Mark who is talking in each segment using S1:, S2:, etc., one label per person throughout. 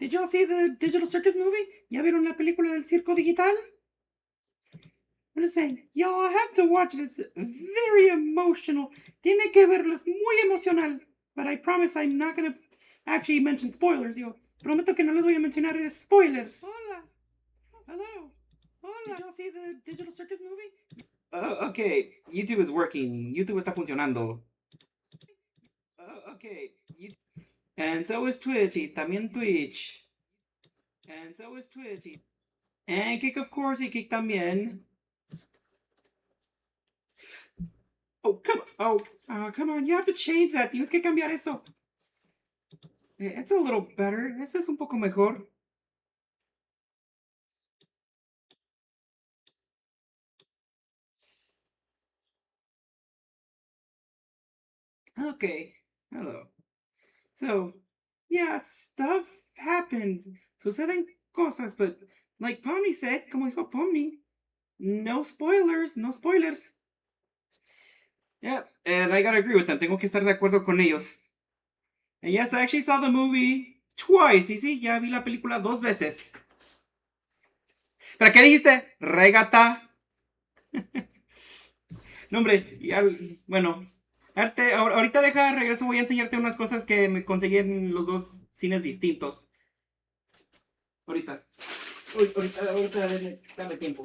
S1: Did y'all see the Digital Circus movie? ¿Ya vieron la película del circo digital? I'm just saying, y'all have to watch it. It's very emotional. Tiene que verlo, es muy emocional. But I promise I'm not gonna actually mention spoilers. Digo, prometo que no les voy a mencionar spoilers. Hola. Hello. Hola. Did y'all see the Digital Circus movie? Okay, YouTube is working. YouTube está funcionando. Okay. And so is Twitch. Y también Twitch. And so is Twitch. And Kick, of course, y Kick también. Oh, come on. Oh, come on. You have to change that. Tienes que cambiar eso. It's a little better. Eso es un poco mejor. Okay. Hello. So, yeah, stuff happens. Suceden cosas, but like Pomni said, como dijo Pomni, no spoilers, no spoilers. Yeah, and I gotta agree with them. Tengo que estar de acuerdo con ellos. And yes, I actually saw the movie twice. Y sí, ya vi la película 2 veces. ¿Pero qué dijiste? Regata. No, hombre, ya, bueno. Ahorita deja, regreso, voy a enseñarte unas cosas que me conseguí en los dos cines distintos. Ahorita. Ahorita, dame tiempo.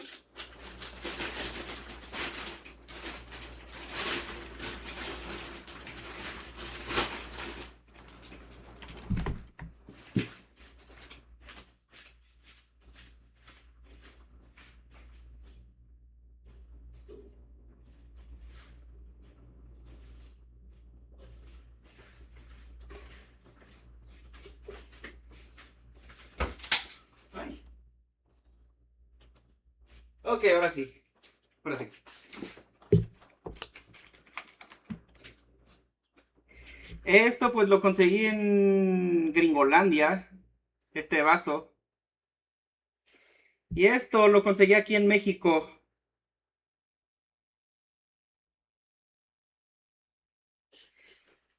S1: Ay. Ok, ahora sí. Ahora sí. Esto pues lo conseguí en Gringolandia. Este vaso. Y esto lo conseguí aquí en México.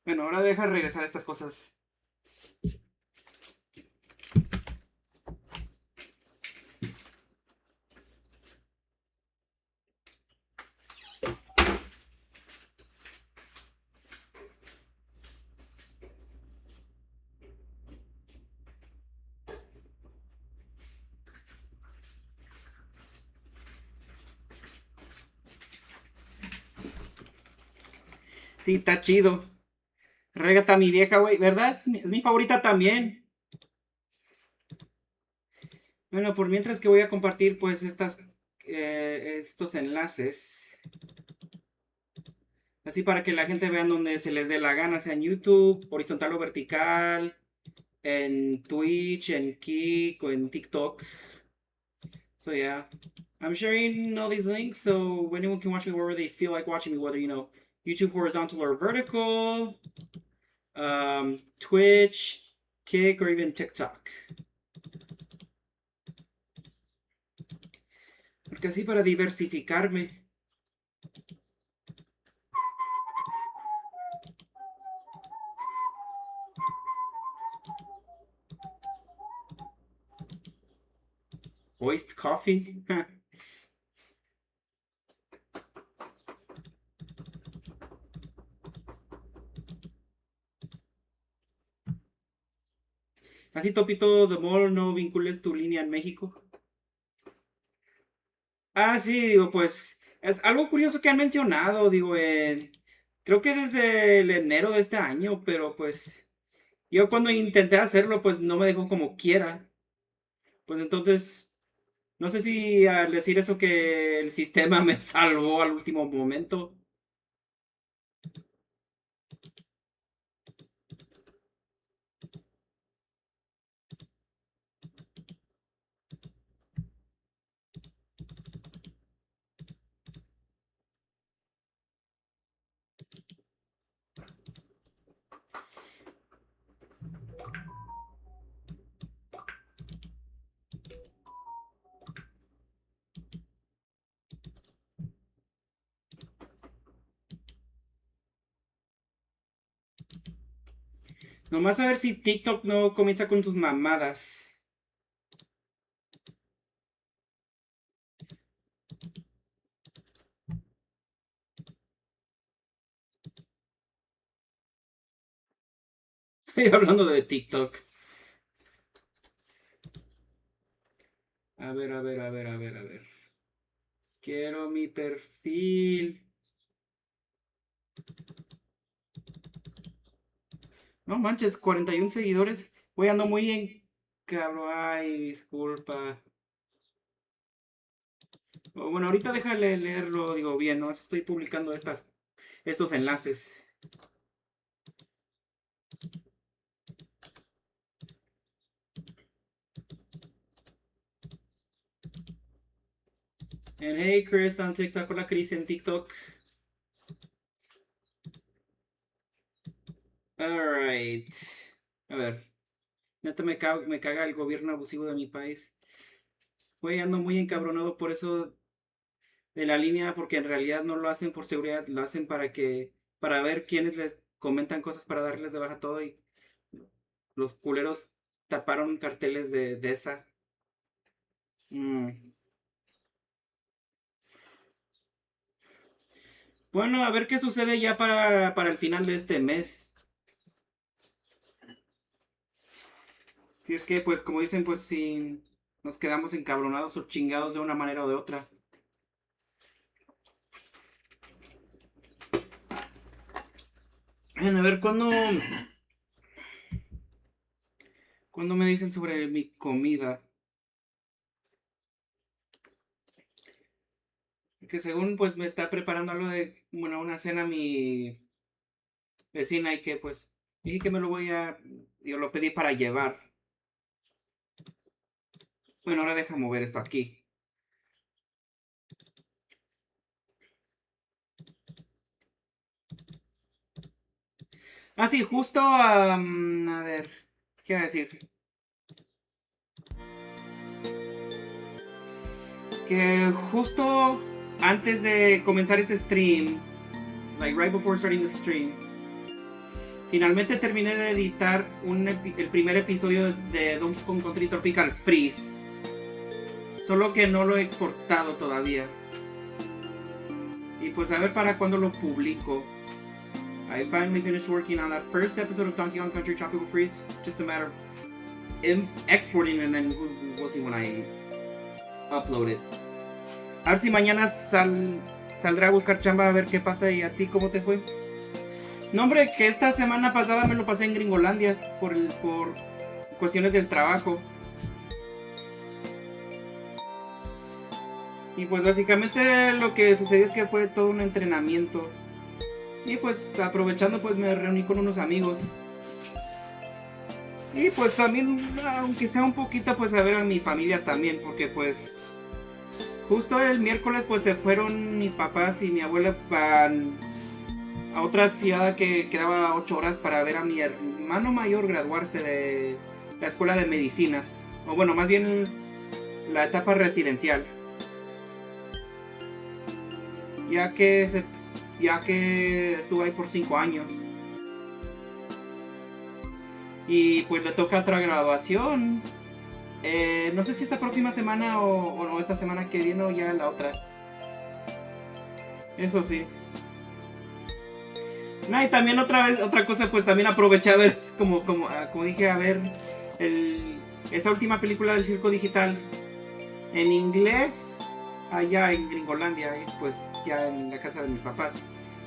S1: Bueno, ahora deja regresar estas cosas. Sí, está chido. Regata mi vieja, güey, ¿verdad? Es mi favorita también. Bueno, por mientras que voy a compartir pues estos enlaces. Así para que la gente vea donde se les dé la gana, sea en YouTube, horizontal o vertical, en Twitch, en Kik o en TikTok. So yeah, I'm sharing all these links so anyone can watch me wherever they feel like watching me, whether, YouTube horizontal or vertical, Twitch, Kik, or even TikTok. Porque así para diversificarme. Moist coffee. Así, Topito, de modo no vincules tu línea en México. Ah, sí, digo, pues es algo curioso que han mencionado, digo, creo que desde el enero de este año, pero pues yo cuando intenté hacerlo, pues no me dejó como quiera. Pues entonces, no sé si al decir eso que el sistema me salvó al último momento. Nomás a ver si TikTok no comienza con tus mamadas. Hablando de TikTok. A ver, a ver, a ver, a ver, a ver. Quiero mi perfil. No manches, 41 seguidores. Voy ando muy en... Cabrón, ay, disculpa. Bueno, ahorita déjale leerlo, digo bien, ¿no? Estoy publicando estos enlaces. And hey, Chris on TikTok. Hola, Chris en TikTok. Alright. A ver. Neta me caga el gobierno abusivo de mi país. Güey, ando muy encabronado por eso de la línea, porque en realidad no lo hacen por seguridad, lo hacen para ver quiénes les comentan cosas para darles de baja todo, y los culeros taparon carteles de esa. Bueno, a ver qué sucede ya para el final de este mes. Si es que, pues, como dicen, pues, si nos quedamos encabronados o chingados de una manera o de otra. A ver, ¿cuándo me dicen sobre mi comida? Que según, pues, me está preparando algo de, bueno, una cena mi vecina, y que, pues, dije que yo lo pedí para llevar. Bueno, ahora deja mover esto aquí. Ah, sí, justo, a ver, ¿qué iba a decir? Que justo antes de comenzar este stream, like right before starting the stream, finalmente terminé de editar el primer episodio de Donkey Kong Country Tropical Freeze. Solo que no lo he exportado todavía. Y pues a ver para cuándo lo publico. I finally finished working on that first episode of Donkey Kong Country Tropical Freeze. Just a matter of exporting, and then we'll see when I upload it. A ver si mañana saldrá a buscar chamba, a ver qué pasa. ¿Y a ti cómo te fue? No, hombre, que esta semana pasada me lo pasé en Gringolandia por cuestiones del trabajo. Y pues básicamente lo que sucedió es que fue todo un entrenamiento. Y pues aprovechando, pues me reuní con unos amigos. Y pues también, aunque sea un poquito, pues a ver a mi familia también, porque pues justo el miércoles pues se fueron mis papás y mi abuela a otra ciudad que quedaba 8 horas para ver a mi hermano mayor graduarse de la escuela de medicinas. O bueno, más bien la etapa residencial. Ya que estuvo ahí por 5 años. Y pues le toca otra graduación. No sé si esta próxima semana o esta semana que viene o ya la otra. Eso sí. No, y también otra cosa, pues también aproveché a ver, como dije, a ver esa última película del circo digital en inglés allá en Gringolandia, y pues ya en la casa de mis papás.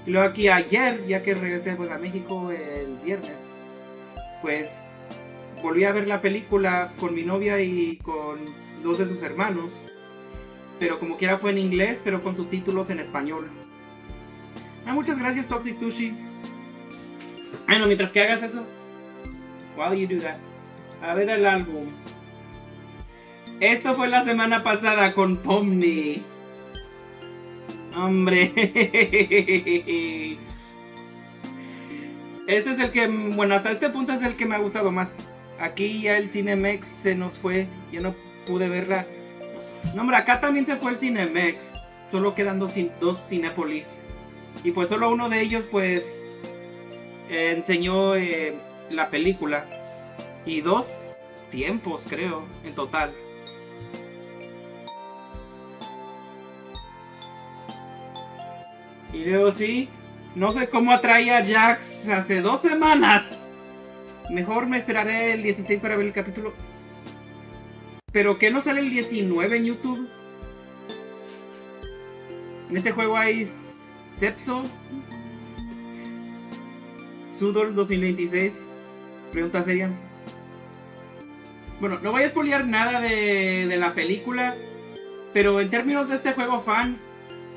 S1: Y luego aquí ayer, ya que regresé pues a México el viernes, pues volví a ver la película con mi novia y con 2 de sus hermanos, pero como quiera fue en inglés, pero con subtítulos en español. Muchas gracias, Toxic Sushi. Bueno, mientras que hagas eso, while you do that, a ver el álbum. Esto fue la semana pasada con Pomni. Hombre. Este es el que, bueno, hasta este punto es el que me ha gustado más. Aquí ya el Cinemex se nos fue, ya no pude verla. No, hombre, acá también se fue el Cinemex. Solo quedan 2 Cinépolis. Y pues solo uno de ellos pues enseñó la película. Y 2 tiempos, creo, en total. Y luego sí, no sé cómo atraía a Jax hace 2 semanas. Mejor me esperaré el 16 para ver el capítulo. ¿Pero qué no sale el 19 en YouTube? En este juego hay Sepso Sudol 2026. Pregunta seria. Bueno, no voy a spoilear nada de la película, pero en términos de este juego fan,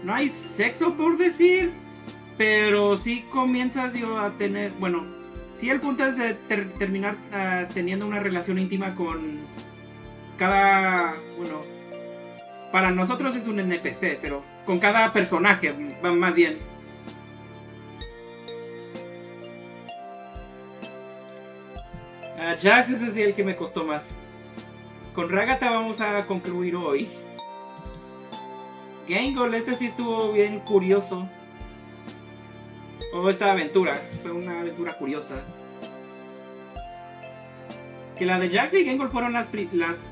S1: no hay sexo por decir, pero sí comienzas a tener, bueno, sí el punto es de terminar teniendo una relación íntima con cada, bueno, para nosotros es un NPC, pero con cada personaje, más bien. Jax ese es el que me costó más. Con Ragata vamos a concluir hoy. Gangle, este sí estuvo bien curioso. Esta aventura, fue una aventura curiosa. Que la de Jax y Gangle fueron las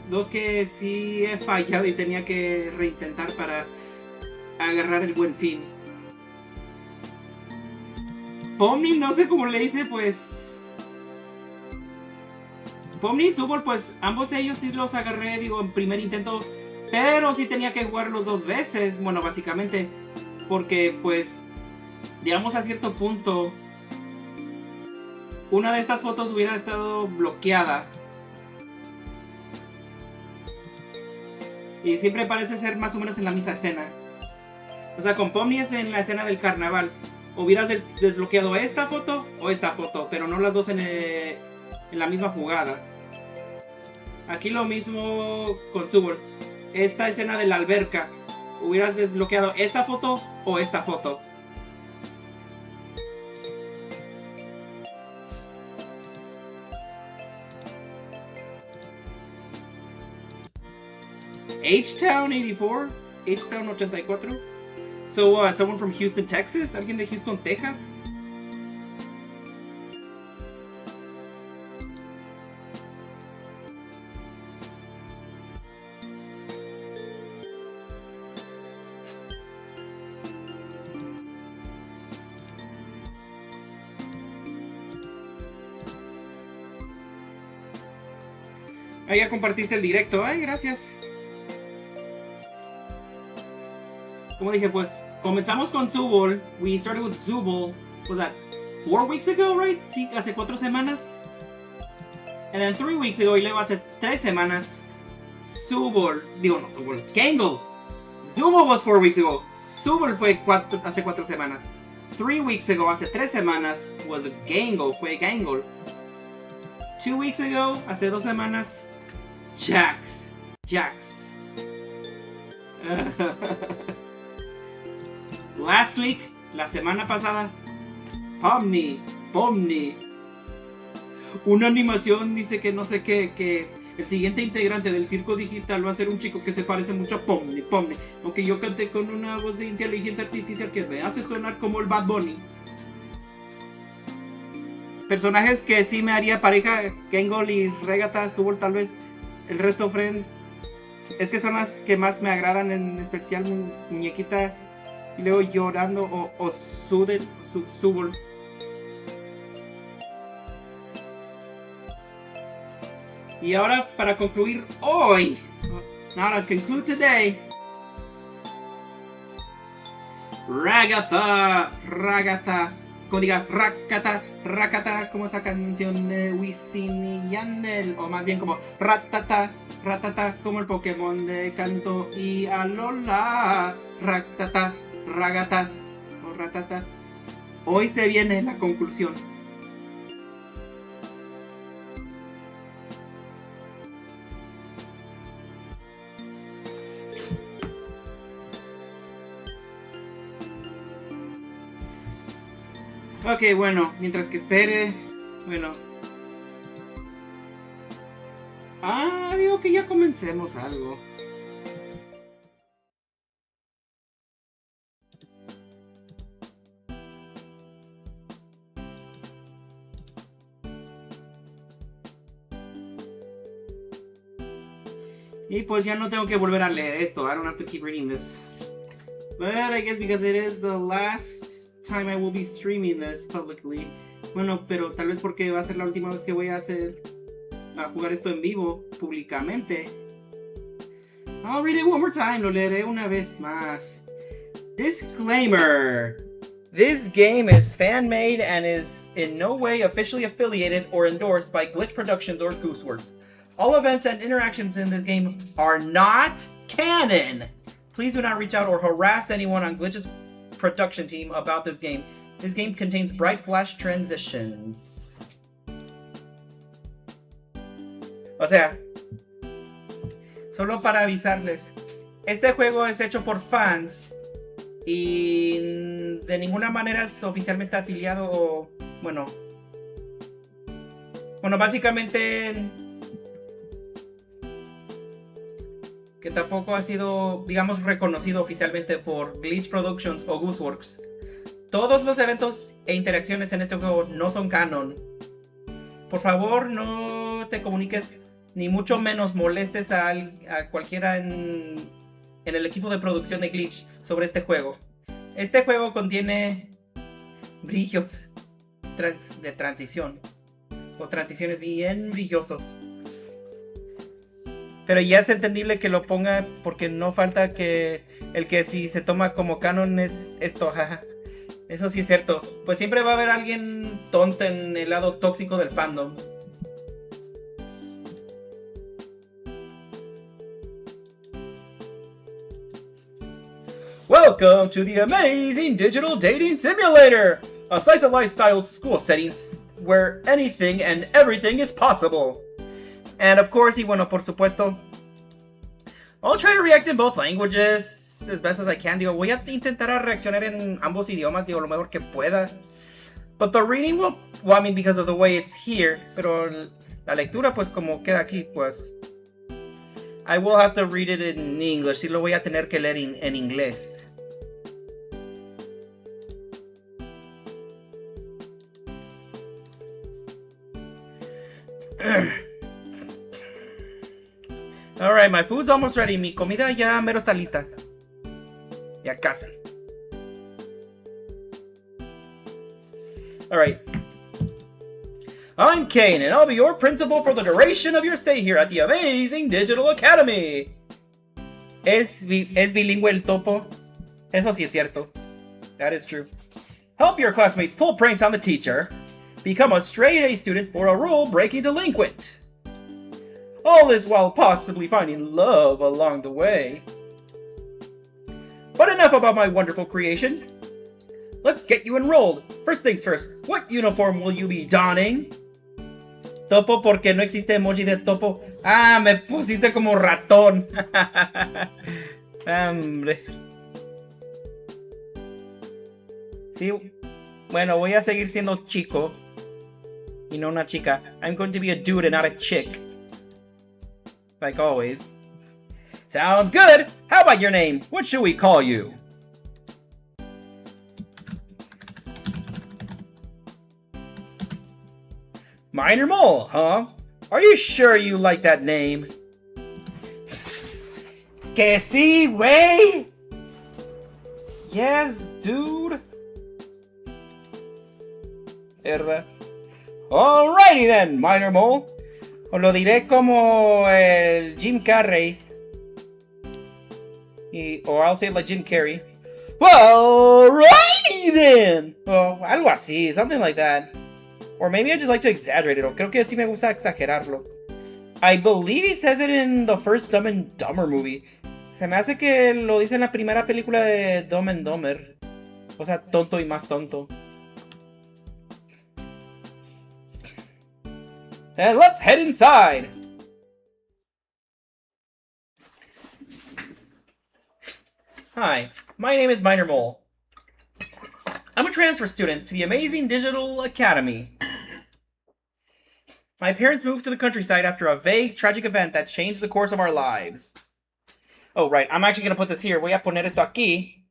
S1: 2 que sí he fallado y tenía que reintentar para agarrar el buen fin. Pomni, no sé cómo le hice, pues... Pomni y Subol, pues ambos ellos sí los agarré, digo, en primer intento. Pero sí tenía que jugarlos 2 veces, bueno, básicamente. Porque, pues, digamos a cierto punto, una de estas fotos hubiera estado bloqueada. Y siempre parece ser más o menos en la misma escena. O sea, con Pomni es en la escena del carnaval. Hubieras desbloqueado esta foto o esta foto, pero no las dos en la misma jugada. Aquí lo mismo con Subol. Esta escena de la alberca. Hubieras desbloqueado esta foto o esta foto. H-Town 84? H-Town 84? So what, someone from Houston, Texas? ¿Alguien de Houston, Texas? Ah, ya compartiste el directo. Ay, gracias. Como dije, pues comenzamos con Zubol. We started with Zubol. Was that 4 weeks ago, right? Sí, hace 4 semanas. And then 3 weeks ago, y luego hace 3 semanas, Zubol. Digo, no, Zubol. Gangle. Zubol was 4 weeks ago. Zubol fue hace 4 semanas. 3 weeks ago, hace 3 semanas, was Gangle. Fue Gangle. 2 weeks ago, hace 2 semanas, Jax. Last week, la semana pasada, Pomni. Una animación dice que no sé qué, que el siguiente integrante del circo digital va a ser un chico que se parece mucho a Pomni. Aunque yo canté con una voz de inteligencia artificial que me hace sonar como el Bad Bunny. Personajes que sí me haría pareja, Gangle y Regata, Subol tal vez. El resto Friends, es que son las que más me agradan, en especial Muñequita y luego llorando o Subol. Y ahora para concluir hoy, now to conclude today, Ragata, como diga, Rakata, como esa canción de Wisin y Yandel, o más bien como Ratata, como el Pokémon de Canto y Alola, Ratata, Ragata, o Ratata. Hoy se viene la conclusión. Ok, bueno, mientras que espere, bueno. Digo que ya comencemos algo. Y pues ya no tengo que volver a leer esto. I don't have to keep reading this. But I guess because it is the last time I will be streaming this publicly. Bueno, pero tal vez porque va a ser la última vez que voy a jugar esto en vivo, públicamente. I'll read it one more time. Lo leeré una vez más. Disclaimer. This game is fan-made and is in no way officially affiliated or endorsed by Glitch Productions or Gooseworks. All events and interactions in this game are not canon. Please do not reach out or harass anyone on Glitch's production team about this game. This game contains bright flash transitions. O sea, solo para avisarles, este juego es hecho por fans y de ninguna manera es oficialmente afiliado o, bueno, básicamente que tampoco ha sido, digamos, reconocido oficialmente por Glitch Productions o Gooseworks. Todos los eventos e interacciones en este juego no son canon. Por favor, no te comuniques, ni mucho menos molestes a cualquiera en el equipo de producción de Glitch sobre este juego. Este juego contiene brillos de transición, o transiciones bien brillosos. Pero ya es entendible que lo ponga porque no falta que el que si se toma como canon es esto, jaja. Eso sí es cierto. Pues siempre va a haber alguien tonto en el lado tóxico del fandom. Welcome to the amazing digital dating simulator! A slice of life-style school settings where anything and everything is possible. And of course, y bueno, por supuesto, I'll try to react in both languages as best as I can. Digo, voy a intentar a reaccionar en ambos idiomas, digo, lo mejor que pueda. But the reading will, well, I mean, because of the way it's here, pero la lectura, pues, como queda aquí, pues, I will have to read it in English. Sí, lo voy a tener que leer en inglés. Alright, my food's almost ready. Mi comida ya mero está lista. Ya casi. Alright. I'm Kane, and I'll be your principal for the duration of your stay here at the amazing Digital Academy. ¿Es bilingüe el topo? Eso sí es cierto. That is true. Help your classmates pull pranks on the teacher. Become a straight-A student or a rule-breaking delinquent. All this while possibly finding love along the way. But enough about my wonderful creation. Let's get you enrolled. First things first, what uniform will you be donning? Topo porque no existe emoji de topo. Ah, me pusiste como ratón. Hombre. Sí, bueno, voy a seguir siendo chico y no una chica. I'm going to be a dude and not a chick. Like always. Sounds good! How about your name? What should we call you? Minor Mole, huh? Are you sure you like that name? Que sí, wey? Yes, dude. ¿Verdad? Alrighty then, Minor Mole. Os lo diré como el Jim Carrey. Or I'll say it like Jim Carrey. Alrighty then. Oh, algo así, something like that. Or maybe I just like to exaggerate it. O creo que sí me gusta exagerarlo. I believe he says it in the first Dumb and Dumber movie. Se me hace que lo dice en la primera película de Dumb and Dumber. O sea, tonto y más tonto. And let's head inside. Hi, my name is Minor Mole. I'm a transfer student to the amazing Digital Academy. My parents moved to the countryside after a vague, tragic event that changed the course of our lives. Oh, right, I'm actually going to put this here. Voy a poner esto aquí.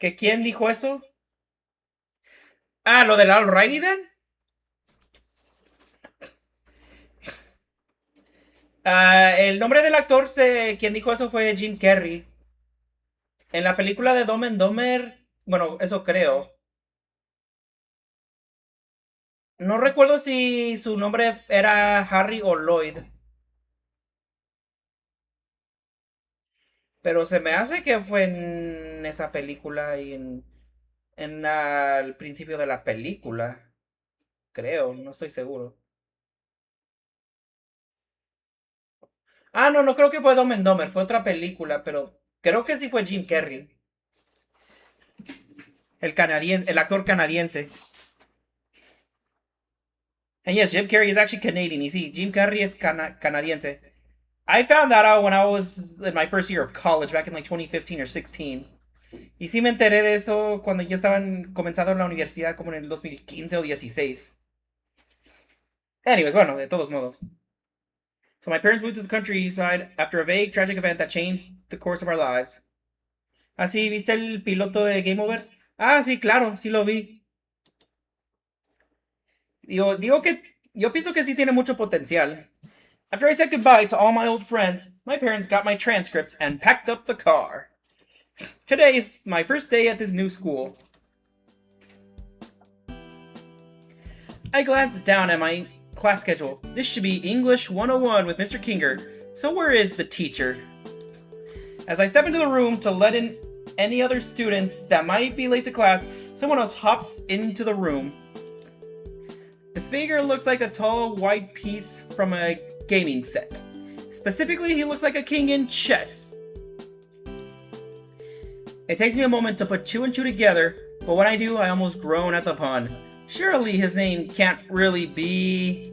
S1: ¿Que quién dijo eso? Ah, lo del alrighty then? El nombre del actor, quien dijo eso fue Jim Carrey. En la película de Dumb and Dumber, bueno, eso creo. No recuerdo si su nombre era Harry o Lloyd. Pero se me hace que fue en esa película y al principio de la película. Creo, no estoy seguro. Ah, no, no creo que fue Dumb and Dumber, fue otra película, pero creo que sí fue Jim Carrey. El actor canadiense. And yes, Jim Carrey is actually Canadian. Y sí, Jim Carrey es canadiense. I found that out when I was in my first year of college, back in like 2015 or 16. Y sí me enteré de eso cuando ya estaban comenzando en la universidad, como en el 2015 o 16. Anyways, bueno, de todos modos. So my parents moved to the countryside after a vague, tragic event that changed the course of our lives. ¿Ah, sí? ¿Viste el piloto de Game Overs? Ah, sí, claro, sí lo vi. Digo que yo pienso que sí tiene mucho potencial. After I said goodbye to all my old friends, my parents got my transcripts and packed up the car. Today is my first day at this new school. I glanced down at my class schedule. This should be English 101 with Mr. Kinger. So where is the teacher? As I step into the room to let in any other students that might be late to class, someone else hops into the room. The figure looks like a tall, white piece from a gaming set. Specifically, he looks like a king in chess. It takes me a moment to put two and two together, but when I do, I almost groan at the pun. Surely his name can't really be...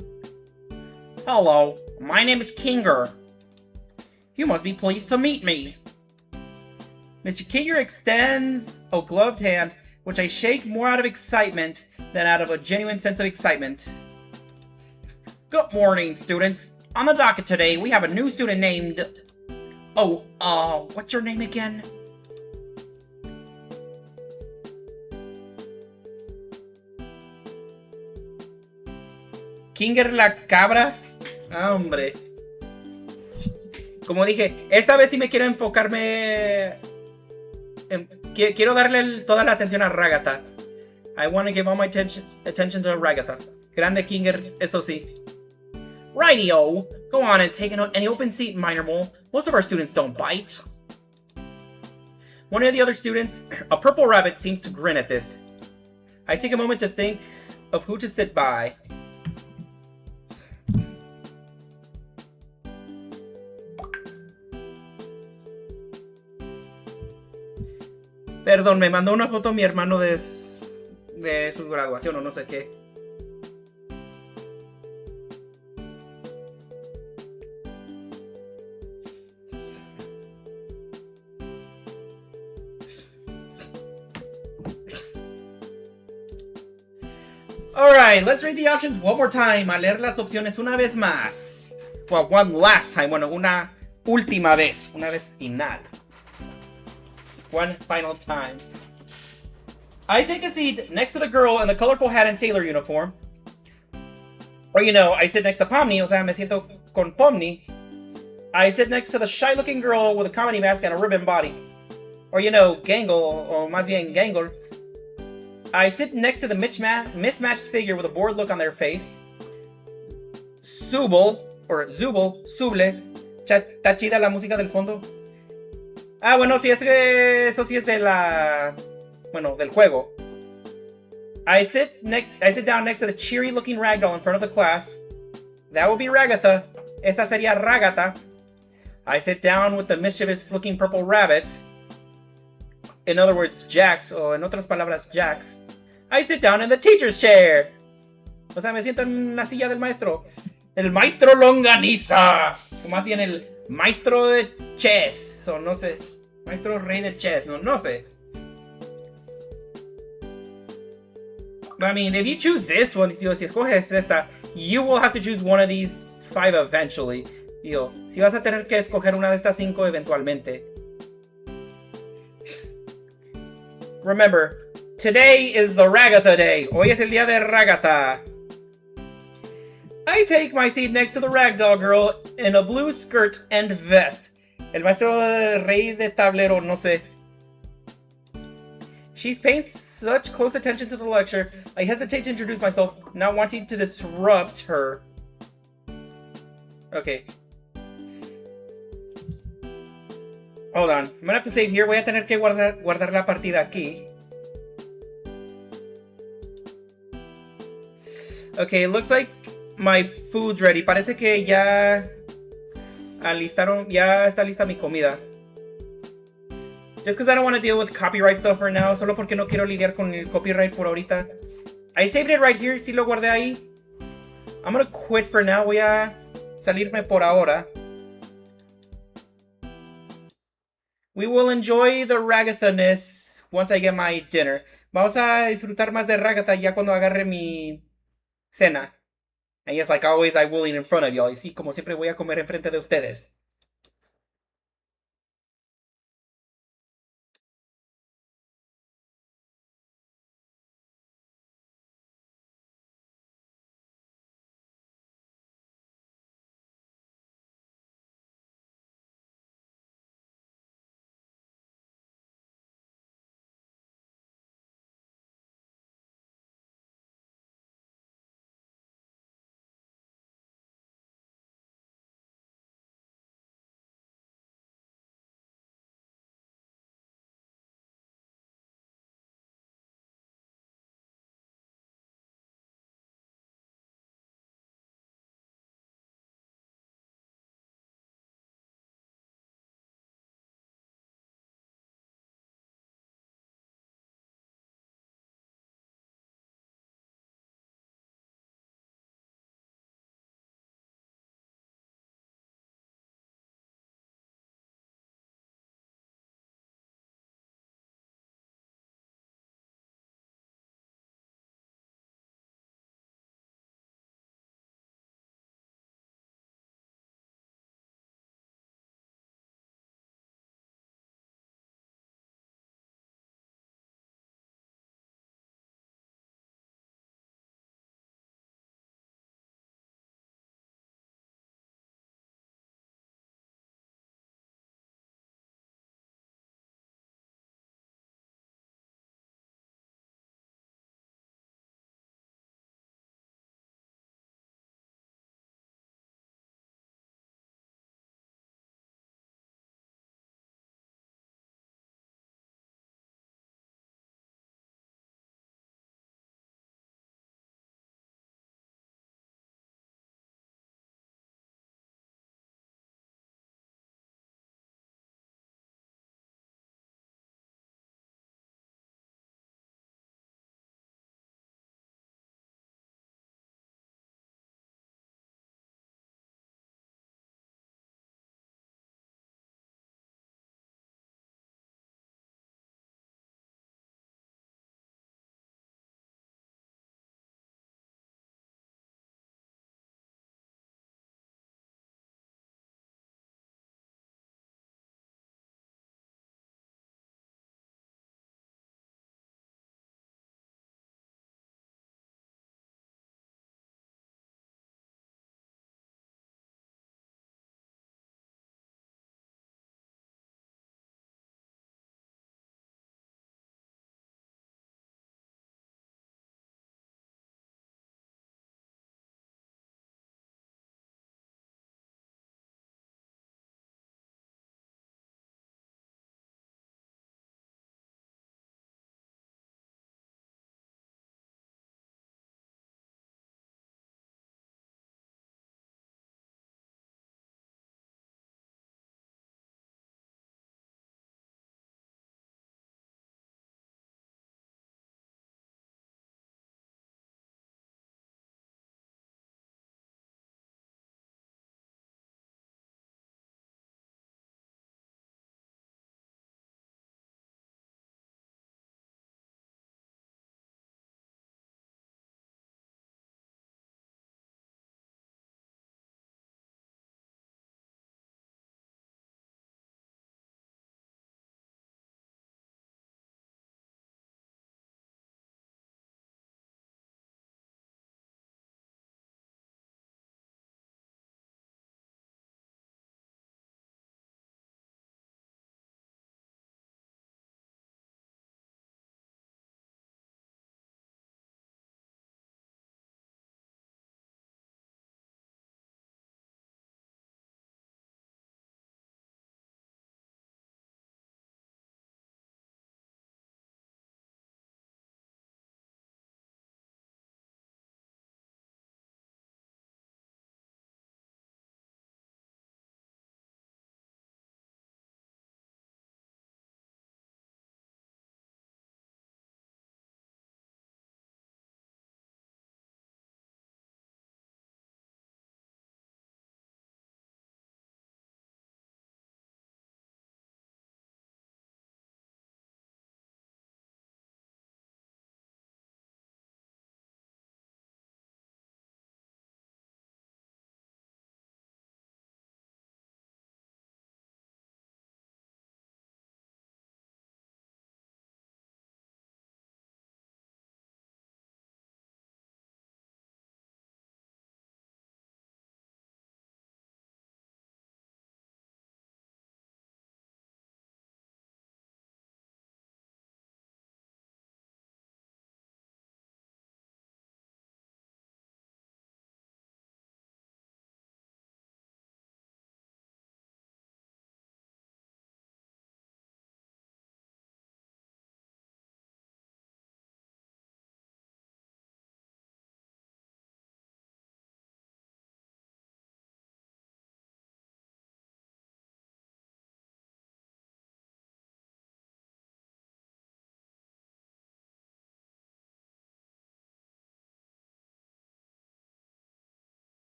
S1: Hello, my name is Kinger. You must be pleased to meet me. Mr. Kinger extends a gloved hand, which I shake more out of excitement than out of a genuine sense of excitement. Good morning, students. On the docket today, we have a new student named... what's your name again? Kinger la cabra. Ah, hombre. Como dije, esta vez sí me quiero enfocarme... Quiero darle toda la atención a Ragatha. I want to give all my attention to Ragatha. Grande Kinger, eso sí. Rightio! Go on and take any open seat, minor mole. Most of our students don't bite. One of the other students, a purple rabbit, seems to grin at this. I take a moment to think of who to sit by. Perdón, me mandó una foto mi hermano de su graduación o no sé qué. Alright, let's read the options one more time. A leer las opciones una vez más. Well, one last time. Bueno, una última vez. Una vez final. One final time. I take a seat next to the girl in the colorful hat and sailor uniform. Or, I sit next to Pomni, o sea, me siento con Pomni. I sit next to the shy-looking girl with a comedy mask and a ribbon body. Or, Gangle, or más bien Gangle. I sit next to the mismatched figure with a bored look on their face. Zubul, Suble. Está chida la música del fondo. Ah, bueno, sí, eso sí es de del juego. I sit down next to the cheery-looking ragdoll in front of the class. That would be Ragatha. Esa sería Ragatha. I sit down with the mischievous-looking purple rabbit. In other words, Jax, o en otras palabras, Jax. I sit down in the teacher's chair. O sea, me siento en la silla del maestro. El maestro longaniza. O más bien el maestro de chess. O no sé. Maestro rey de chess. No sé. But I mean, if you choose this one, si escoges esta, you will have to choose one of these 5 eventually. Si vas a tener que escoger una de estas 5 eventualmente. Remember, today is the Ragatha day. Hoy es el día de Ragatha. I take my seat next to the ragdoll girl in a blue skirt and vest. El maestro rey de tablero, no sé. She's paying such close attention to the lecture, I hesitate to introduce myself, not wanting to disrupt her. Okay. Hold on. I'm gonna have to save here. Voy a tener que guardar la partida aquí. Okay, it looks like my food's ready. Parece que ya alistaron, ya está lista mi comida. Just because I don't want to deal with copyright stuff for now. Solo porque no quiero lidiar con el copyright por ahorita. I saved it right here. Sí lo guardé ahí. I'm gonna quit for now. Voy a salirme por ahora. We will enjoy the ragathaness once I get my dinner. Vamos a disfrutar más de ragata ya cuando agarre mi cena. And yes, like always, I will eat in front of y'all. Y sí, como siempre voy a comer enfrente de ustedes.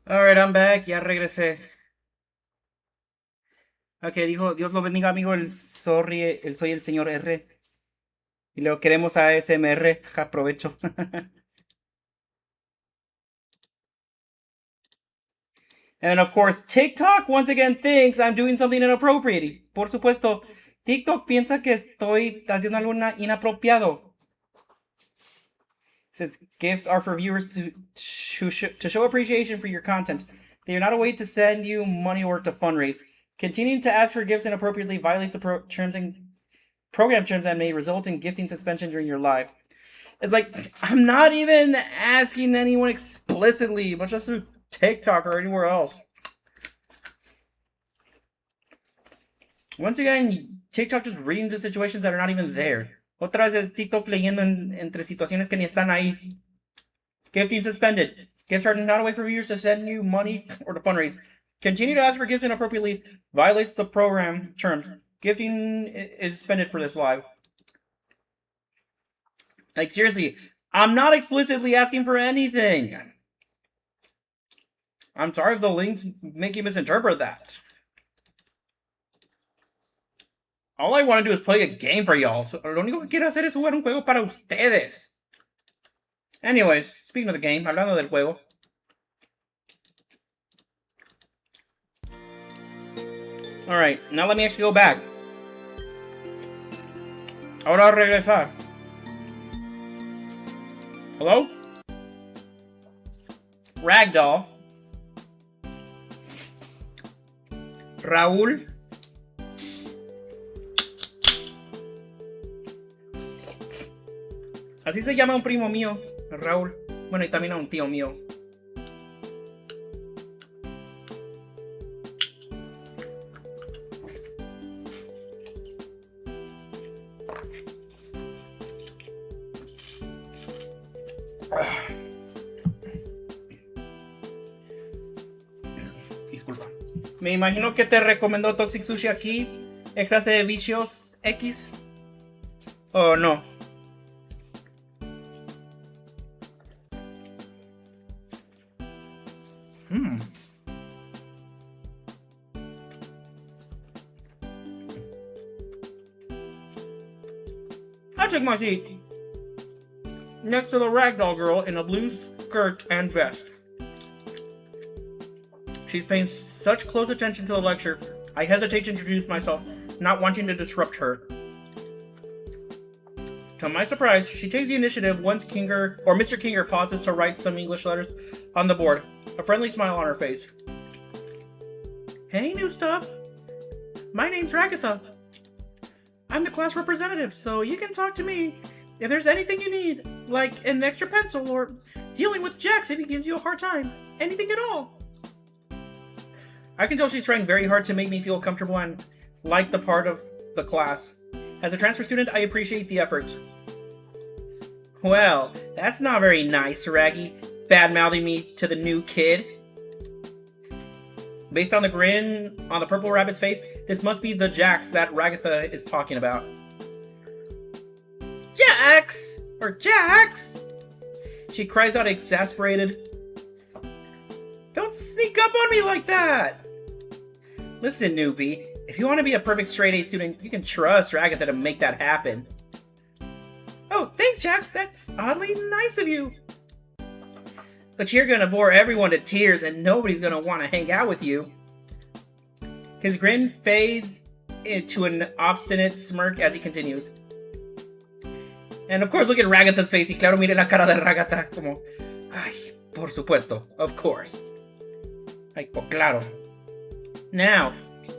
S1: Alright, I'm back. Ya regresé. Ok, dijo, Dios lo bendiga, amigo, soy el señor R. Y luego queremos a ASMR. Aprovecho. And of course, TikTok once again thinks I'm doing something inappropriate. Y por supuesto, TikTok piensa que estoy haciendo algo inapropiado. It says, gifts are for viewers to show appreciation for your content. They are not a way to send you money or to fundraise. Continuing to ask for gifts inappropriately violates the program terms and may result in gifting suspension during your live. It's like, I'm not even asking anyone explicitly, much less through TikTok or anywhere else. Once again, TikTok just reading into situations that are not even there. Otra vez es TikTok leyendo entre situaciones que ni están ahí. Gifting suspended. Gifts are not a way for viewers to send you money or to fundraise. Continue to ask for gifts inappropriately violates the program terms. Gifting is suspended for this live. Like, seriously, I'm not explicitly asking for anything. I'm sorry if the links make you misinterpret that. All I want to do is play a game for y'all. So, lo único que quiero hacer es jugar un juego para ustedes. Anyways, speaking of the game, hablando del juego. Alright, now let me actually go back. Ahora regresar. Hello? Ragdoll. Raúl. Así se llama un primo mío, Raúl. Bueno, y también a un tío mío. Disculpa. Me imagino que te recomendó Toxic Sushi aquí. ¿Exas de vicios X? ¿O no? I took my seat next to the ragdoll girl in a blue skirt and vest. She's paying such close attention to the lecture, I hesitate to introduce myself, not wanting to disrupt her. To my surprise, she takes the initiative once Mr. Kinger pauses to write some English letters on the board, a friendly smile on her face. Hey, new stuff. My name's Ragatha. I'm the class representative, so you can talk to me if there's anything you need, like an extra pencil or dealing with Jax if he gives you a hard time. Anything at all. I can tell she's trying very hard to make me feel comfortable and like the part of the class. As a transfer student, I appreciate the effort. Well, that's not very nice, Raggy, bad-mouthing me to the new kid. Based on the grin on the purple rabbit's face, this must be the Jax that Ragatha is talking about. Jax! Or Jax! She cries out exasperated. Don't sneak up on me like that! Listen, newbie, if you want to be a perfect straight-A student, you can trust Ragatha to make that happen. Oh, thanks, Jax. That's oddly nice of you. But you're gonna bore everyone to tears and nobody's gonna want to hang out with you. His grin fades into an obstinate smirk as he continues. And of course, look at Ragatha's face. Y claro, mire la cara de Ragatha como... Ay, por supuesto. Of course. Ay, oh, claro. Now,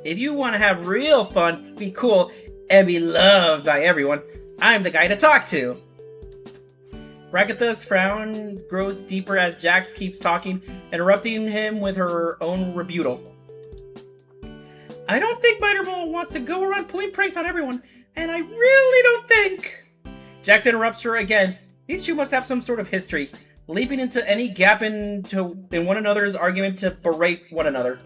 S1: if you want to have real fun, be cool, and be loved by everyone, I'm the guy to talk to. Ragatha's frown grows deeper as Jax keeps talking, interrupting him with her own rebuttal. I don't think Biterball wants to go around pulling pranks on everyone, and I really don't think... Jax interrupts her again. These two must have some sort of history, leaping into any gap in one another's argument to berate one another.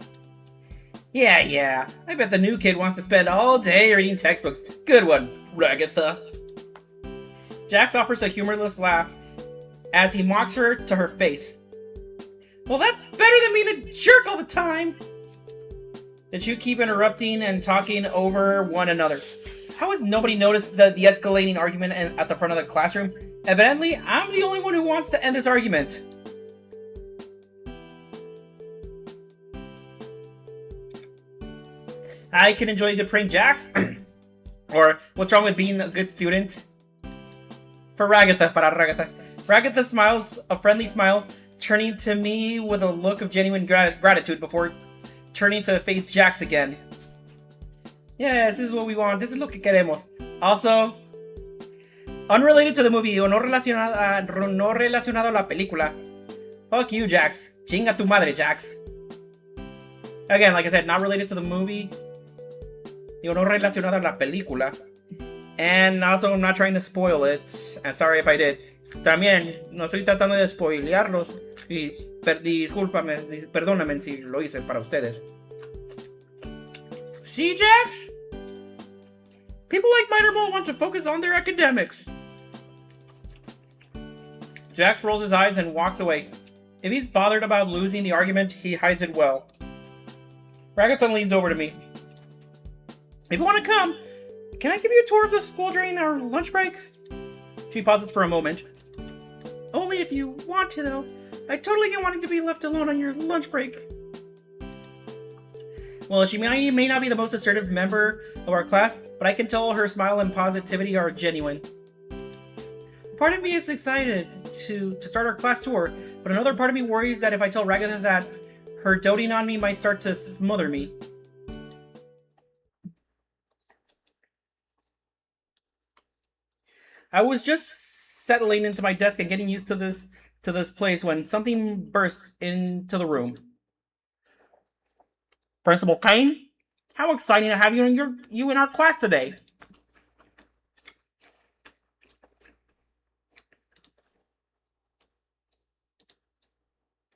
S1: Yeah, I bet the new kid wants to spend all day reading textbooks. Good one, Ragatha. Jax offers a humorless laugh as he mocks her to her face.
S2: Well, that's better than being a jerk all the time! The two keep interrupting and talking over one another. How has nobody noticed the escalating argument at the front of the classroom? Evidently, I'm the only one who wants to end this argument. I can enjoy a good prank, Jax. Or, what's wrong with being a good student? For Ragatha, para Ragatha. Ragatha smiles, a friendly smile, turning to me with a look of genuine gratitude before turning to face Jax again. Yes, this is what we want. This is lo que queremos. Also, unrelated to the movie, o no relacionado a la película. Fuck you, Jax. Chinga tu madre, Jax. Again, like I said, not related to the movie. No relacionado a la película. And also, I'm not trying to spoil it. And sorry if I did. También, no estoy tratando de spoilearlos. Y discúlpame, perdóname si lo hice para ustedes. See, Jax? People like Mitermole want to focus on their academics. Jax rolls his eyes and walks away. If he's bothered about losing the argument, he hides it well. Ragathon leans over to me. If you want to come, can I give you a tour of the school during our lunch break? She pauses for a moment. Only if you want to, though. I totally get wanting to be left alone on your lunch break. Well, she may not be the most assertive member of our class, but I can tell her smile and positivity are genuine. Part of me is excited to start our class tour, but another part of me worries that if I tell Ragatha that her doting on me might start to smother me. I was just settling into my desk and getting used to this place when something burst into the room. Principal Kane, how exciting to have you in our class today.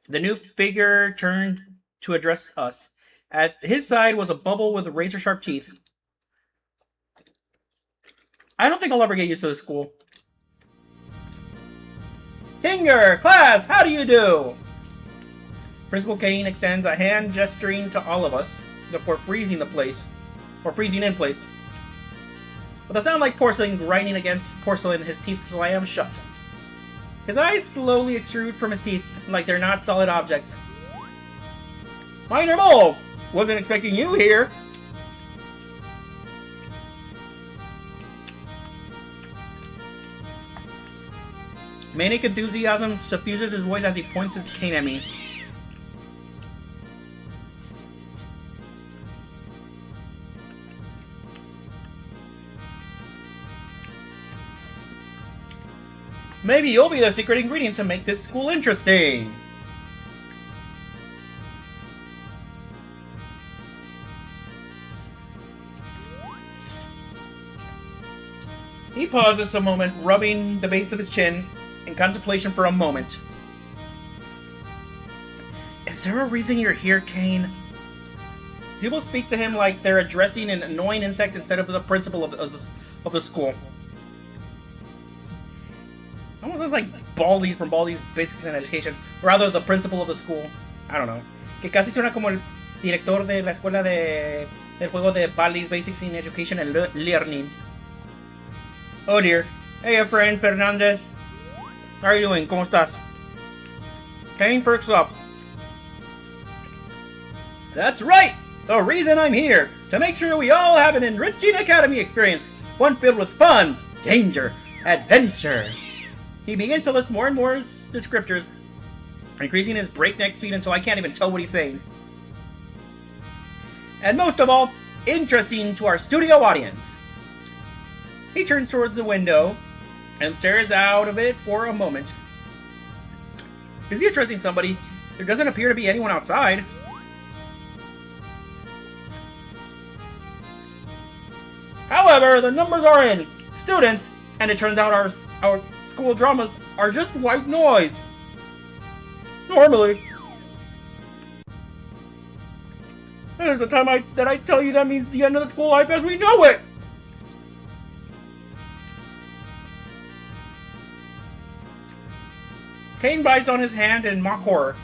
S2: The new figure turned to address us. At his side was a bubble with razor-sharp teeth. I don't think I'll ever get used to this school. Kinger, class, how do you do? Principal Kane extends a hand gesturing to all of us before freezing in place. With a sound like porcelain grinding against porcelain, his teeth slam shut. His eyes slowly extrude from his teeth like they're not solid objects. Minor Mole! Wasn't expecting you here! Manic enthusiasm suffuses his voice as he points his cane at me. Maybe you'll be the secret ingredient to make this school interesting. He pauses a moment, rubbing the base of his chin in contemplation for a moment. Is there a reason you're here, Kane? Zubul speaks to him like they're addressing an annoying insect instead of the principal of the school. Almost sounds like Baldi's from Baldi's Basics in Education. Or rather, the principal of the school. I don't know. Que casi suena como el director de la escuela del juego de Baldi's Basics in Education and Learning. Oh dear. Hey, friend Fernandez. How are you doing? ¿Cómo estás? Kane perks up. That's right! The reason I'm here! To make sure we all have an enriching academy experience. One filled with fun, danger, adventure. He begins to list more and more descriptors, increasing his breakneck speed until I can't even tell what he's saying. And most of all, interesting to our studio audience. He turns towards the window and stares out of it for a moment. Is he addressing somebody? There doesn't appear to be anyone outside. However, the numbers are in students, and it turns out our school dramas are just white noise. Normally. This is the time that I tell you that means the end of the school life as we know it. Kane bites on his hand in mock horror.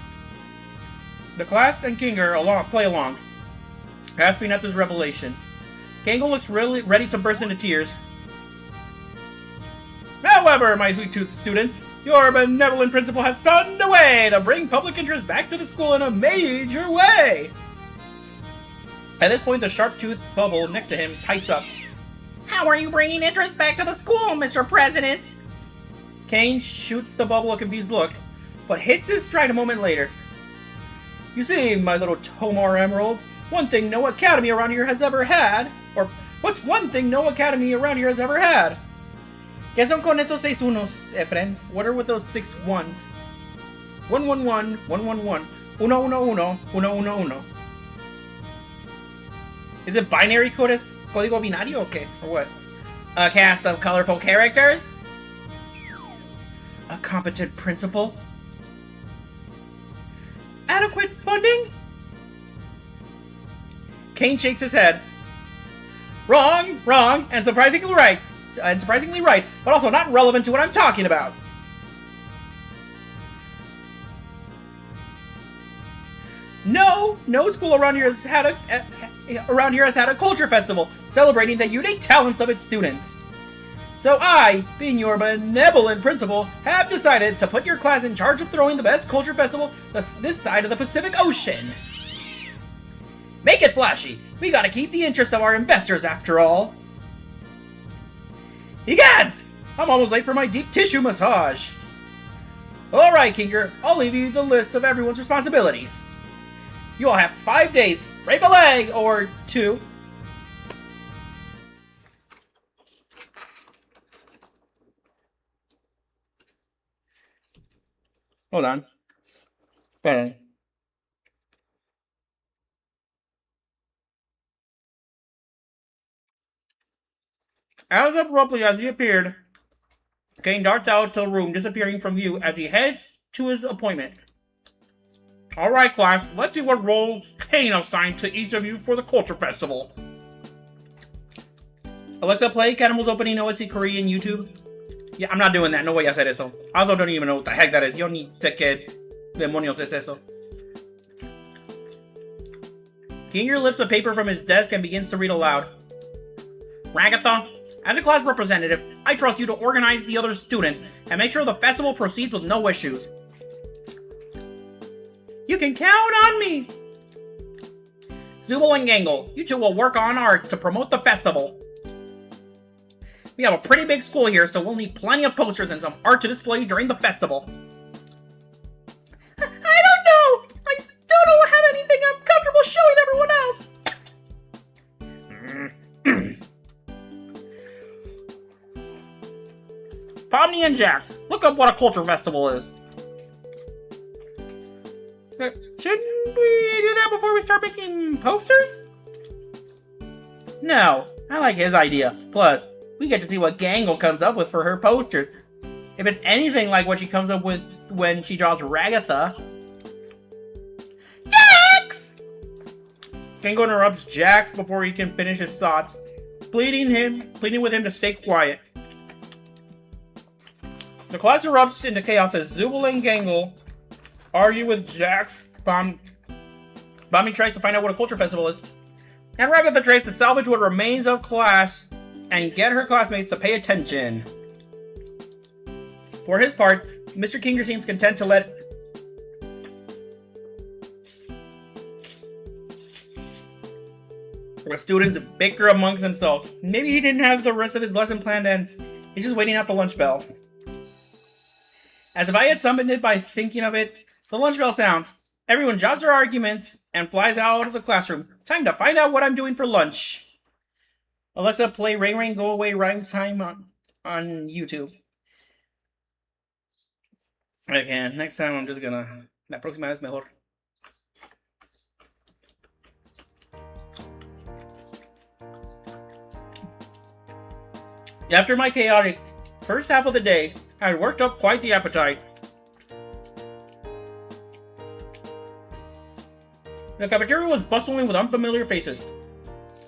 S2: The class and Kinger play along, gasping at this revelation. Gangle looks really ready to burst into tears. However, my sweet tooth students, your benevolent principal has found a way to bring public interest back to the school in a major way. At this point, the sharp-toothed bubble next to him pipes up.
S3: How are you bringing interest back to the school, Mr. President?
S2: Kane shoots the bubble a confused look, but hits his stride a moment later. You see, my little Tomar Emeralds, one thing no academy around here has ever had, or what's one thing no academy around here has ever had? ¿Qué son con esos 6 unos, Efren? What are with those 6 ones? 111, 111, 111, 111. Is it binary code? Código binario? Okay, or what? A cast of colorful characters? A competent principal? Adequate funding? Kane shakes his head. Wrong, wrong, and surprisingly right. But also not relevant to what I'm talking about. No school around here has had a culture festival celebrating the unique talents of its students. So I, being your benevolent principal, have decided to put your class in charge of throwing the best culture festival this side of the Pacific Ocean. Make it flashy. We gotta keep the interest of our investors after all. Egads! I'm almost late for my deep tissue massage. Alright, Kinger, I'll leave you the list of everyone's responsibilities. You all have 5 days. Break a leg or 2. Hold on. Bang. As abruptly as he appeared, Kane darts out to the room, disappearing from view as he heads to his appointment. Alright, class, let's see what roles Kane assigned to each of you for the Culture Festival. Alexa, play Cannibals opening OSC Korean YouTube. Yeah, I'm not doing that. No voy a hacer eso. I also don't even know what the heck that is. Yo ni sé qué demonios es eso. Kinger lifts a paper from his desk and begins to read aloud. Ragatha, as a class representative, I trust you to organize the other students and make sure the festival proceeds with no issues. You can count on me! Zubel and Gangle, you two will work on art to promote the festival. We have a pretty big school here, so we'll need plenty of posters and some art to display during the festival. I don't know! I still don't have anything I'm comfortable showing everyone else! Pomni and Jax, look up what a culture festival is. Shouldn't we do that before we start making posters? No, I like his idea. Plus, we get to see what Gangle comes up with for her posters. If it's anything like what she comes up with when she draws Ragatha. Jax! Gangle interrupts Jax before he can finish his thoughts, pleading with him to stay quiet. The class erupts into chaos as Zubel and Gangle argue with Jax. Bommy tries to find out what a culture festival is, and Ragatha tries to salvage what remains of class and get her classmates to pay attention. For his part, Mr. Kinger seems content to let the students bicker amongst themselves. Maybe he didn't have the rest of his lesson planned and he's just waiting out the lunch bell. As if I had summoned it by thinking of it, the lunch bell sounds. Everyone drops their arguments and flies out of the classroom. Time to find out what I'm doing for lunch. Alexa, play Rain Rain Go Away Rhymes Time on YouTube. Okay, next time I'm just gonna... La próxima vez mejor. After my chaotic first half of the day, I had worked up quite the appetite. The cafeteria was bustling with unfamiliar faces.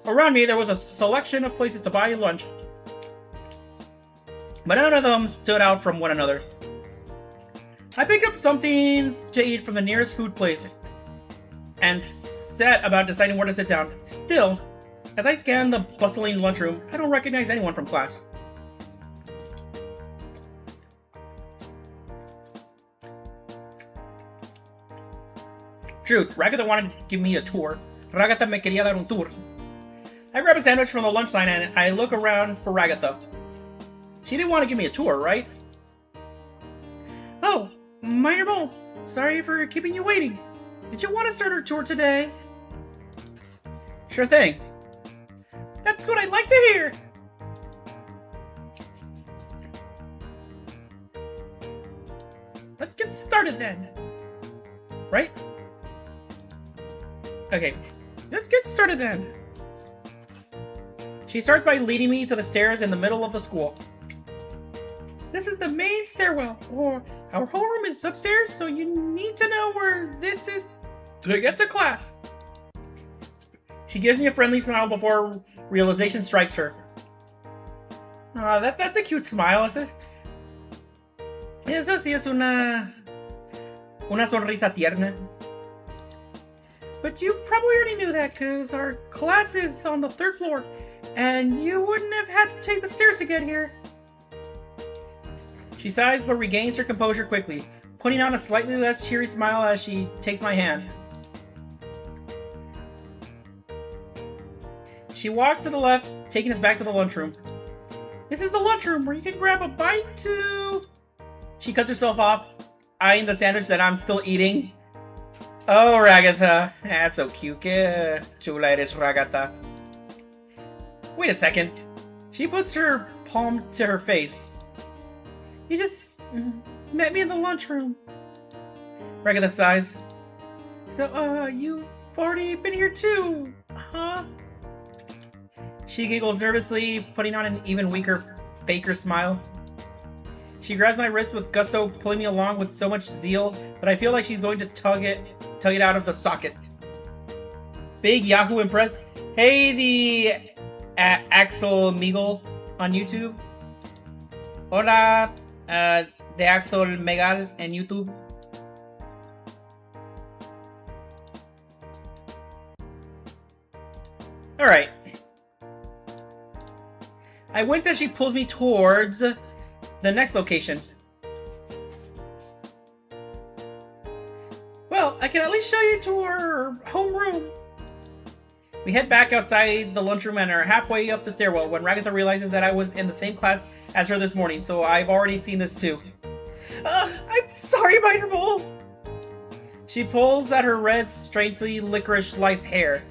S2: Around me, there was a selection of places to buy lunch, but none of them stood out from one another. I picked up something to eat from the nearest food place, and set about deciding where to sit down. Still, as I scan the bustling lunchroom, I don't recognize anyone from class. Truth, Ragatha wanted to give me a tour. Ragatha me quería dar un tour. I grab a sandwich from the lunch line and I look around for Ragatha. She didn't want to give me a tour, right? Oh, minor mole. Sorry for keeping you waiting. Did you want to start our tour today? Sure thing. That's what I'd like to hear. Let's get started then. Right? Okay, let's get started then. She starts by leading me to the stairs in the middle of the school. This is the main stairwell, or our homeroom is upstairs, so you need to know where this is to get to class. She gives me a friendly smile before realization strikes her. That's a cute smile, is it? Esa sí es una sonrisa tierna. But you probably already knew that, because our class is on the 3rd floor, and you wouldn't have had to take the stairs to get here. She sighs but regains her composure quickly, putting on a slightly less cheery smile as she takes my hand. She walks to the left, taking us back to the lunchroom. This is the lunchroom where you can grab a bite too. She cuts herself off, eyeing the sandwich that I'm still eating. Oh, Ragatha. That's so cute. Que chula eres, Ragatha. Wait a second. She puts her palm to her face. You just met me in the lunchroom. Ragatha sighs. So, you've already been here too, huh? She giggles nervously, putting on an even weaker, faker smile. She grabs my wrist with gusto, pulling me along with so much zeal that I feel like she's going to tug it out of the socket. Big Yahoo impressed. Hey, the Axel Meagle on YouTube. Hola, de Axel Megal en YouTube. Alright. I wince as she pulls me towards the next location. Well, I can at least show you to our homeroom. We head back outside the lunchroom and are halfway up the stairwell when Ragatha realizes that I was in the same class as her this morning, so I've already seen this too. I'm sorry, Minor Mole. She pulls at her red, strangely licorice-lice hair.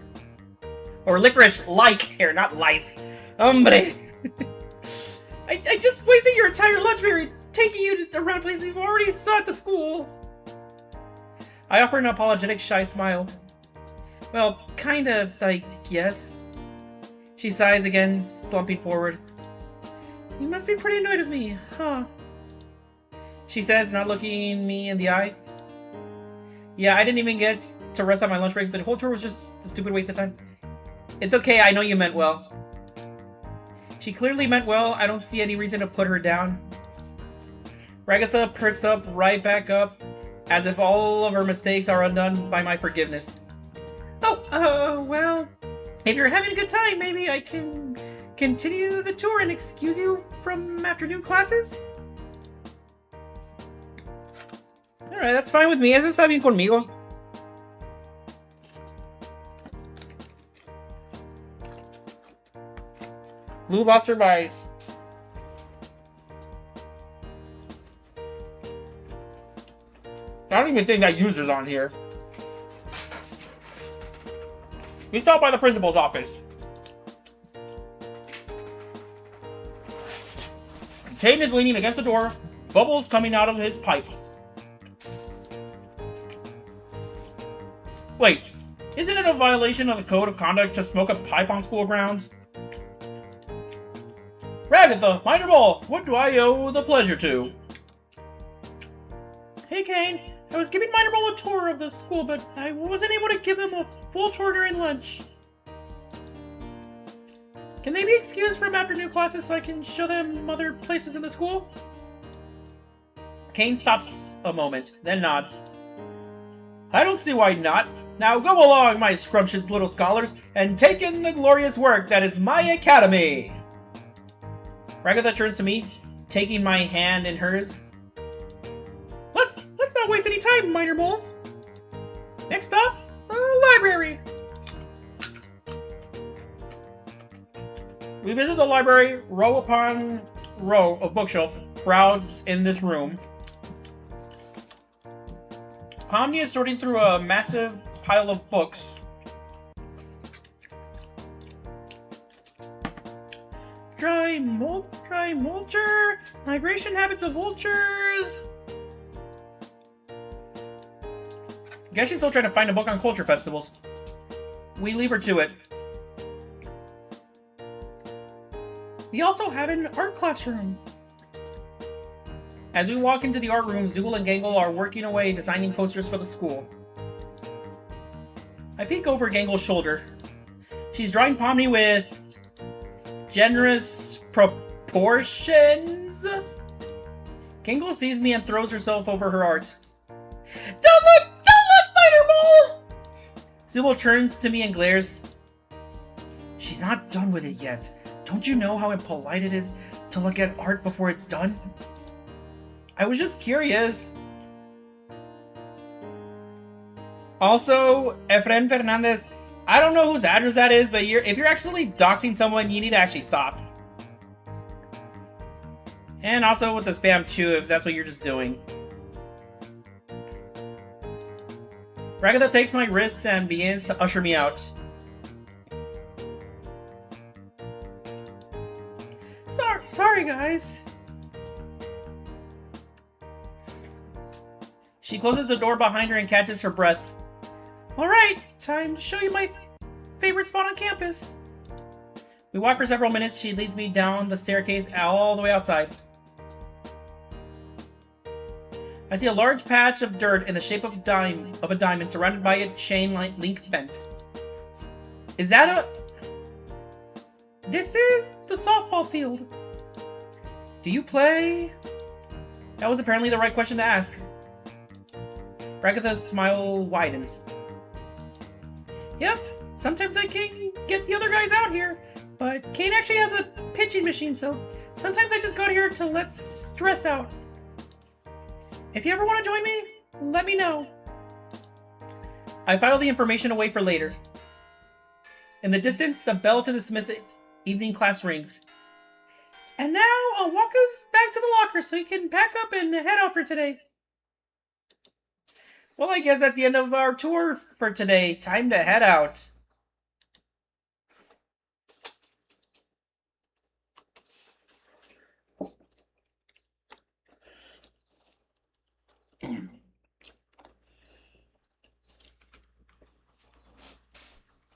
S2: Or licorice-like hair, not lice. Hombre. I just wasted your entire lunch period taking you around places you've already saw at the school. I offer an apologetic, shy smile. Well, kinda, I guess. She sighs again, slumping forward. You must be pretty annoyed with me, huh? She says, not looking me in the eye. Yeah, I didn't even get to rest on my lunch break. The whole tour was just a stupid waste of time. It's okay, I know you meant well. She clearly meant well. I don't see any reason to put her down. Ragatha perks up right back up, as if all of her mistakes are undone by my forgiveness. Oh, well, if you're having a good time, maybe I can continue the tour and excuse you from afternoon classes? Alright, that's fine with me. Eso está bien conmigo. Blue Lobster by... I don't even think that user's on here. We stopped by the principal's office. Caden is leaning against the door, bubbles coming out of his pipe. Wait, isn't it a violation of the code of conduct to smoke a pipe on school grounds? Ragatha, Minor Mole, what do I owe the pleasure to? Hey Kane, I was giving Minor Mole a tour of the school, but I wasn't able to give them a full tour during lunch. Can they be excused from afternoon classes so I can show them other places in the school? Kane stops a moment, then nods. I don't see why not. Now go along, my scrumptious little scholars, and take in the glorious work that is my academy! Ragatha turns to me, taking my hand in hers. Let's not waste any time, Minor Mole. Next stop, the library. We visit the library, row upon row of bookshelves crowds in this room. Pomni is sorting through a massive pile of books. Dry mulcher, migration habits of vultures. Guess she's still trying to find a book on culture festivals. We leave her to it. We also have an art classroom. As we walk into the art room, Zool and Gangle are working away designing posters for the school. I peek over Gangle's shoulder. She's drawing Pomni with generous proportions. Gangle sees me and throws herself over her art. Don't look, Minor Mole! Zool turns to me and glares. She's not done with it yet. Don't you know how impolite it is to look at art before it's done? I was just curious. Also, Efren Fernandez, I don't know whose address that is, but if you're actually doxing someone, you need to actually stop. And also with the spam too, if that's what you're just doing. Ragatha takes my wrist and begins to usher me out. Sorry guys. She closes the door behind her and catches her breath. Alright, time to show you my favorite spot on campus. We walk for several minutes. She leads me down the staircase all the way outside. I see a large patch of dirt in the shape of a diamond surrounded by a chain link fence. Is that a... This is the softball field. Do you play? That was apparently the right question to ask. Ragatha's smile widens. Yep, sometimes I can get the other guys out here, but Kane actually has a pitching machine, so sometimes I just go here to let stress out. If you ever want to join me, let me know. I file the information away for later. In the distance, the bell to dismiss evening class rings. And now I'll walk us back to the locker so you can pack up and head out for today. Well, I guess that's the end of our tour for today. Time to head out.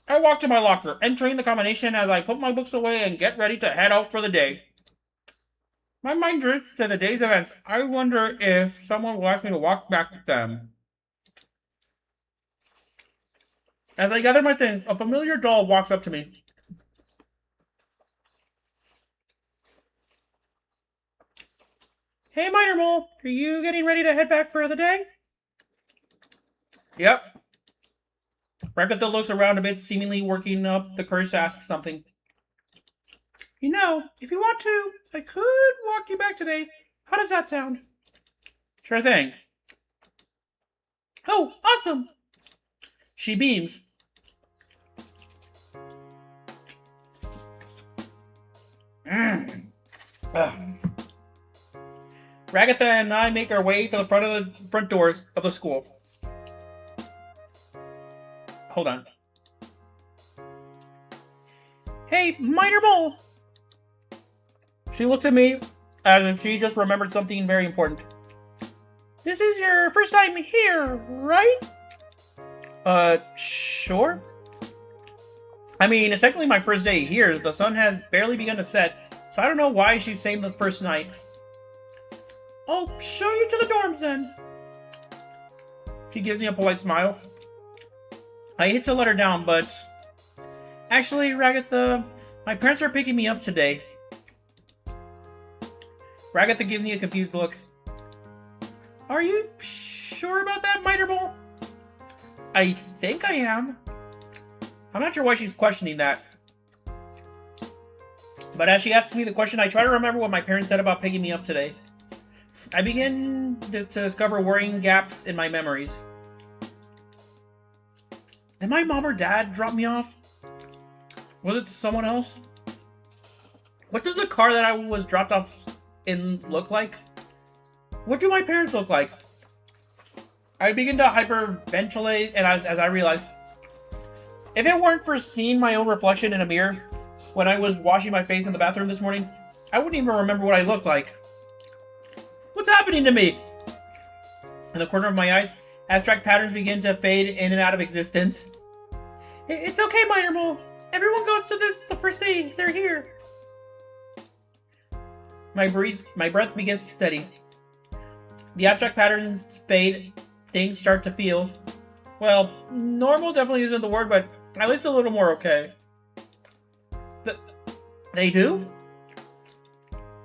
S2: I walk to my locker, entering the combination as I put my books away and get ready to head out for the day. My mind drifts to the day's events. I wonder if someone will ask me to walk back with them. As I gather my things, a familiar doll walks up to me. Hey, Minor Mole, are you getting ready to head back for the day? Yep. Ragatha looks around a bit, seemingly working up the courage to ask something. You know, if you want to, I could walk you back today. How does that sound? Sure thing. Oh, awesome! She beams. Ragatha and I make our way to the front doors of the school. Hold on. Hey, Minor Mole! She looks at me as if she just remembered something very important. This is your first time here, right? Sure. I mean, it's technically my first day here. The sun has barely begun to set, so I don't know why she's saying the first night. I'll show you to the dorms then. She gives me a polite smile. I hate to let her down, but... Actually, Ragatha, my parents are picking me up today. Ragatha gives me a confused look. Are you sure about that, Minor Mole? I think I am. I'm not sure why she's questioning that. But as she asks me the question, I try to remember what my parents said about picking me up today. I begin to discover worrying gaps in my memories. Did my mom or dad drop me off? Was it someone else? What does the car that I was dropped off in look like? What do my parents look like? I begin to hyperventilate, and as I realize, if it weren't for seeing my own reflection in a mirror when I was washing my face in the bathroom this morning, I wouldn't even remember what I looked like. What's happening to me? In the corner of my eyes, abstract patterns begin to fade in and out of existence. It's okay, Minor Mole. Everyone goes through this the first day they're here. My breath begins to steady. The abstract patterns fade. Things start to feel, well, normal definitely isn't the word, but at least a little more okay. They do?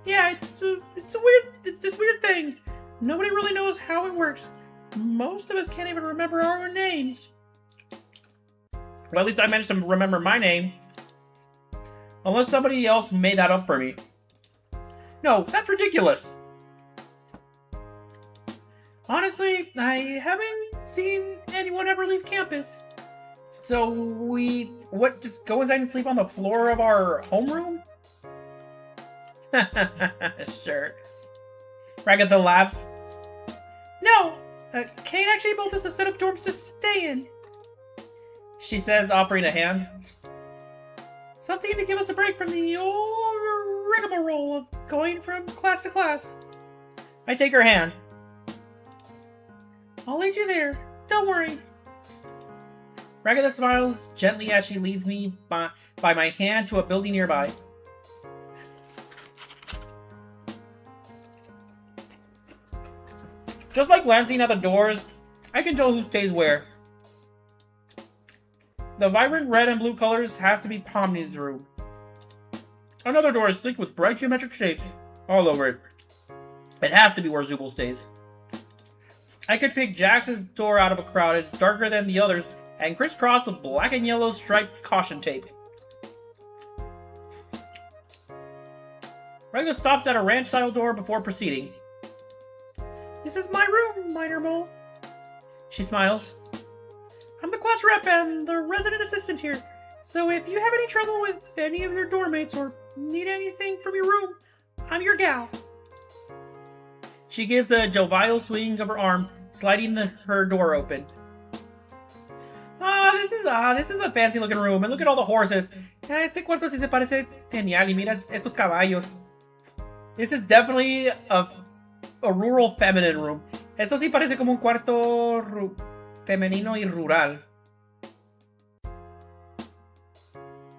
S2: Yeah, it's this weird thing. Nobody really knows how it works. Most of us can't even remember our own names. Well, at least I managed to remember my name. Unless somebody else made that up for me. No, that's ridiculous. Honestly, I haven't seen anyone ever leave campus. So just go inside and sleep on the floor of our homeroom? Sure. Ragatha laughs. No, Kane actually built us a set of dorms to stay in. She says, offering a hand. Something to give us a break from the old rigmarole of going from class to class. I take her hand. I'll lead you there. Don't worry. Ragatha smiles gently as she leads me by my hand to a building nearby. Just like glancing at the doors, I can tell who stays where. The vibrant red and blue colors has to be Pomni's room. Another door is thick with bright geometric shapes all over it. It has to be where Zooble stays. I could pick Jax's door out of a crowd. It's darker than the others and crisscrossed with black and yellow striped caution tape. Ragatha stops at a ranch-style door before proceeding. This is my room, Minor Mole. She smiles. I'm the class rep and the resident assistant here, so if you have any trouble with any of your dorm mates or need anything from your room, I'm your gal. She gives a jovial swing of her arm, sliding her door open. This is a fancy looking room, and look at all the horses. Este cuarto sí se parece genial, y mira estos caballos. This is definitely a rural feminine room. Esto sí parece como un cuarto femenino y rural.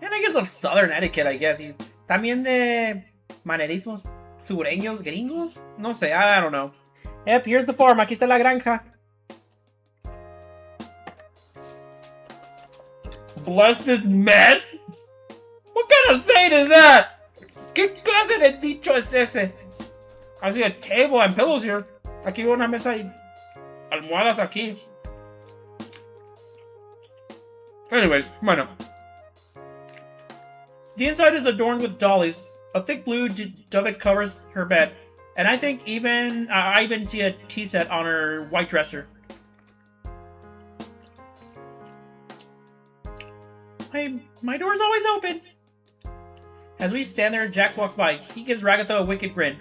S2: And I guess of southern etiquette, I guess. Y también de manerismos sureños, gringos. No sé, I don't know. Yep, here's the farm. Aquí está la granja. Bless this mess? What kind of saying is that? ¿Qué clase de dicho es ese? I see a table and pillows here. Aquí veo una mesa y almohadas aquí. Anyways, bueno. The inside is adorned with dollies. A thick blue duvet covers her bed, and I think I even see a tea set on her white dresser. My door's always open. As we stand there, Jax walks by. He gives Ragatha a wicked grin.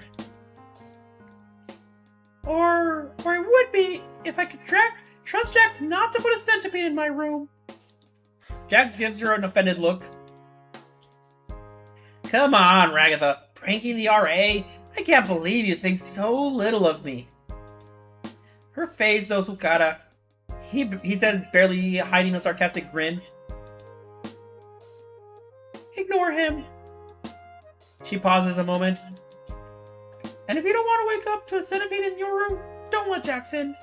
S2: Or it would be if I could trust Jax not to put a centipede in my room. Jax gives her an offended look. Come on, Ragatha. Pranking the RA? I can't believe you think so little of me. Her face, though, su cara. He says, barely hiding a sarcastic grin. Ignore him. She pauses a moment. And if you don't want to wake up to a centipede in your room, don't let Jax in.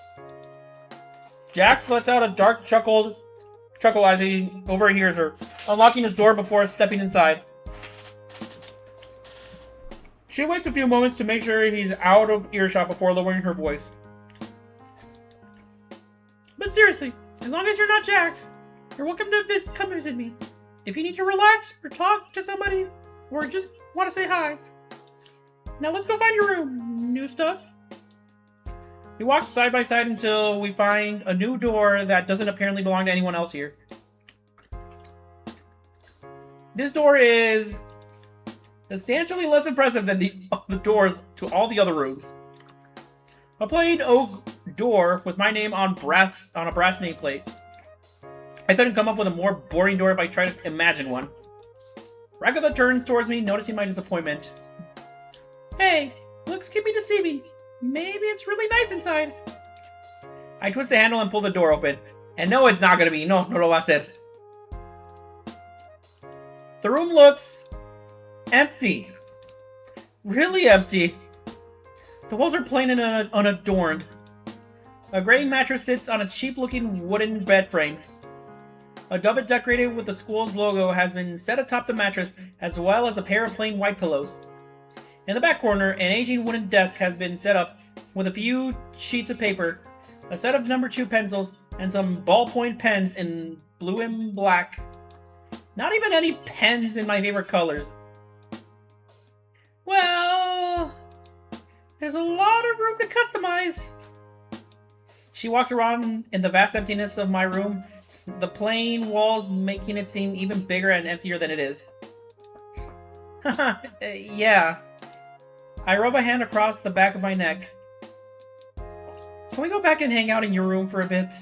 S2: Jax lets out a dark chuckle as he overhears her, unlocking his door before stepping inside. She waits a few moments to make sure he's out of earshot before lowering her voice. But seriously, As long as you're not Jax, you're welcome to come visit me. If you need to relax or talk to somebody or just want to say hi. Now let's go find your room, new stuff. We walk side by side until we find a new door that doesn't apparently belong to anyone else here. This door is substantially less impressive than the doors to all the other rooms. A plain oak door with my name on a brass nameplate. I couldn't come up with a more boring door if I tried to imagine one. Ragatha turns towards me, noticing my disappointment. Hey, looks can be deceiving. Maybe it's really nice inside. I twist the handle and pull the door open. And no, it's not gonna be. No lo va a ser. The room looks empty. Really empty. The walls are plain and unadorned. A gray mattress sits on a cheap-looking wooden bed frame. A dovet decorated with the school's logo has been set atop the mattress, as well as a pair of plain white pillows. In the back corner, an aging wooden desk has been set up with a few sheets of paper, a set of number 2 pencils, and some ballpoint pens in blue and black. Not even any pens in my favorite colors. Well, there's a lot of room to customize. She walks around in the vast emptiness of my room, the plain walls making it seem even bigger and emptier than it is. Haha, yeah. I rub a hand across the back of my neck. Can we go back and hang out in your room for a bit?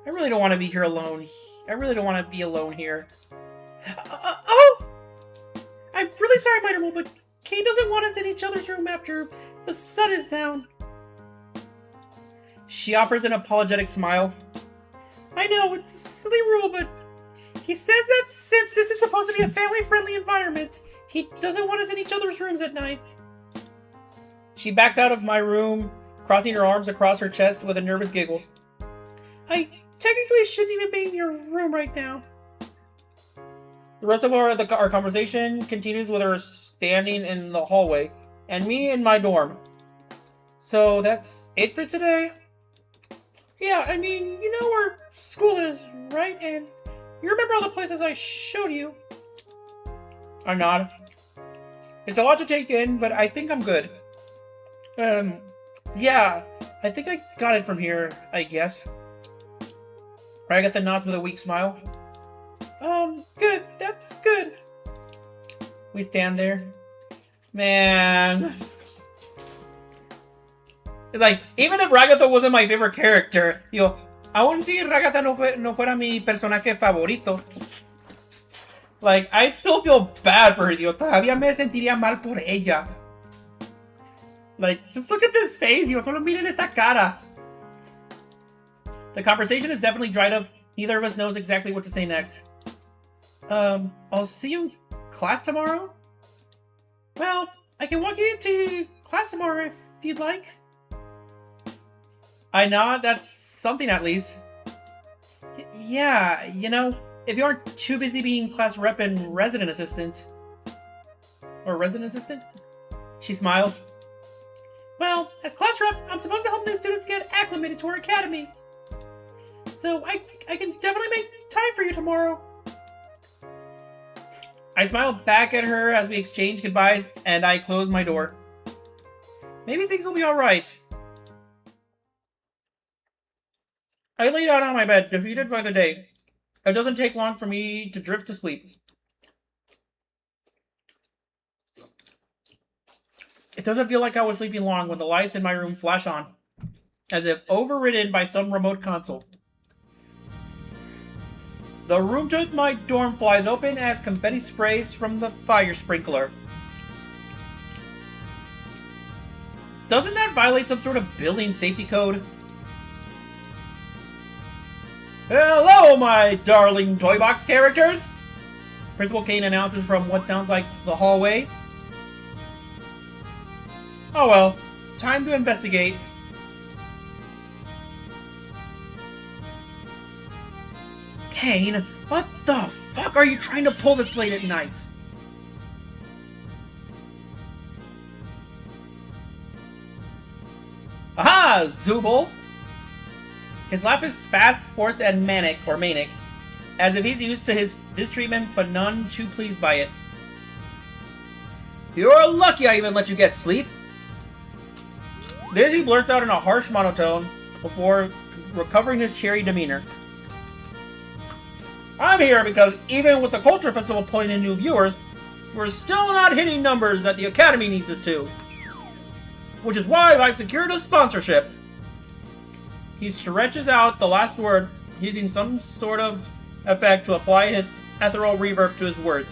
S2: I really don't want to be here alone. I really don't want to be alone here. Oh! I'm really sorry, Minor, but Kane doesn't want us in each other's room after the sun is down. She offers an apologetic smile. I know, it's a silly rule, but he says that since this is supposed to be a family-friendly environment, he doesn't want us in each other's rooms at night. She backs out of my room, crossing her arms across her chest with a nervous giggle. I technically shouldn't even be in your room right now. The rest of our conversation continues with her standing in the hallway, and me in my dorm. So that's it for today? Yeah, I mean, you know where school is, right? And you remember all the places I showed you? I nod. It's a lot to take in, but I think I'm good. Yeah, I think I got it from here, I guess. Ragatha nods with a weak smile. Good, that's good. We stand there. Man. It's like, even if Ragatha wasn't my favorite character, digo, aún si Ragatha no fuera mi personaje favorito, like, I still feel bad for her, digo, todavía me sentiría mal por ella. Like, just look at this face, digo, solo miren esta cara. The conversation is definitely dried up. Neither of us knows exactly what to say next. I'll see you in class tomorrow? Well, I can walk you into class tomorrow if you'd like. I nod, that's something at least. Yeah, you know, if you aren't too busy being class rep and resident assistant. Or resident assistant? She smiles. Well, as class rep, I'm supposed to help new students get acclimated to our academy. So I can definitely make time for you tomorrow. I smile back at her as we exchange goodbyes, and I close my door. Maybe things will be alright. I lay down on my bed, defeated by the day. It doesn't take long for me to drift to sleep. It doesn't feel like I was sleeping long when the lights in my room flash on, as if overridden by some remote console. The room to my dorm flies open as confetti sprays from the fire sprinkler. Doesn't that violate some sort of building safety code? Hello, my darling toy box characters! Principal Kane announces from what sounds like the hallway. Oh well, time to investigate. Kane, what the fuck are you trying to pull this late at night? Aha, Zooble! His laugh is fast, forced, and manic, as if he's used to this treatment, but none too pleased by it. You're lucky I even let you get sleep. This he blurts out in a harsh monotone before recovering his cheery demeanor. I'm here because even with the Culture Festival pulling in new viewers, we're still not hitting numbers that the Academy needs us to. Which is why I've secured a sponsorship. He stretches out the last word, using some sort of effect to apply his ethereal reverb to his words.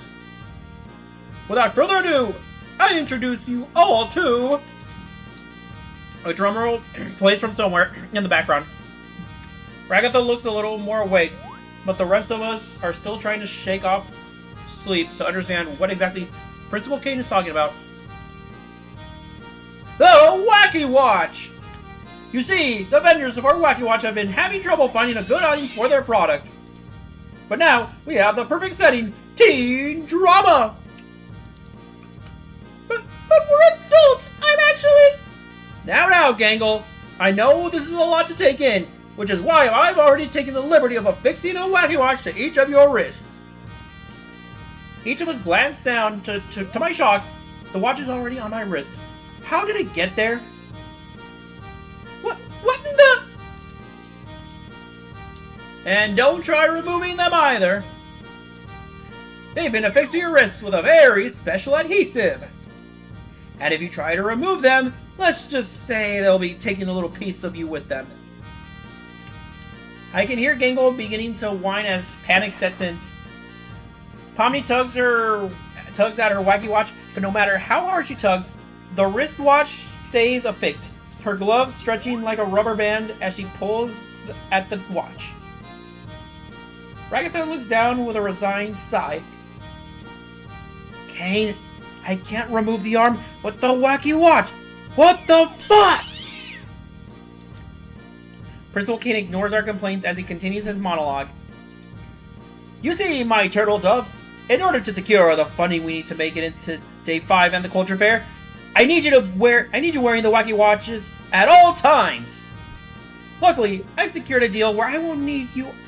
S2: Without further ado, I introduce you all to... A drumroll plays from somewhere in the background. Ragatha looks a little more awake, but the rest of us are still trying to shake off sleep to understand what exactly Principal Cain is talking about. The Wacky Watch! You see, the vendors of our Wacky Watch have been having trouble finding a good audience for their product. But now, we have the perfect setting, teen drama! But we're adults! I'm actually... Now, Gangle! I know this is a lot to take in, which is why I've already taken the liberty of affixing a Wacky Watch to each of your wrists. Each of us glanced down. To my shock, the watch is already on my wrist. How did it get there? What in the... And don't try removing them either. They've been affixed to your wrists with a very special adhesive. And if you try to remove them, let's just say they'll be taking a little piece of you with them. I can hear Gangle beginning to whine as panic sets in. Pomni tugs at her Wacky Watch, but no matter how hard she tugs, the wristwatch stays affixed, her gloves stretching like a rubber band as she pulls at the watch. Ragatha looks down with a resigned sigh. Cain, I can't remove the arm with the Wacky Watch! What the fuck?! Principal Cain ignores our complaints as he continues his monologue. You see, my turtle doves, in order to secure the funding we need to make it into Day 5 and the Culture Fair, I need you wearing the Wacky Watches at all times. Luckily, I've secured a deal where we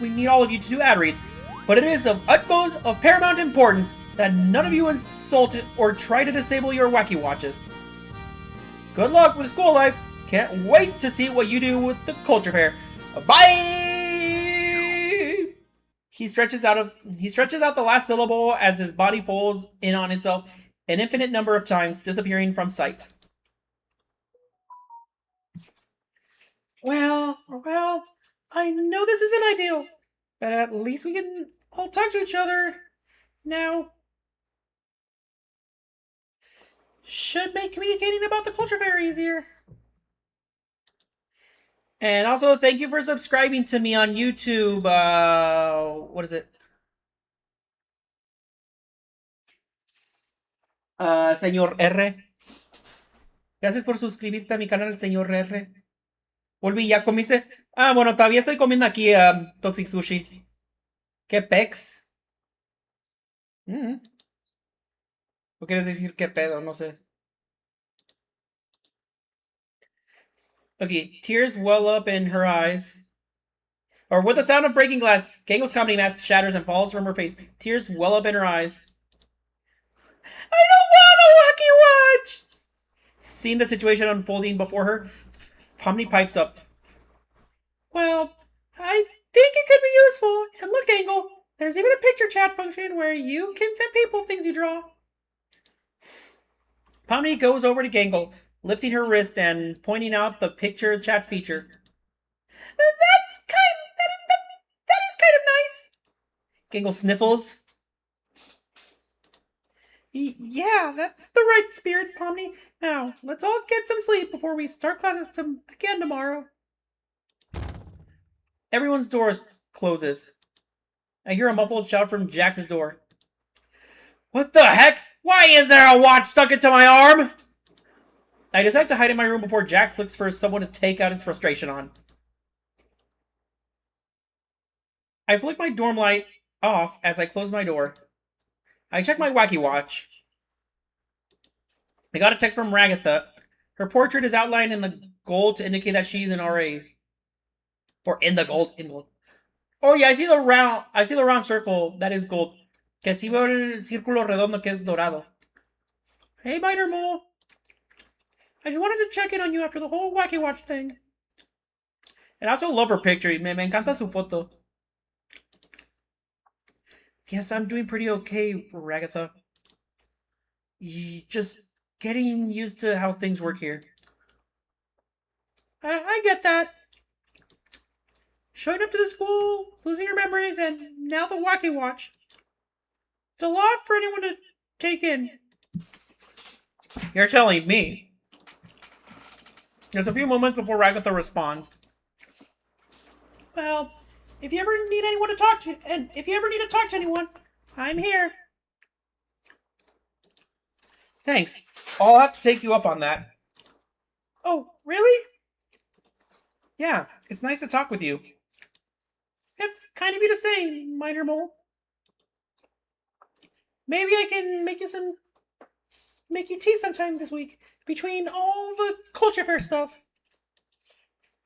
S2: need all of you to do ad reads, but it is of paramount importance that none of you insult or try to disable your Wacky Watches. Good luck with school life. Can't wait to see what you do with the Culture Fair. Bye! He stretches out the last syllable as his body folds in on itself an infinite number of times, disappearing from sight. Well, I know this isn't ideal, but at least we can all talk to each other now. Should make communicating about the Culture Fair easier. And also, thank you for subscribing to me on YouTube. What is it? Señor R. Gracias por suscribirte a mi canal, Señor R. Volví, ya comiste. Ah, bueno, todavía estoy comiendo aquí Toxic Sushi. ¿Qué pex? ¿O quieres decir qué pedo? No sé. Okay, tears well up in her eyes. Or with the sound of breaking glass, Gangle's comedy mask shatters and falls from her face. Tears well up in her eyes. I don't want a Wacky Watch! Seeing the situation unfolding before her, Pomni pipes up. Well, I think it could be useful. And look, Gangle, there's even a picture chat function where you can send people things you draw. Pomni goes over to Gangle, lifting her wrist and pointing out the picture chat feature. That is kind of nice. Gangle sniffles. Yeah, that's the right spirit, Pomni. Now, let's all get some sleep before we start classes again tomorrow. Everyone's door closes. I hear a muffled shout from Jax's door. What the heck? Why is there a watch stuck into my arm? I decide to hide in my room before Jax looks for someone to take out his frustration on. I flick my dorm light off as I close my door. I check my Wacky Watch. I got a text from Ragatha. Her portrait is outlined in the gold to indicate that she's an RA. Or in the gold. In gold. Oh yeah, I see the round circle. That is gold. Que sí veo el círculo redondo que es dorado. Hey, Minor Mole. I just wanted to check in on you after the whole Wacky Watch thing. And I also love her picture. Me encanta su foto. Yes, I'm doing pretty okay, Ragatha. Just getting used to how things work here. I get that. Showing up to the school, losing your memories, and now the Wacky Watch. It's a lot for anyone to take in. You're telling me. There's a few moments before Ragatha responds. Well, if you ever need anyone to talk to, and if you ever need to talk to anyone, I'm here. Thanks. I'll have to take you up on that. Oh, really? Yeah, it's nice to talk with you. It's kind of you to say, Minor Mole. Maybe I can make you tea sometime this week between all the culture fair stuff.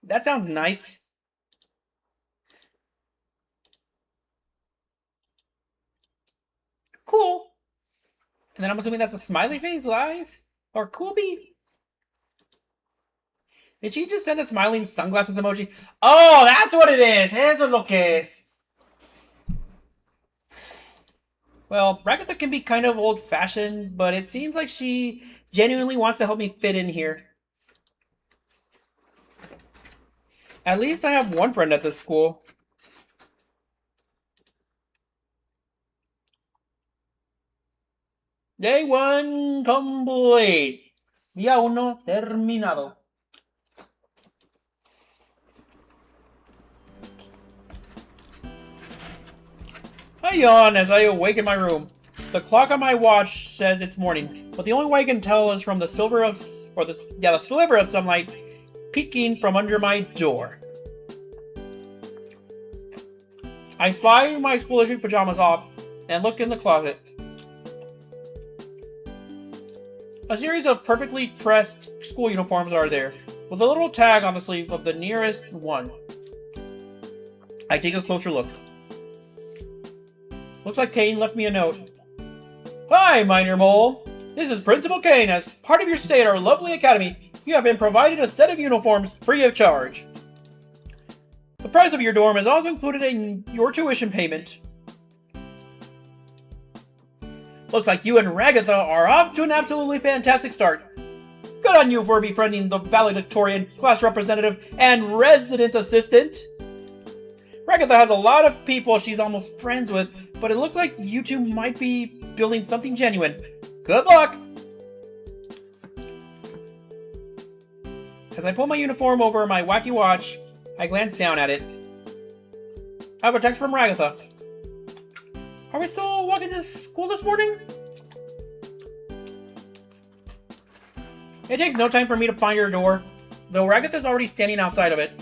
S2: That sounds nice. Cool. And then I'm assuming that's a smiley face with eyes? Or cool bee? Did she just send a smiling sunglasses emoji? Oh, that's what it is! Eso es lo que es. Well, Ragatha can be kind of old-fashioned, but it seems like she genuinely wants to help me fit in here. At least I have one friend at this school. Day 1 complete. Día 1 terminado. I yawn as I awake in my room. The clock on my watch says it's morning, but the only way I can tell is from the sliver of sunlight peeking from under my door. I slide my school-issue pajamas off and look in the closet. A series of perfectly pressed school uniforms are there, with a little tag on the sleeve of the nearest one. I take a closer look. Looks like Kane left me a note. Hi, Minor Mole. This is Principal Kane. As part of your stay at our lovely academy, you have been provided a set of uniforms free of charge. The price of your dorm is also included in your tuition payment. Looks like you and Ragatha are off to an absolutely fantastic start. Good on you for befriending the valedictorian, class representative, and resident assistant. Ragatha has a lot of people she's almost friends with, but it looks like you two might be building something genuine. Good luck! As I pull my uniform over my wacky watch, I glance down at it. I have a text from Ragatha. Are we still walking to school this morning? It takes no time for me to find her door, though Ragatha's already standing outside of it.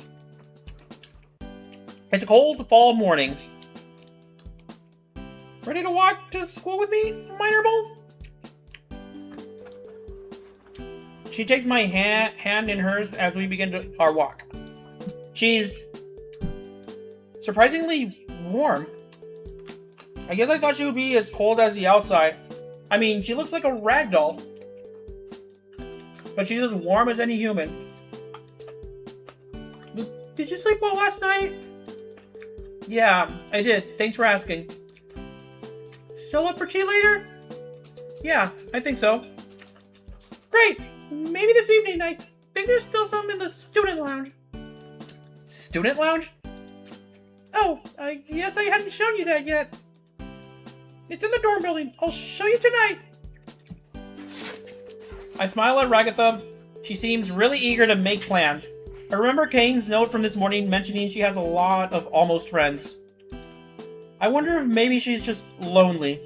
S2: It's a cold fall morning. Ready to walk to school with me, Minor Mole? She takes my hand in hers as we begin our walk. She's surprisingly warm. I guess I thought she would be as cold as the outside. I mean, she looks like a rag doll. But she's as warm as any human. Did you sleep well last night? Yeah, I did. Thanks for asking. Still up for tea later? Yeah, I think so. Great! Maybe this evening. I think there's still some in the student lounge. Student lounge? Oh, I guess I hadn't shown you that yet. It's in the dorm building. I'll show you tonight. I smile at Ragatha. She seems really eager to make plans. I remember Kane's note from this morning mentioning she has a lot of almost friends. I wonder if maybe she's just lonely.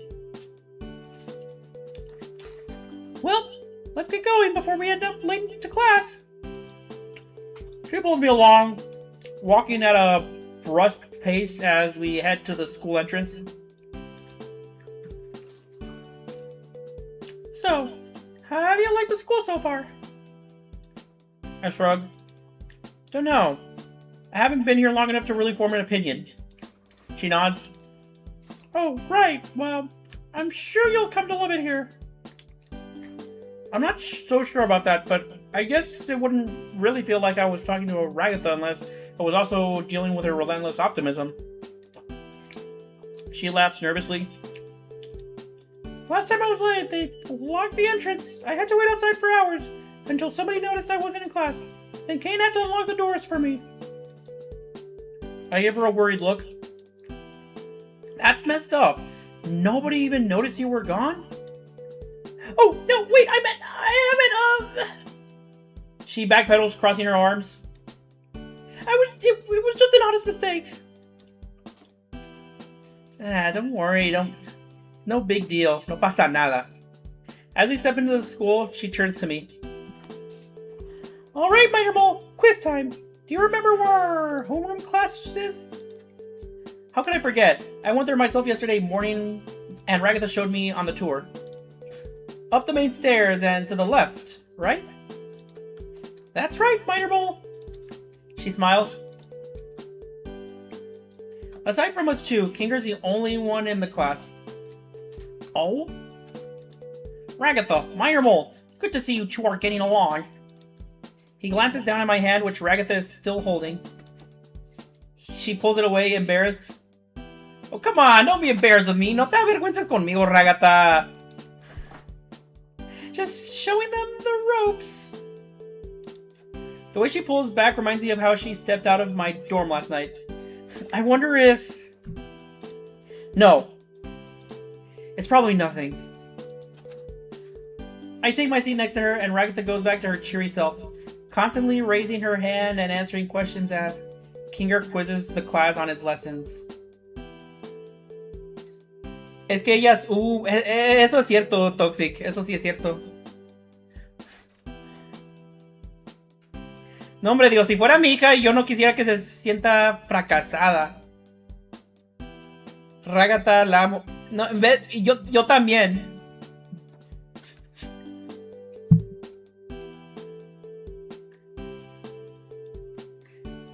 S2: Well, let's get going before we end up late to class. She pulls me along, walking at a brusque pace as we head to the school entrance. So, how do you like the school so far? I shrug. Don't know. I haven't been here long enough to really form an opinion. She nods. Oh, right. Well, I'm sure you'll come to love it here. I'm not so sure about that, but I guess it wouldn't really feel like I was talking to a Ragatha unless I was also dealing with her relentless optimism. She laughs nervously. Last time I was late, they locked the entrance. I had to wait outside for hours until somebody noticed I wasn't in class. Then Kane had to unlock the doors for me. I give her a worried look. That's messed up. Nobody even noticed you were gone? Oh, no, wait, I meant, She backpedals, crossing her arms. It was just an honest mistake. Don't worry, it's no big deal. No pasa nada. As we step into the school, she turns to me. Alright, Minor Mole, quiz time. Do you remember where our homeroom class is? How could I forget? I went there myself yesterday morning and Ragatha showed me on the tour. Up the main stairs and to the left, right? That's right, Minor Mole. She smiles. Aside from us two, Kinger's the only one in the class. Oh? Ragatha, Minor Mole, good to see you two are getting along. He glances down at my hand, which Ragatha is still holding. She pulls it away, embarrassed. Oh, come on, don't be embarrassed with me. No te avergüences conmigo, Ragatha. Just showing them the ropes. The way she pulls back reminds me of how she stepped out of my dorm last night. I wonder if... No. It's probably nothing. I take my seat next to her, and Ragatha goes back to her cheery self, constantly raising her hand and answering questions as Kinger quizzes the class on his lessons. Es que ellas... eso es cierto, Toxic. Eso sí es cierto. No, hombre, digo, si fuera mi hija, yo no quisiera que se sienta fracasada. Ragatha, la amo. No, yo también.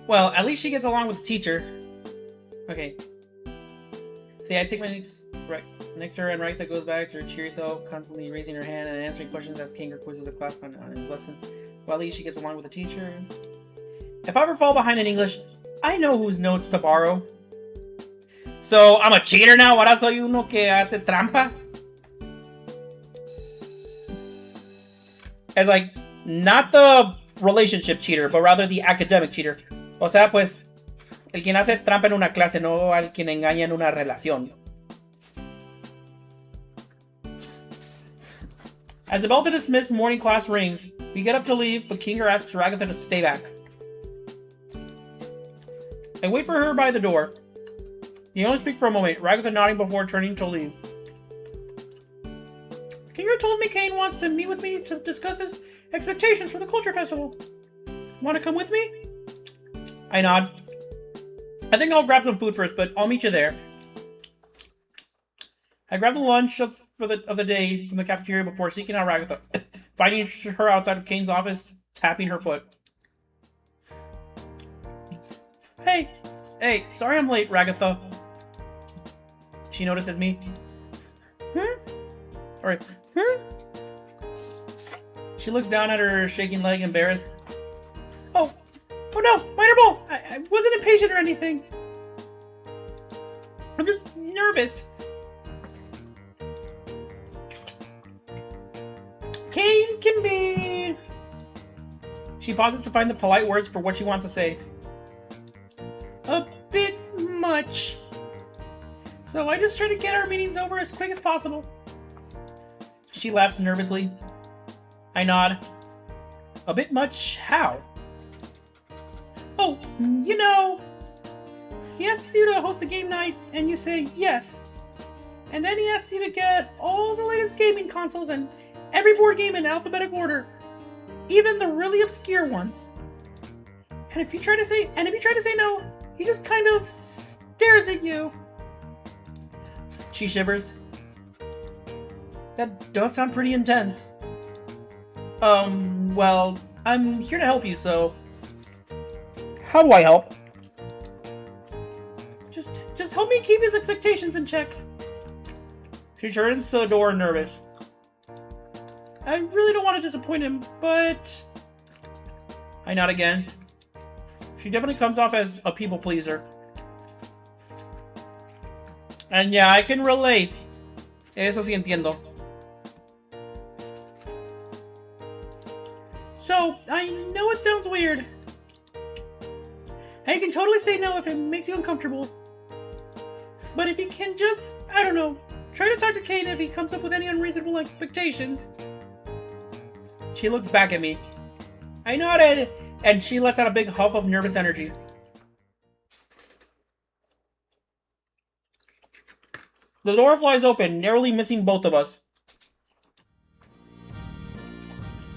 S2: Well, at least she gets along with the teacher. Okay. So yeah, I take my next to her and Ragatha goes back to her cheery self, constantly raising her hand and answering questions as Kinger quizzes the class on his lessons. Well, at least she gets along with the teacher. If I ever fall behind in English, I know whose notes to borrow. So, I'm a cheater now? Ahora soy uno que hace trampa? As like, not the relationship cheater, but rather the academic cheater. O sea, pues, el quien hace trampa en una clase, no al quien engaña en una relación. As the bell to dismiss morning class rings, we get up to leave, but Kinger asks Ragatha to stay back. I wait for her by the door. They only speak for a moment, Ragatha nodding before turning to leave. Kinger told me Kane wants to meet with me to discuss his expectations for the Culture Festival. Want to come with me? I nod. I think I'll grab some food first, but I'll meet you there. I grab the lunch of the day from the cafeteria before seeking out Ragatha, finding her outside of Kane's office, tapping her foot. Hey, sorry I'm late, Ragatha. She notices me. Alright. She looks down at her shaking leg, embarrassed. Oh no, Minor Mole! I wasn't impatient or anything. I'm just nervous. Kane can be... She pauses to find the polite words for what she wants to say. A bit much. So I just try to get our meetings over as quick as possible. She laughs nervously. I nod. A bit much how? Oh, you know, he asks you to host a game night and you say yes. And then he asks you to get all the latest gaming consoles and every board game in alphabetical order, even the really obscure ones. And if you try to say no, he just kind of stares at you. She shivers. That does sound pretty intense. Well, I'm here to help you, so... How do I help? Help me keep his expectations in check. She turns to the door, nervous. I really don't want to disappoint him, but... I nod again. She definitely comes off as a people pleaser. And yeah, I can relate. Eso sí entiendo. So, I know it sounds weird. I can totally say no if it makes you uncomfortable. But if you can just, I don't know, try to talk to Kane if he comes up with any unreasonable expectations. She looks back at me. I nodded, and she lets out a big huff of nervous energy. The door flies open, narrowly missing both of us.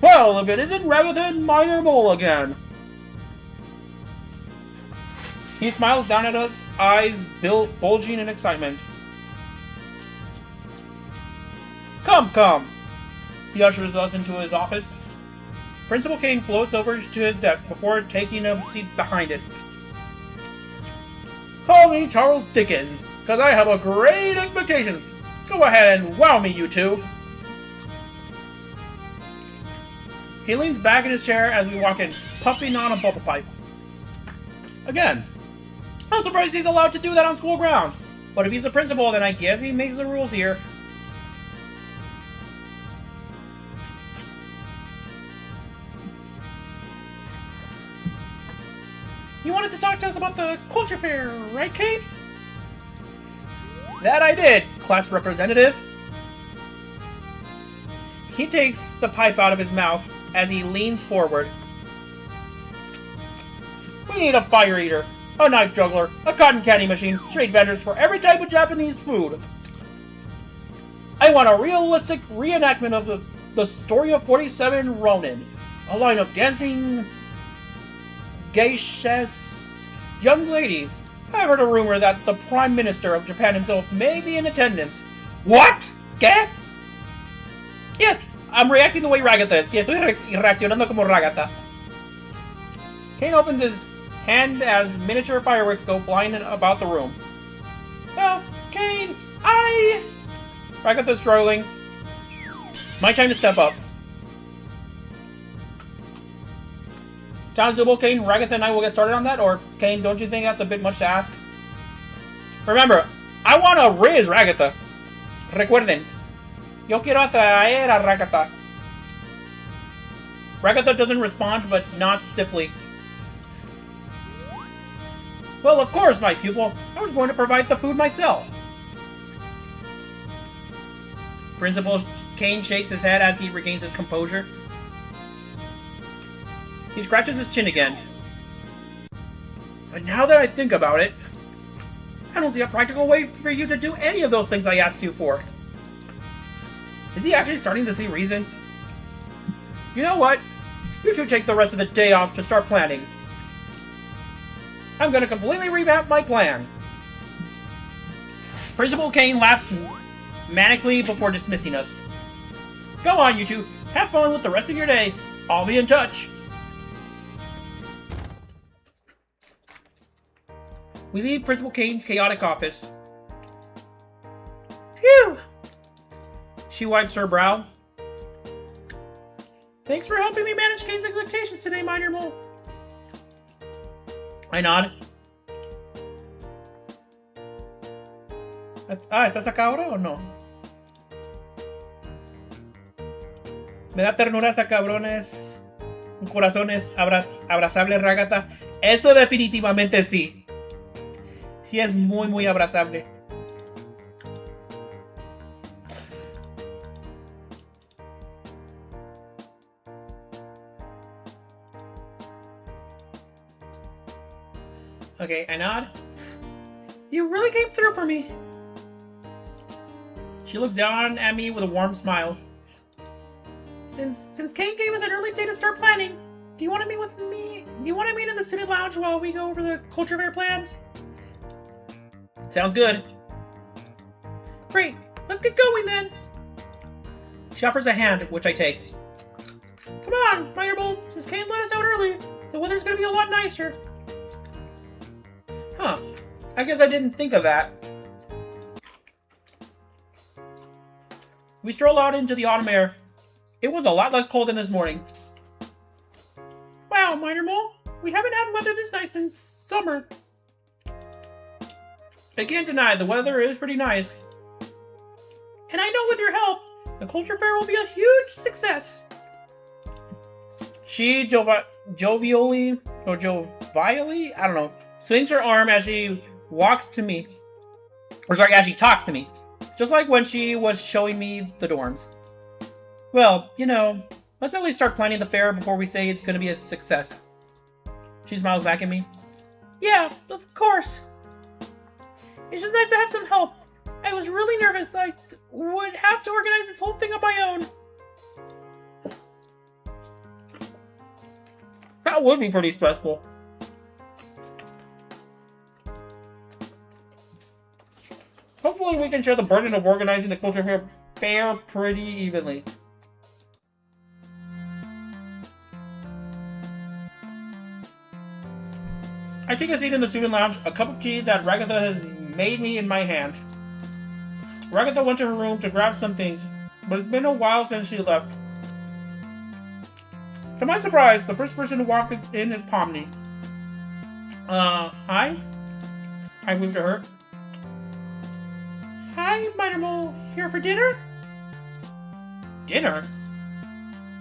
S2: Well, if it isn't Ragatha Minor Mole again. He smiles down at us, eyes bulging in excitement. Come, come. He ushers us into his office. Principal Kane floats over to his desk before taking a seat behind it. Call me Charles Dickens, because I have a great expectations. Go ahead and wow me, you two. He leans back in his chair as we walk in, puffing on a bubble pipe. Again, I'm surprised he's allowed to do that on school grounds. But if he's the principal, then I guess he makes the rules here. You wanted to talk to us about the culture fair, right, Kate? That I did, class representative. He takes the pipe out of his mouth as he leans forward. We need a fire eater, a knife juggler, a cotton candy machine, street vendors for every type of Japanese food. I want a realistic reenactment of the story of 47 Ronin, a line of dancing geishas. Young lady, I've heard a rumor that the Prime Minister of Japan himself may be in attendance. What? ¿Qué? Yes, I'm reacting the way Ragatha is. Sí, estoy reaccionando como Ragatha. Kane opens his hand as miniature fireworks go flying about the room. Well, Kane, Ragatha's struggling. My time to step up. Sounds doable, Kane. Ragatha and I will get started on that, or Kane, don't you think that's a bit much to ask? Remember, I want to raise Ragatha. Recuerden, yo quiero atraer a Ragatha. Ragatha doesn't respond, but nods stiffly. Well, of course, my pupil. I was going to provide the food myself. Principal Kane shakes his head as he regains his composure. He scratches his chin again. But now that I think about it, I don't see a practical way for you to do any of those things I asked you for. Is he actually starting to see reason? You know what? You two take the rest of the day off to start planning. I'm gonna completely revamp my plan. Principal Kane laughs manically before dismissing us. Go on, you two. Have fun with the rest of your day. I'll be in touch. We leave Principal Kane's chaotic office. Phew! She wipes her brow. Thanks for helping me manage Kane's expectations today, Minor Mole. I nod. ¿Estás acá ahora o no? Me da ternura esa cabrones. Un corazón es abrazable, Ragatha. Eso definitivamente sí. Sí es muy, muy abrazable. Okay, I nod. You really came through for me. She looks down at me with a warm smile. Since Kane gave us an early day to start planning, do you want to meet with me? Do you want to meet in the city lounge while we go over the culture fair plans? Sounds good. Great, let's get going then. She offers a hand, which I take. Come on, Minor Mole, since Kane let us out early, the weather's gonna be a lot nicer. Huh, I guess I didn't think of that. We stroll out into the autumn air. It was a lot less cold than this morning. Wow, Minor Mole, we haven't had weather this nice in summer. I can't deny the weather is pretty nice. And I know with your help, the culture fair will be a huge success. She jovially, I don't know, swings her arm as she walks to me. Or sorry, as she talks to me. Just like when she was showing me the dorms. Well, you know, let's at least start planning the fair before we say it's going to be a success. She smiles back at me. Yeah, of course. It's just nice to have some help. I was really nervous. I would have to organize this whole thing on my own. That would be pretty stressful. Hopefully we can share the burden of organizing the culture fair pretty evenly. I take a seat in the student lounge, a cup of tea that Ragatha has made me in my hand. Ragatha went to her room to grab some things, but it's been a while since she left. To my surprise, the first person to walk in is Pomni. Hi? I moved to her. Hi, Minor Mole. Here for dinner? Dinner?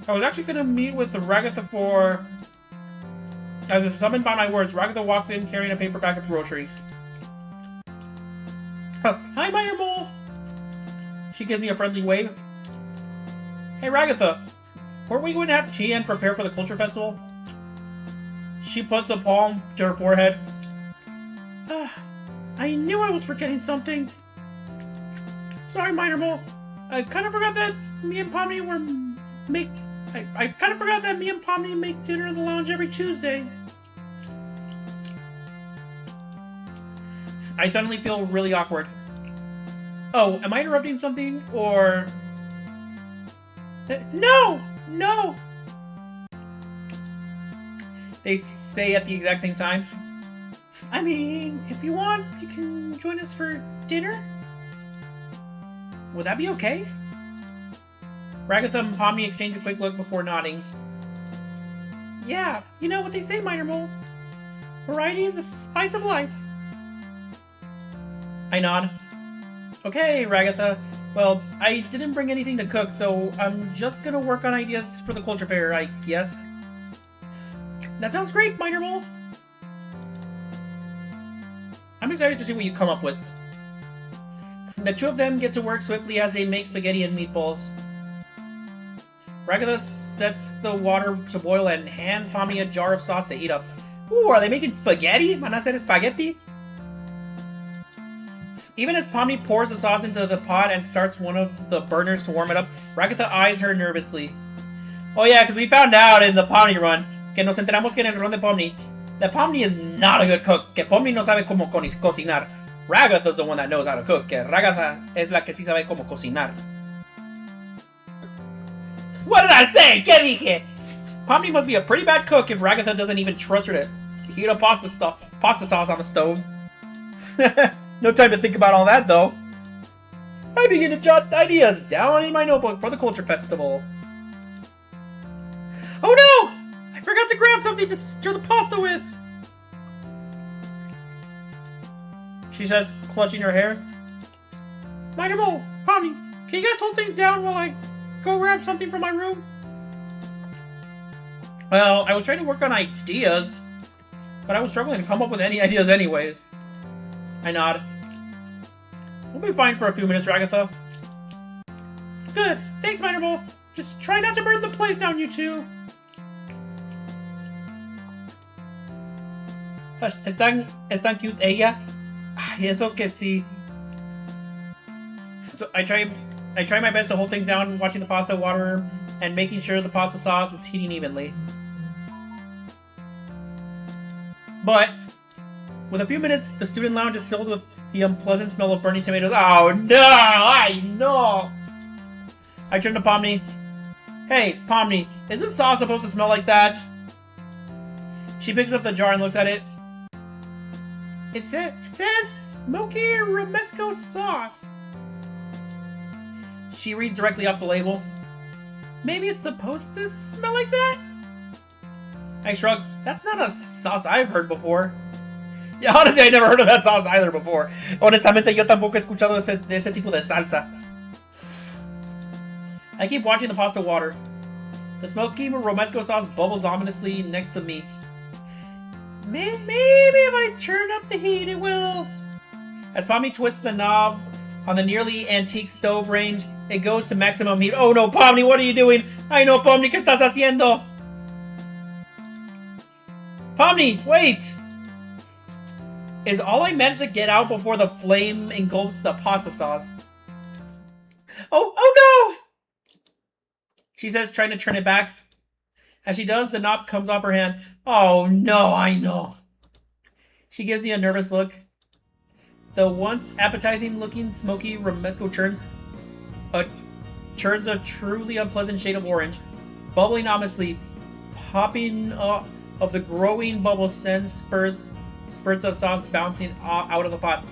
S2: I was actually gonna meet with the Ragatha for... As if summoned by my words, Ragatha walks in carrying a paper bag of groceries. Hi, Minor Mole! She gives me a friendly wave. Hey, Ragatha, weren't we going to have tea and prepare for the culture festival? She puts a palm to her forehead. I knew I was forgetting something. Sorry, Minor Mole. I kind of forgot that me and Pomni make dinner in the lounge every Tuesday. I suddenly feel really awkward. Oh, am I interrupting something, or... No! No! They say at the exact same time. I mean, if you want, you can join us for dinner? Would that be okay? Ragatha and Pomni exchange a quick look before nodding. Yeah, you know what they say, Minor Mole. Variety is the spice of life. I nod. Okay, Ragatha. Well, I didn't bring anything to cook, so I'm just gonna work on ideas for the culture fair, I guess. That sounds great, Minor Mole. I'm excited to see what you come up with. The two of them get to work swiftly as they make spaghetti and meatballs. Ragatha sets the water to boil and hands Pomni a jar of sauce to heat up. Ooh, are they making spaghetti? Van a hacer spaghetti? Even as Pomni pours the sauce into the pot and starts one of the burners to warm it up, Ragatha eyes her nervously. Oh yeah, because we found out in the Pomni run, que nos enteramos que en el run de Pomni, that Pomni is not a good cook, que Pomni no sabe cómo cocinar. Ragatha's the one that knows how to cook, que Ragatha es la que sí sabe cómo cocinar. What did I say? ¿Qué dije? Pomni must be a pretty bad cook if Ragatha doesn't even trust her to heat up pasta sauce on the stove. No time to think about all that, though. I begin to jot ideas down in my notebook for the culture festival. Oh no! I forgot to grab something to stir the pasta with! She says, clutching her hair. Minor Mole, Pomni, can you guys hold things down while I go grab something from my room? Well, I was trying to work on ideas, but I was struggling to come up with any ideas anyways. I nod. We'll be fine for a few minutes, Ragatha. Good. Thanks, Minor Mole. Just try not to burn the place down, you two. ¿Es tan cute ella? Ay, eso que sí. So I try my best to hold things down, watching the pasta water and making sure the pasta sauce is heating evenly. But with a few minutes, the student lounge is filled with the unpleasant smell of burning tomatoes. Oh no! I know! I turn to Pomni. Hey, Pomni, is this sauce supposed to smell like that? She picks up the jar and looks at it. It says smoky romesco sauce. She reads directly off the label. Maybe it's supposed to smell like that? I shrug. That's not a sauce I've heard before. Yeah, honestly, I never heard of that sauce either before. Honestamente, yo tampoco he escuchado de ese tipo de salsa. I keep watching the pasta water. The smoky romesco sauce bubbles ominously next to me. Maybe if I turn up the heat, it will. As Pomni twists the knob on the nearly antique stove range, it goes to maximum heat. Oh no, Pomni, what are you doing? Ay no, Pomni, ¿qué estás haciendo? Pomni, wait! Is all I managed to get out before the flame engulfs the pasta sauce. Oh no! She says, trying to turn it back. As she does, the knob comes off her hand. Oh no, I know. She gives me a nervous look. The once appetizing-looking smoky romesco turns a truly unpleasant shade of orange, bubbling ominously, popping of the growing bubble sends spurts of sauce bouncing out of the pot.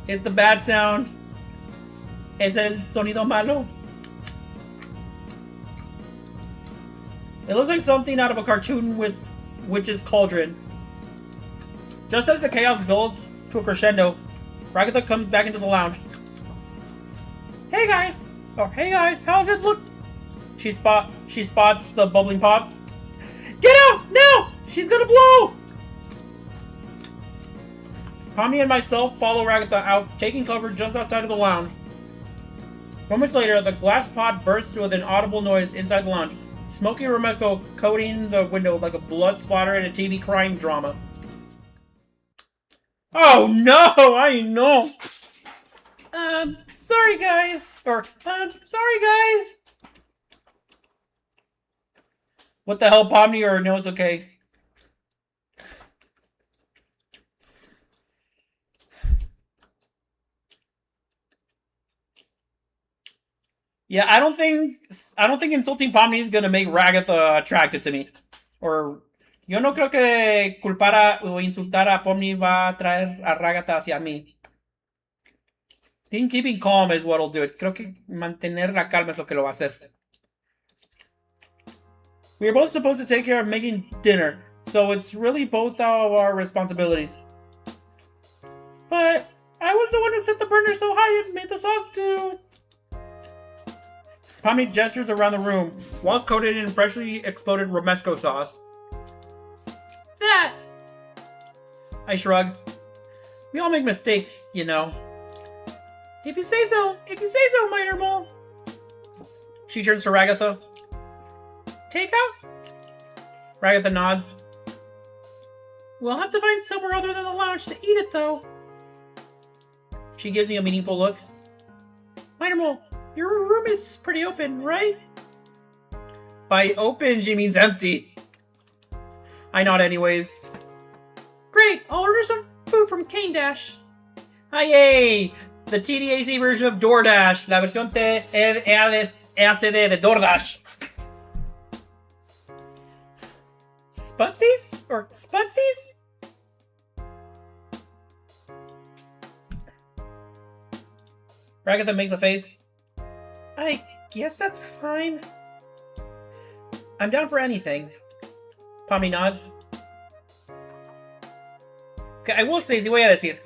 S2: It's the bad sound. Es el sonido malo. It looks like something out of a cartoon with Witch's Cauldron. Just as the chaos builds to a crescendo, Ragatha comes back into the lounge. Hey guys! Oh, hey guys, how's it look? She spots the bubbling pot. Get out! Now! She's gonna blow! Pomni and myself follow Ragatha out, taking cover just outside of the lounge. Moments later, the glass pot bursts with an audible noise inside the lounge, smoky romesco coating the window like a blood splatter in a TV crime drama. Oh no! I know! Sorry guys! Sorry guys! What the hell, Pomni, or no, it's okay. Yeah, I don't think insulting Pomni is gonna make Ragatha attracted to me. Or yo no creo que culpar o insultar a Pomni va a traer a Ragatha hacia mí. I think keeping calm is what'll do it. Creo que mantener la calma es lo que lo va a hacer. We are both supposed to take care of making dinner, so it's really both of our responsibilities. But I was the one who set the burner so high it made the sauce too. Pomni gestures around the room, walls coated in freshly exploded romesco sauce. That! I shrug. We all make mistakes, you know. If you say so, Minor Mole. She turns to Ragatha. Takeout? Ragatha nods. We'll have to find somewhere other than the lounge to eat it, though. She gives me a meaningful look. Minor Mole, your room is pretty open, right? By open, she means empty. I nod anyways. Great, I'll order some food from Cane Dash. Ah, yay! The TDAC version of DoorDash. La versión EACD de DoorDash. Spudsies? Or Spudsies? Ragatha makes a face. I guess that's fine. I'm down for anything. Pomni nods. Okay, I will say, si voy a decir.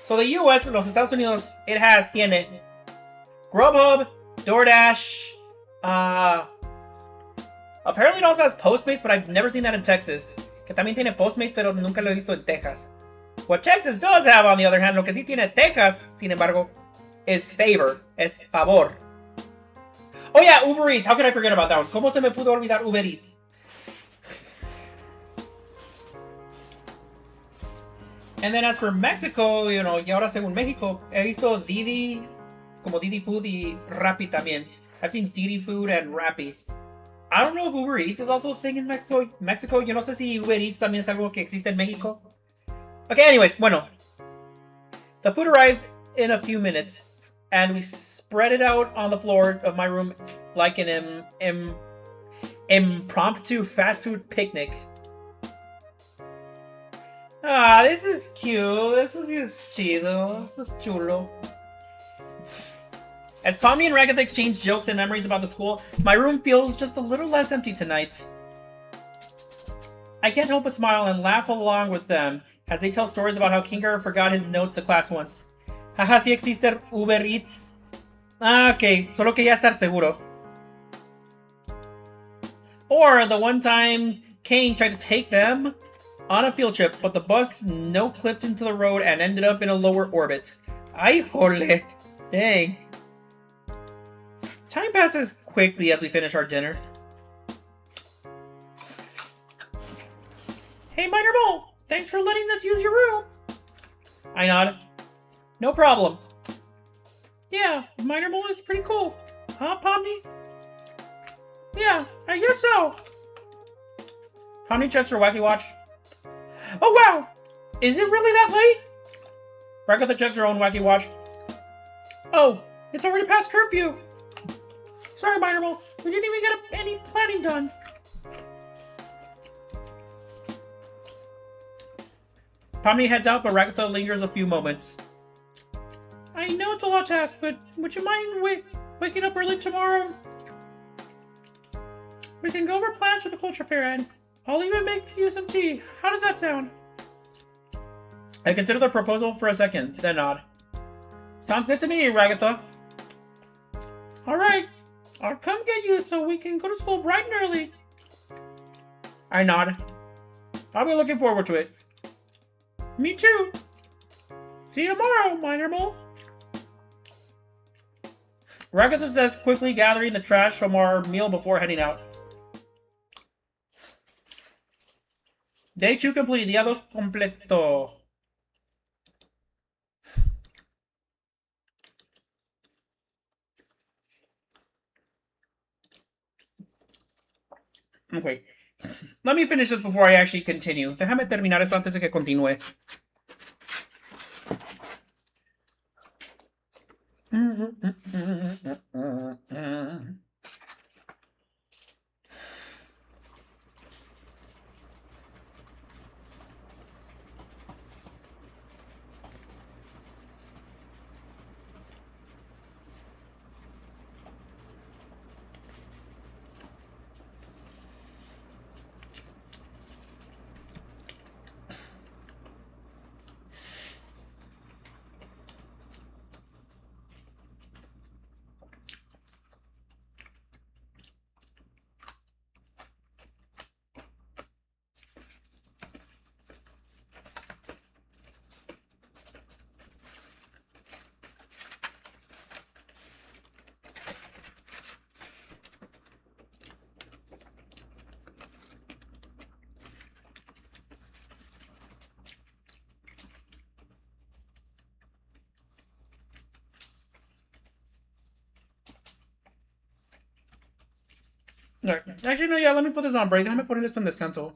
S2: So the US, los Estados Unidos, tiene Grubhub, DoorDash, apparently it also has Postmates, but I've never seen that in Texas. Que también tiene Postmates, pero nunca lo he visto en Texas. What Texas does have, on the other hand, lo que sí tiene Texas, sin embargo, is favor, es favor. Oh yeah, Uber Eats, how could I forget about that one? ¿Cómo se me pudo olvidar Uber Eats? And then as for Mexico, you know, y ahora según México, he visto Didi, como Didi Food y Rappi también. I've seen Didi Food and Rappi. I don't know if Uber Eats is also a thing in Mexico. Yo no sé si Uber Eats también es algo que existe en México. Okay, anyways, bueno. The food arrives in a few minutes, and we spread it out on the floor of my room like an impromptu fast food picnic. Ah, this is cute. This is chido. This is chulo. As Pomni and Ragatha exchange jokes and memories about the school, my room feels just a little less empty tonight. I can't help but smile and laugh along with them as they tell stories about how Kinker forgot his notes to class once. Jaja, si existe Uber Eats. Ah, ok. Solo quería estar seguro. Or the one time Kane tried to take them on a field trip, but the bus no-clipped into the road and ended up in a lower orbit. Ay, jole. Dang. Time passes quickly as we finish our dinner. Hey, Minor Mole! Thanks for letting us use your room! I nod. No problem. Yeah, Minor Mole is pretty cool. Huh, Pomni? Yeah, I guess so. Pomni checks her wacky watch. Oh, wow! Is it really that late? Ragatha checks her own wacky watch. Oh, it's already past curfew. Sorry, Minor Mole. We didn't even get any planning done. Pomni heads out, but Ragatha lingers a few moments. I know it's a lot to ask, but would you mind waking up early tomorrow? We can go over plans for the culture fair, and I'll even make you some tea. How does that sound? I consider the proposal for a second, then nod. Sounds good to me, Ragatha. Alright, I'll come get you so we can go to school bright and early. I nod. I'll be looking forward to it. Me too. See you tomorrow, Minor Mole. Ragatha says, quickly gathering the trash from our meal before heading out. Day 2 complete. Día 2 completo. Okay. Let me finish this before I actually continue. Déjame terminar esto antes de que continúe. Right. Actually, no, yeah, let me put this on break. Déjame poner esto en descanso.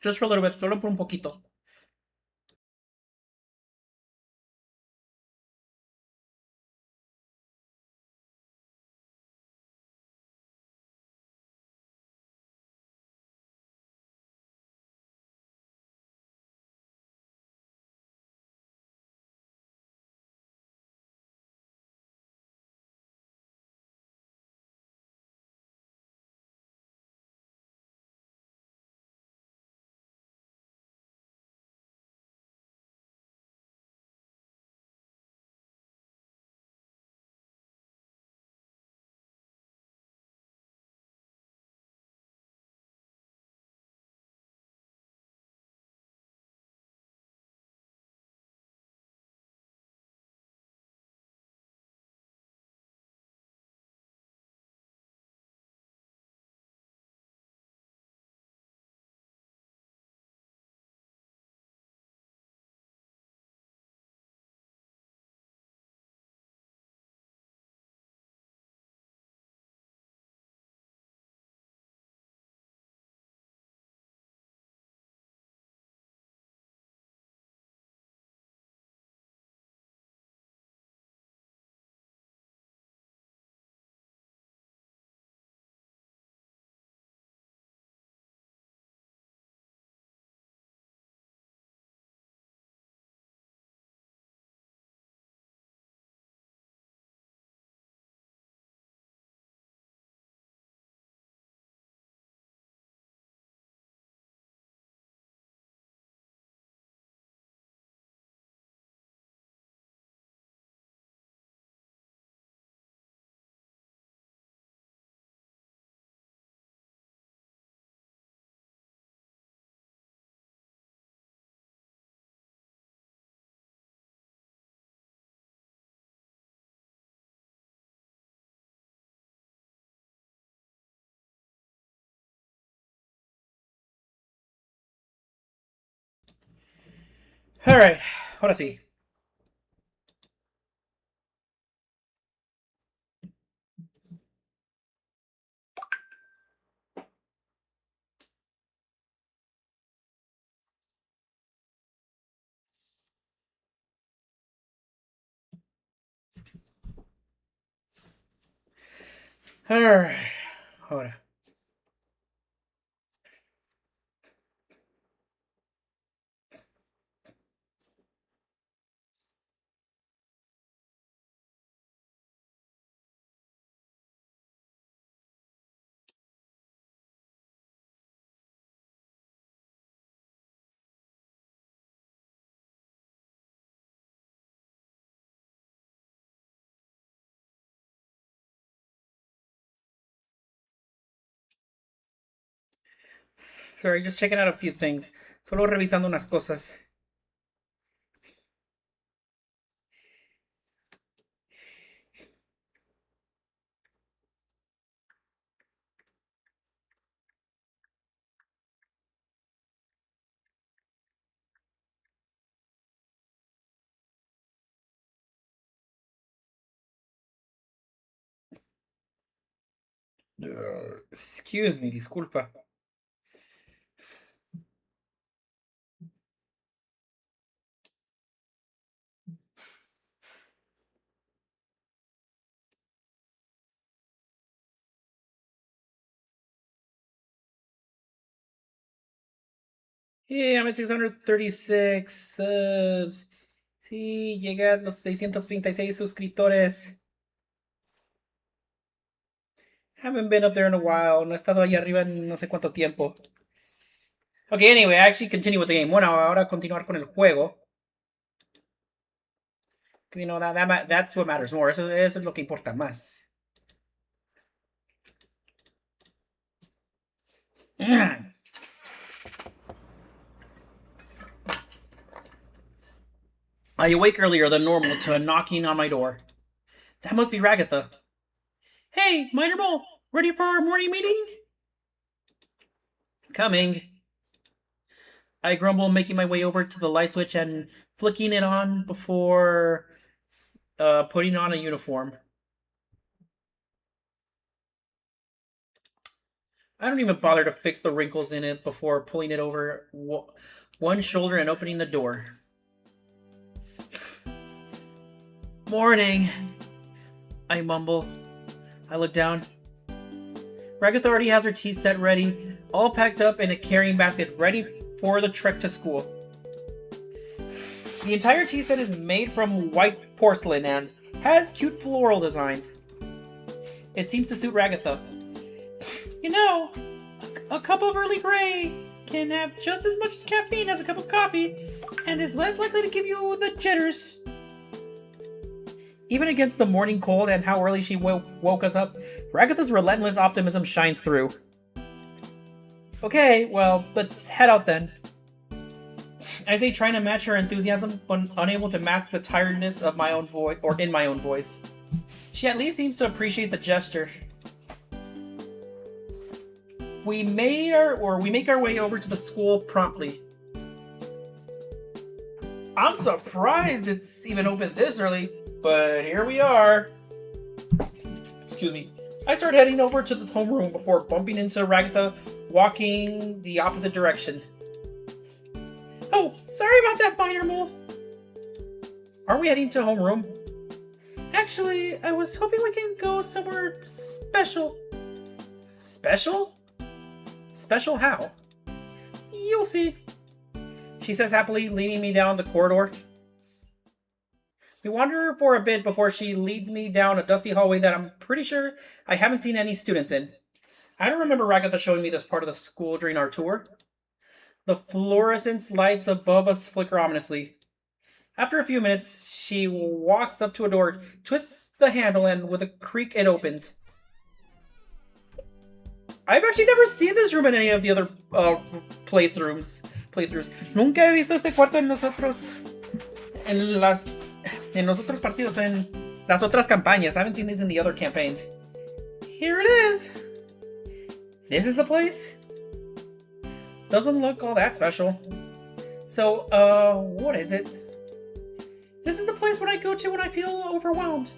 S2: Just for a little bit, solo por un poquito. Alright, ahora sí. Alright, ahora. Sorry, just checking out a few things. Solo revisando unas cosas. Excuse me, disculpa. Yeah, I'm at 636 subs. Sí, llega a los 636 suscriptores. Haven't been up there in a while. No he estado ahí arriba en no sé cuánto tiempo. Okay, anyway, I actually continue with the game. Bueno, ahora continuar con el juego. You know, that's what matters more. Eso es lo que importa más. I awake earlier than normal to a knocking on my door. That must be Ragatha. Hey, Minor Bull, ready for our morning meeting? Coming. I grumble, making my way over to the light switch and flicking it on before putting on a uniform. I don't even bother to fix the wrinkles in it before pulling it over one shoulder and opening the door. Morning, I mumble. I look down. Ragatha already has her tea set ready, all packed up in a carrying basket, ready for the trek to school. The entire tea set is made from white porcelain and has cute floral designs. It seems to suit Ragatha. You know, a cup of early grey can have just as much caffeine as a cup of coffee and is less likely to give you the jitters. Even against the morning cold and how early she woke us up, Ragatha's relentless optimism shines through. Okay, well, let's head out then. I say, trying to match her enthusiasm, but unable to mask the tiredness of my own voice, or in my own voice. She at least seems to appreciate the gesture. We make our way over to the school promptly. I'm surprised it's even open this early, but here we are. Excuse me. I start heading over to the homeroom before bumping into Ragatha, walking the opposite direction. Oh, sorry about that, Minor Mole. Are we heading to homeroom? Actually, I was hoping we can go somewhere special. Special? Special how? You'll see. She says happily, leading me down the corridor. We wander for a bit before she leads me down a dusty hallway that I'm pretty sure I haven't seen any students in. I don't remember Ragatha showing me this part of the school during our tour. The fluorescent lights above us flicker ominously. After a few minutes, she walks up to a door, twists the handle, and with a creak it opens. I've actually never seen this room in any of the other playthroughs. Nunca he visto este cuarto en los otros partidos, en las otras campañas. I haven't seen these in the other campaigns. Here it is. This is the place? Doesn't look all that special. So, what is it? This is the place where I go to when I feel overwhelmed.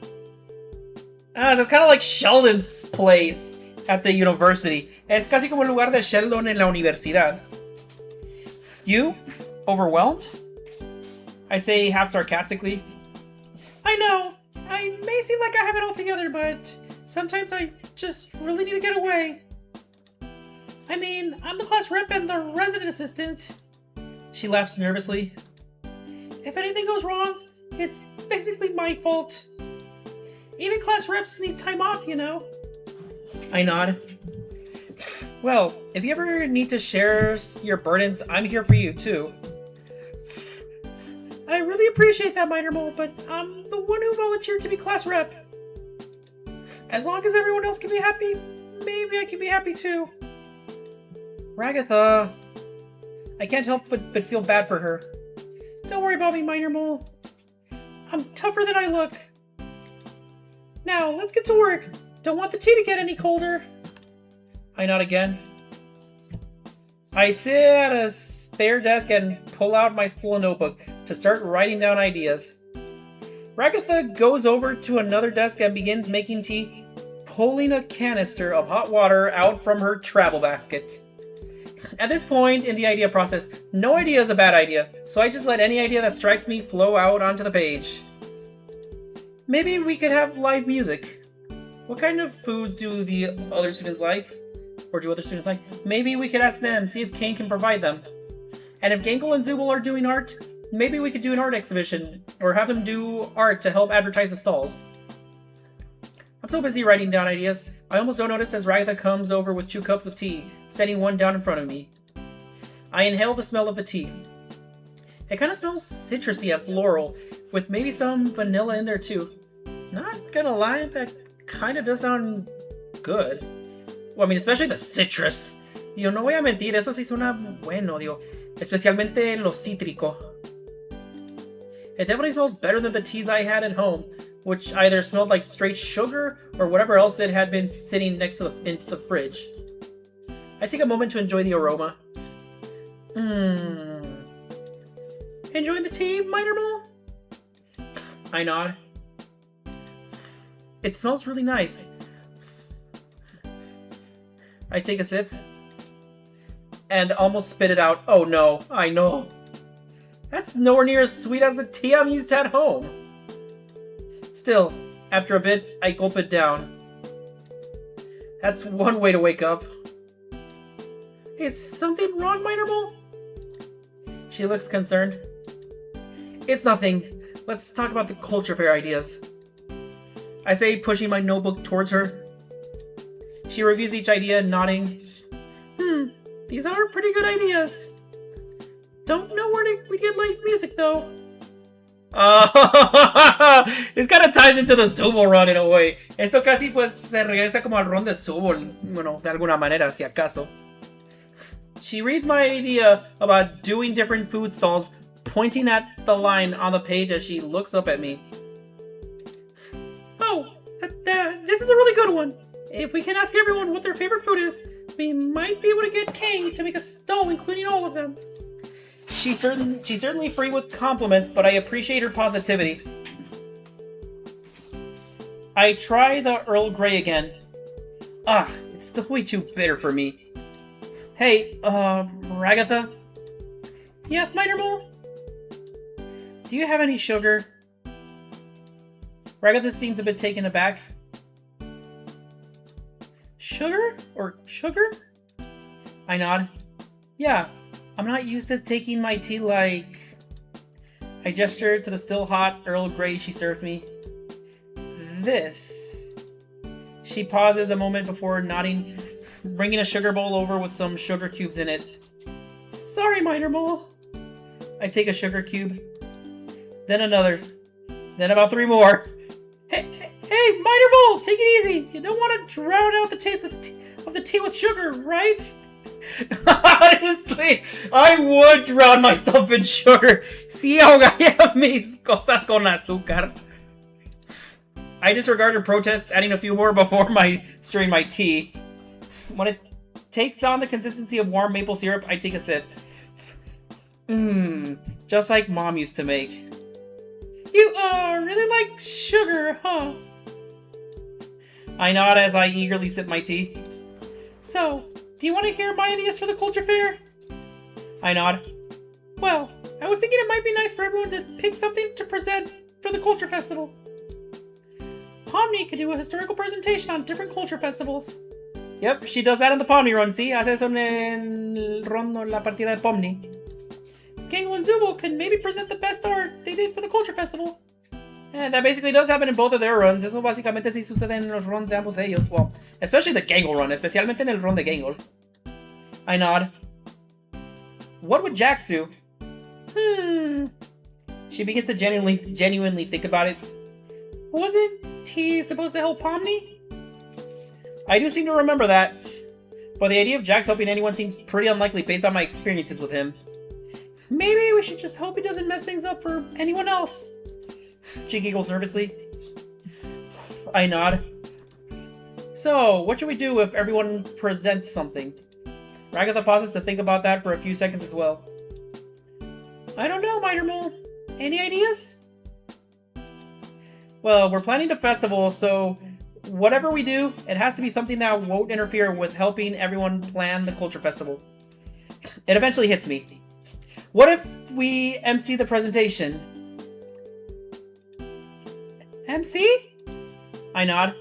S2: That's kind of like Sheldon's place at the university. Es casi como el lugar de Sheldon en la universidad. You? Overwhelmed? I say half sarcastically. I know. I may seem like I have it all together, but sometimes I just really need to get away. I mean, I'm the class rep and the resident assistant. She laughs nervously. If anything goes wrong, it's basically my fault. Even class reps need time off, you know. I nod. Well, if you ever need to share your burdens, I'm here for you, too. I really appreciate that, Minor Mole, but I'm the one who volunteered to be class rep. As long as everyone else can be happy, maybe I can be happy too. Ragatha. I can't help but feel bad for her. Don't worry about me, Minor Mole. I'm tougher than I look. Now, let's get to work. Don't want the tea to get any colder. I nod again. I sit at a spare desk and pull out my school notebook to start writing down ideas. Ragatha goes over to another desk and begins making tea, pulling a canister of hot water out from her travel basket. At this point in the idea process, no idea is a bad idea, so I just let any idea that strikes me flow out onto the page. Maybe we could have live music. What kind of foods do the other students like? Or do other students like? Maybe we could ask them, see if Kane can provide them. And if Gankle and Zubul are doing art, maybe we could do an art exhibition, or have them do art to help advertise the stalls. I'm so busy writing down ideas, I almost don't notice as Ragatha comes over with 2 cups of tea, setting one down in front of me. I inhale the smell of the tea. It kind of smells citrusy and floral, with maybe some vanilla in there too. Not gonna lie, that kind of does sound good. Well, I mean, especially the citrus. Digo, no voy a mentir, eso sí suena bueno, digo, especialmente lo cítrico. It definitely smells better than the teas I had at home, which either smelled like straight sugar or whatever else it had been sitting next to into the fridge. I take a moment to enjoy the aroma. Enjoying the tea, Minor Mole? I nod. It smells really nice. I take a sip and almost spit it out. Oh no, I know. That's nowhere near as sweet as the tea I'm used to at home. Still, after a bit, I gulp it down. That's one way to wake up. Is something wrong, Minor Mole? She looks concerned. It's nothing. Let's talk about the culture fair ideas. I say, pushing my notebook towards her. She reviews each idea, nodding. These are pretty good ideas. Don't know where we get live music, though. This kind of ties into the Zubul run in a way. Esto casi pues se regresa como al run de Zubul, bueno, de alguna manera, si acaso. She reads my idea about doing different food stalls, pointing at the line on the page as she looks up at me. Oh, this is a really good one. If we can ask everyone what their favorite food is, we might be able to get Kane to make a stall including all of them. She's certainly free with compliments, but I appreciate her positivity. I try the Earl Grey again. It's still way too bitter for me. Hey, Ragatha? Yes, Minor Mole? Do you have any sugar? Ragatha seems a bit taken aback. Sugar? Or sugar? I nod. Yeah, I'm not used to taking my tea like... I gesture to the still hot Earl Grey she served me. This. She pauses a moment before nodding, bringing a sugar bowl over with some sugar cubes in it. Sorry, Minor Mole. I take a sugar cube. Then another. Then about 3 more. Hey, Minor Mole, take it easy. You don't want to drown out the taste of the tea with sugar, right? Honestly, I would drown my stuff in sugar. Si ahogaría mis cosas con azúcar. I disregard her protests, adding a few more before stirring my tea. When it takes on the consistency of warm maple syrup, I take a sip. Mmm, just like Mom used to make. You, really like sugar, huh? I nod as I eagerly sip my tea. So, do you want to hear my ideas for the culture fair? I nod. Well, I was thinking it might be nice for everyone to pick something to present for the culture festival. Pomni could do a historical presentation on different culture festivals. Yep, she does that in the Pomni run, see? Hace eso en el run o la partida de Pomni. Gangle and Zubul could maybe present the best art they did for the culture festival. And that basically does happen in both of their runs. Eso básicamente sí sucede en los runs de ambos de ellos. Well, especially the Gangle run, especialmente en el run de Gangle. I nod. What would Jax do? She begins to genuinely think about it. Wasn't he supposed to help Pomni? I do seem to remember that. But the idea of Jax helping anyone seems pretty unlikely based on my experiences with him. Maybe we should just hope he doesn't mess things up for anyone else. She giggles nervously. I nod. So, what should we do if everyone presents something? Ragatha pauses to think about that for a few seconds as well. I don't know, Minor Mole. Any ideas? Well, we're planning a festival, so whatever we do, it has to be something that won't interfere with helping everyone plan the culture festival. It eventually hits me. What if we MC the presentation? MC? I nod.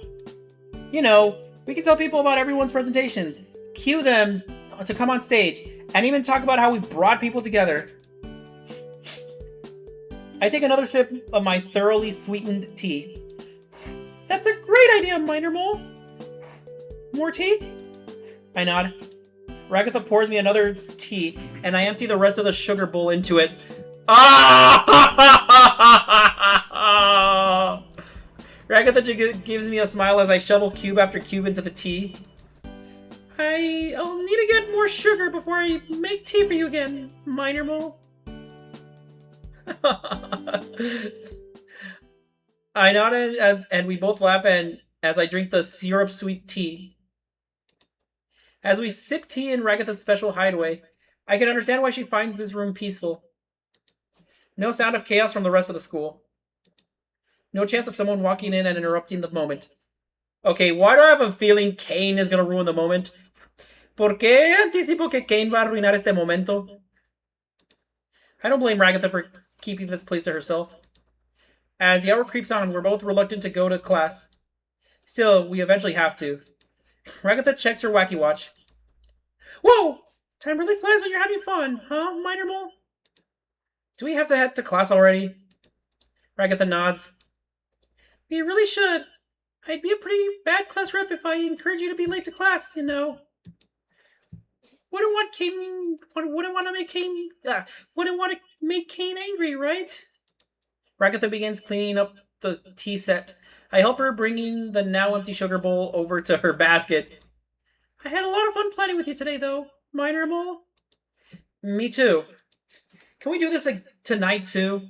S2: You know, we can tell people about everyone's presentations, cue them to come on stage, and even talk about how we brought people together. I take another sip of my thoroughly sweetened tea. That's a great idea, Minor Mole. More tea? I nod. Ragatha pours me another tea, and I empty the rest of the sugar bowl into it. Ah! Ragatha gives me a smile as I shovel cube after cube into the tea. I'll need to get more sugar before I make tea for you again, Minor Mole. I nod and we both laugh and as I drink the syrup sweet tea. As we sip tea in Ragatha's special hideaway, I can understand why she finds this room peaceful. No sound of chaos from the rest of the school. No chance of someone walking in and interrupting the moment. Okay, why do I have a feeling Kane is gonna ruin the moment? ¿Por qué anticipo que Kane va a arruinar este momento? I don't blame Ragatha for keeping this place to herself. As the hour creeps on, we're both reluctant to go to class. Still, we eventually have to. Ragatha checks her wacky watch. Whoa! Time really flies when you're having fun, huh, Minor Mole? Do we have to head to class already? Ragatha nods. We really should. I'd be a pretty bad class rep if I encourage you to be late to class, you know. Wouldn't want to make Kane angry, right? Ragatha begins cleaning up the tea set. I help her bringing the now empty sugar bowl over to her basket. I had a lot of fun planning with you today, though, Minor Mole. Me too. Can we do this tonight, too?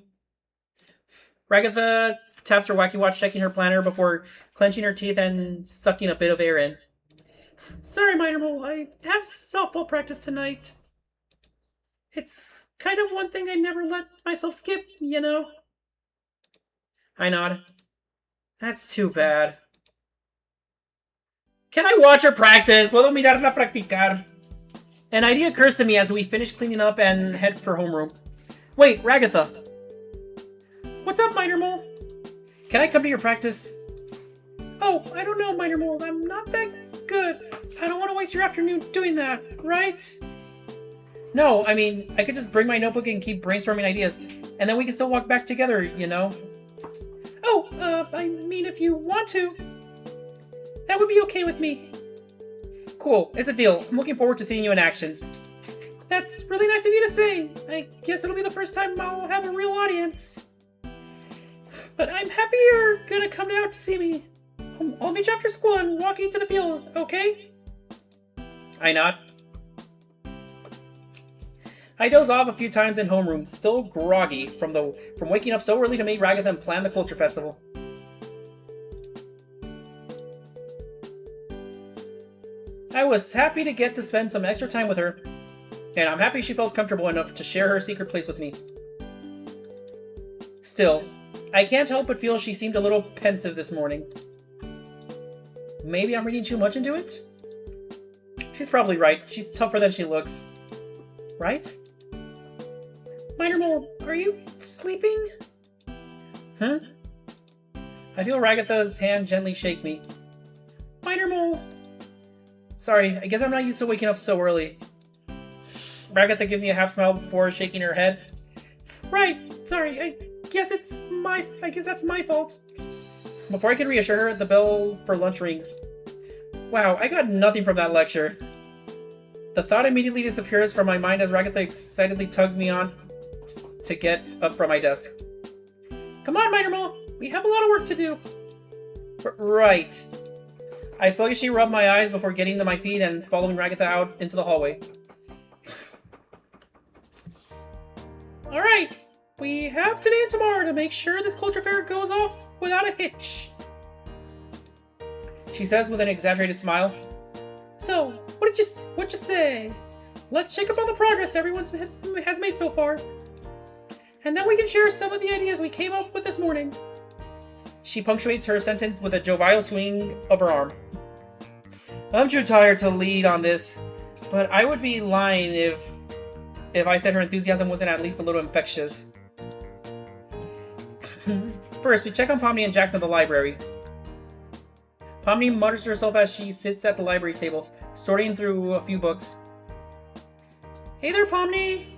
S2: Ragatha taps her wacky watch, checking her planner before clenching her teeth and sucking a bit of air in. Sorry, Minor Mole, I have softball practice tonight. It's kind of one thing I never let myself skip, you know? I nod. That's too bad. Can I watch her practice? Puedo mirarla practicar. An idea occurs to me as we finish cleaning up and head for homeroom. Wait, Ragatha. What's up, Minor Mole? Can I come to your practice? Oh, I don't know, Minor Mole. I'm not that good. I don't want to waste your afternoon doing that, right? No, I mean, I could just bring my notebook and keep brainstorming ideas. And then we can still walk back together, you know? Oh, I mean, if you want to. That would be okay with me. Cool, it's a deal. I'm looking forward to seeing you in action. That's really nice of you to say. I guess it'll be the first time I'll have a real audience. But I'm happy you're gonna come out to see me. I'll meet you after school and walk you to the field, okay? I nod. I doze off a few times in homeroom, still groggy from waking up so early to meet Ragatha and plan the culture festival. I was happy to get to spend some extra time with her. and I'm happy she felt comfortable enough to share her secret place with me. Still, I can't help but feel she seemed a little pensive this morning. Maybe I'm reading too much into it? She's probably right. She's tougher than she looks. Right? Minor Mole, are you sleeping? Huh? I feel Ragatha's hand gently shake me. Minor Mole! Sorry, I guess I'm not used to waking up so early. Ragatha gives me a half smile before shaking her head. Right, sorry, I guess that's my fault. Before I can reassure her, the bell for lunch rings. Wow, I got nothing from that lecture. The thought immediately disappears from my mind as Ragatha excitedly tugs me on to get up from my desk. Come on, Minor Mole! We have a lot of work to do! Right. I sluggishly rub my eyes before getting to my feet and following Ragatha out into the hallway. Alright, we have today and tomorrow to make sure this culture fair goes off without a hitch. She says with an exaggerated smile. So, what'd you say? Let's check up on the progress everyone has made so far. And then we can share some of the ideas we came up with this morning. She punctuates her sentence with a jovial swing of her arm. I'm too tired to lead on this, but I would be lying if I said her enthusiasm wasn't at least a little infectious. First, we check on Pomni and Jackson at the library. Pomni mutters to herself as she sits at the library table, sorting through a few books. Hey there, Pomni!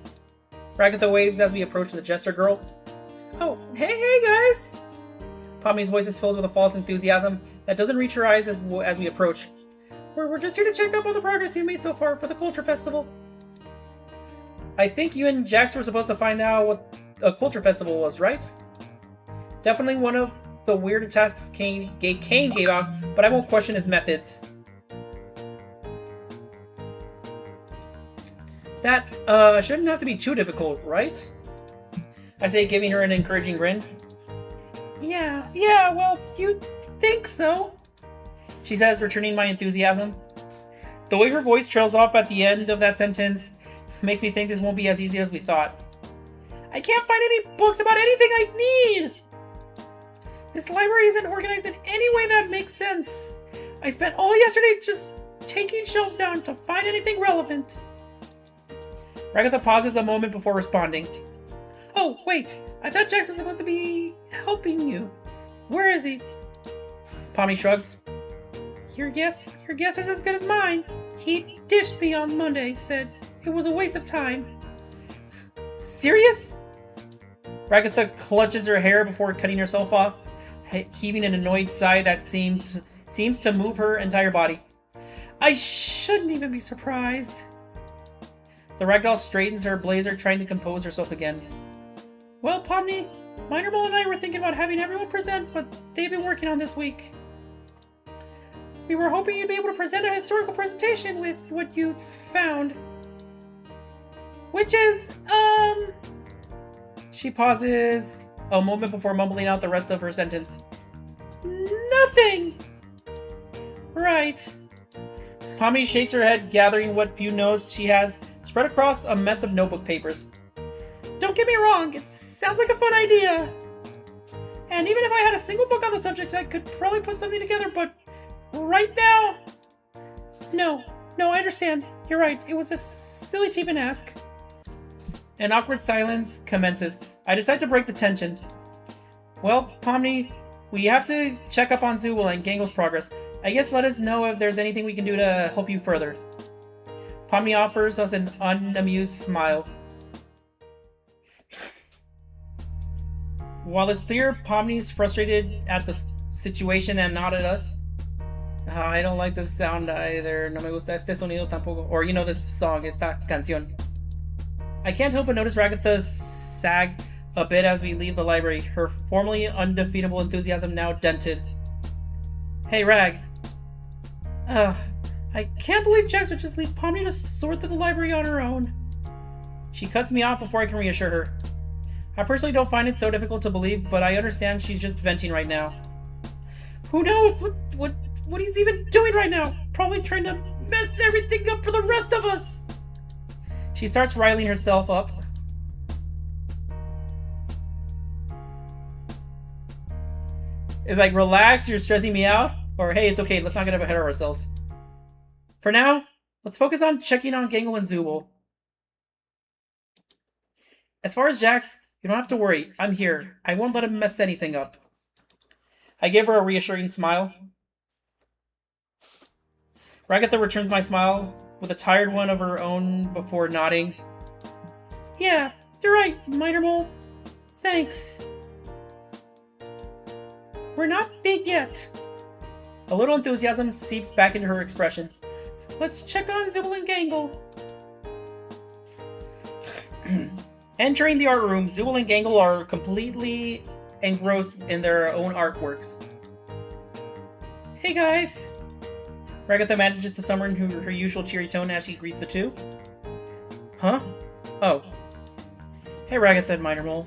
S2: Ragatha waves as we approach the Jester Girl. Oh, hey guys! Pomni's voice is filled with a false enthusiasm that doesn't reach her eyes as we approach. We're just here to check up on the progress you've made so far for the Culture Festival. I think you and Jax were supposed to find out what a Culture Festival was, right? Definitely one of the weirder tasks Kane gave out, but I won't question his methods. That, shouldn't have to be too difficult, right? I say, giving her an encouraging grin. Yeah, well, you think so? She says, returning my enthusiasm. The way her voice trails off at the end of that sentence makes me think this won't be as easy as we thought. I can't find any books about anything I need! This library isn't organized in any way that makes sense. I spent all yesterday just taking shelves down to find anything relevant. Ragatha pauses a moment before responding. Oh, wait, I thought Jax was supposed to be helping you. Where is he? Pomni shrugs. Your guess is as good as mine. He dished me on Monday, said it was a waste of time. Serious? Ragatha clutches her hair before cutting herself off, heaving an annoyed sigh that seems to move her entire body. I shouldn't even be surprised. The ragdoll straightens her blazer, trying to compose herself again. Well, Pomni, Minor Mole and I were thinking about having everyone present what they've been working on this week. We were hoping you'd be able to present a historical presentation with what you'd found. Which is, She pauses a moment before mumbling out the rest of her sentence. Nothing! Right. Pomni shakes her head, gathering what few notes she has spread across a mess of notebook papers. Don't get me wrong, it sounds like a fun idea. And even if I had a single book on the subject, I could probably put something together, but right now... No, I understand. You're right, it was a silly to even ask. An awkward silence commences. I decide to break the tension. Well, Pomni, we have to check up on Zool and Gangle's progress. I guess let us know if there's anything we can do to help you further. Pomni offers us an unamused smile. While it's clear Pomni's frustrated at the situation and not at us. I don't like this sound either. No me gusta este sonido tampoco. Or, this song, esta canción. I can't help but notice Ragatha's sag a bit as we leave the library, her formerly undefeatable enthusiasm now dented. Hey, Rag. I can't believe Jax would just leave Pomni to sort through the library on her own. She cuts me off before I can reassure her. I personally don't find it so difficult to believe, but I understand she's just venting right now. Who knows what he's even doing right now? Probably trying to mess everything up for the rest of us. She starts riling herself up. It's like, relax, you're stressing me out. Or, hey, it's okay, let's not get ahead of ourselves. For now, let's focus on checking on Gangle and Zubul. As far as Jax, you don't have to worry. I'm here. I won't let him mess anything up. I give her a reassuring smile. Ragatha returns my smile with a tired one of her own before nodding. Yeah, you're right, Minor Mole. Thanks. We're not big yet. A little enthusiasm seeps back into her expression. Let's check on Zubul and Gangle. Entering the art room, Zubul and Gangle are completely engrossed in their own artworks. Hey guys! Ragatha manages to summon her usual cheery tone as she greets the two. Huh? Oh. Hey Ragatha and Minor Mole.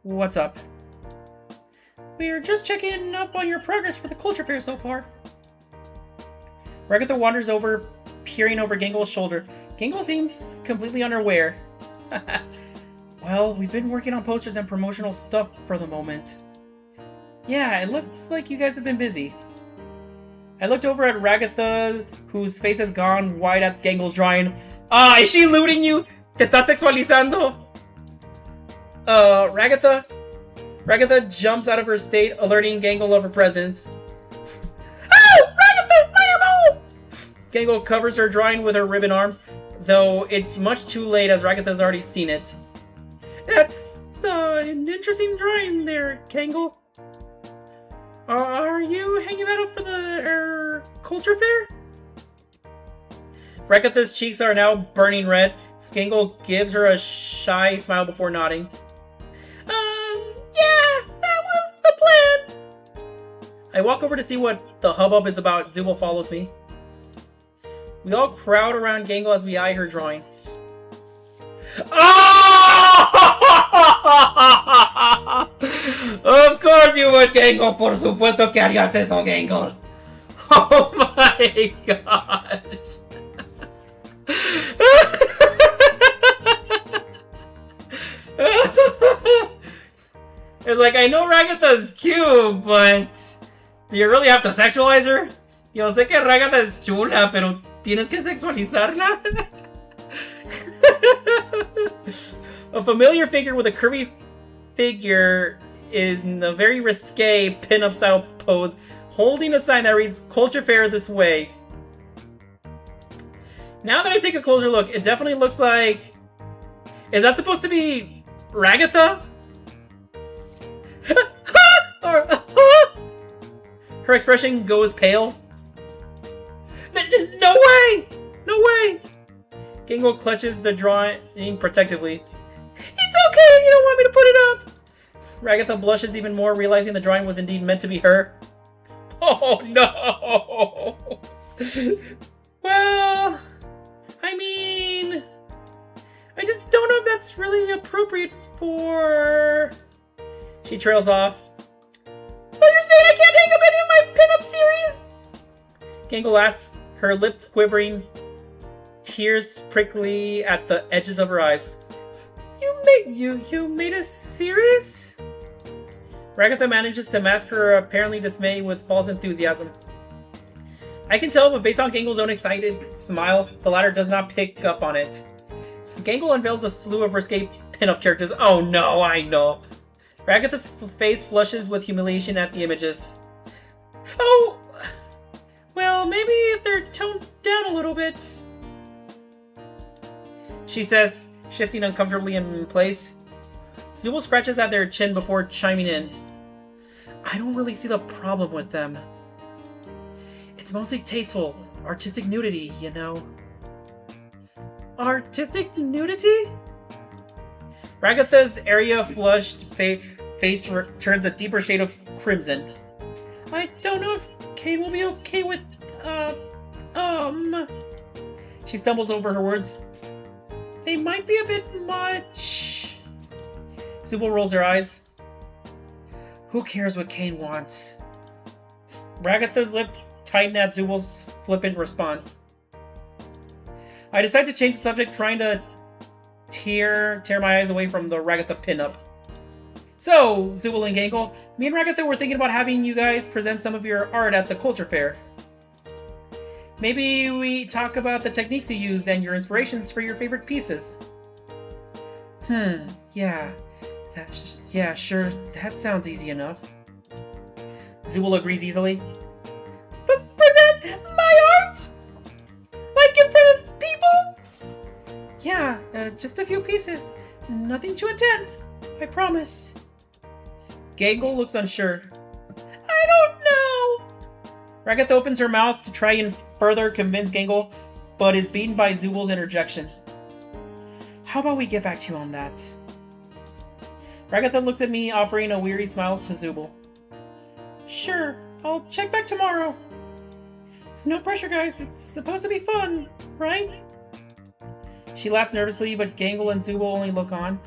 S2: What's up? We're just checking up on your progress for the culture fair so far. Ragatha wanders over, peering over Gangle's shoulder. Gangle seems completely unaware. Well, we've been working on posters and promotional stuff for the moment. Yeah, it looks like you guys have been busy. I looked over at Ragatha, whose face has gone wide at Gangle's drawing. Ah, is she looting you? Te estás sexualizando? Ragatha? Ragatha jumps out of her state, alerting Gangle of her presence. Oh! Ragatha! Minor Mole! Gangle covers her drawing with her ribbon arms, though it's much too late as Ragatha's already seen it. That's an interesting drawing there, Gangle. Are you hanging that up for the culture fair? Ragatha's cheeks are now burning red. Gangle gives her a shy smile before nodding. Yeah, that was the plan. I walk over to see what the hubbub is about. Zubul follows me. We all crowd around Gangle as we eye her drawing. Of course you would, Gangle. Por supuesto que harías eso, Gangle. Oh my gosh. It's like, I know Ragatha's cute, but do you really have to sexualize her? Yo sé que Ragatha es chula, pero tienes que sexualizarla. A familiar figure with a curvy figure is in a very risque pin-up style pose, holding a sign that reads "Culture Fair this way." Now that I take a closer look, it definitely looks like... Is that supposed to be Ragatha? Or, her expression goes pale. No way! No way! Gangle clutches the drawing protectively. It's okay if you don't want me to put it up! Ragatha blushes even more, realizing the drawing was indeed meant to be her. Oh no! Well, I mean... I just don't know if that's really appropriate for... She trails off. So you're saying I can't hang up any of my pinup series? Gangle asks, her lip quivering, tears prickly at the edges of her eyes. You made a series? Ragatha manages to mask her apparently dismay with false enthusiasm. I can tell, but based on Gangle's own excited smile, the latter does not pick up on it. Gangle unveils a slew of risque pinup characters. Oh no, I know. Ragatha's face flushes with humiliation at the images. Oh! Well, maybe if they're toned down a little bit. She says, shifting uncomfortably in place. Zubul scratches at their chin before chiming in. I don't really see the problem with them. It's mostly tasteful, artistic nudity, you know. Artistic nudity? Ragatha's area-flushed face turns a deeper shade of crimson. I don't know if Kate will be okay with, She stumbles over her words. They might be a bit much. Zubul rolls her eyes. Who cares what Kane wants? Ragatha's lips tighten at Zubul's flippant response. I decide to change the subject, trying to tear my eyes away from the Ragatha pinup. So, Zubul and Gangle, me and Ragatha were thinking about having you guys present some of your art at the culture fair. Maybe we talk about the techniques you use and your inspirations for your favorite pieces. Yeah. Yeah, sure, that sounds easy enough. Zubul agrees easily. But present my art? Like in front of people? Yeah, just a few pieces. Nothing too intense, I promise. Gangle looks unsure. I don't know! Ragatha opens her mouth to try and further convince Gangle, but is beaten by Zubul's interjection. How about we get back to you on that? Ragatha looks at me, offering a weary smile to Zubul. Sure, I'll check back tomorrow. No pressure, guys. It's supposed to be fun, right? She laughs nervously, but Gangle and Zubul only look on.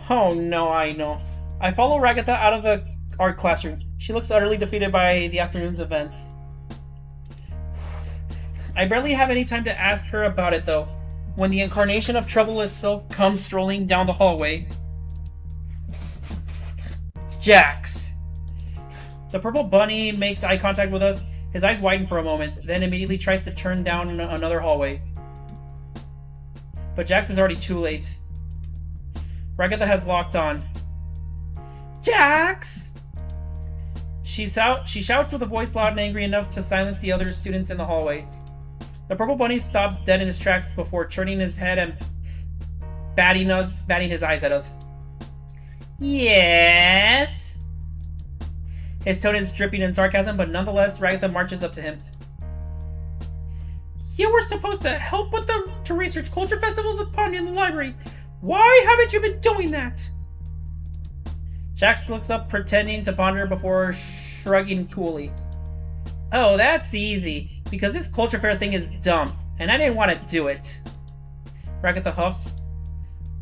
S2: Oh no, I know. I follow Ragatha out of the art classroom. She looks utterly defeated by the afternoon's events. I barely have any time to ask her about it, though, when the incarnation of trouble itself comes strolling down the hallway. Jax. The purple bunny makes eye contact with us. His eyes widen for a moment, then immediately tries to turn down another hallway. But Jax is already too late. Ragatha has locked on. Jax! She shouts with a voice loud and angry enough to silence the other students in the hallway. The purple bunny stops dead in his tracks before turning his head and batting his eyes at us. Yes? His tone is dripping in sarcasm, but nonetheless, Ragatha marches up to him. You were supposed to help with to research culture festivals with Pondy in the library. Why haven't you been doing that? Jax looks up, pretending to ponder before shrugging coolly. Oh, that's easy, because this culture fair thing is dumb, and I didn't want to do it. Ragatha huffs.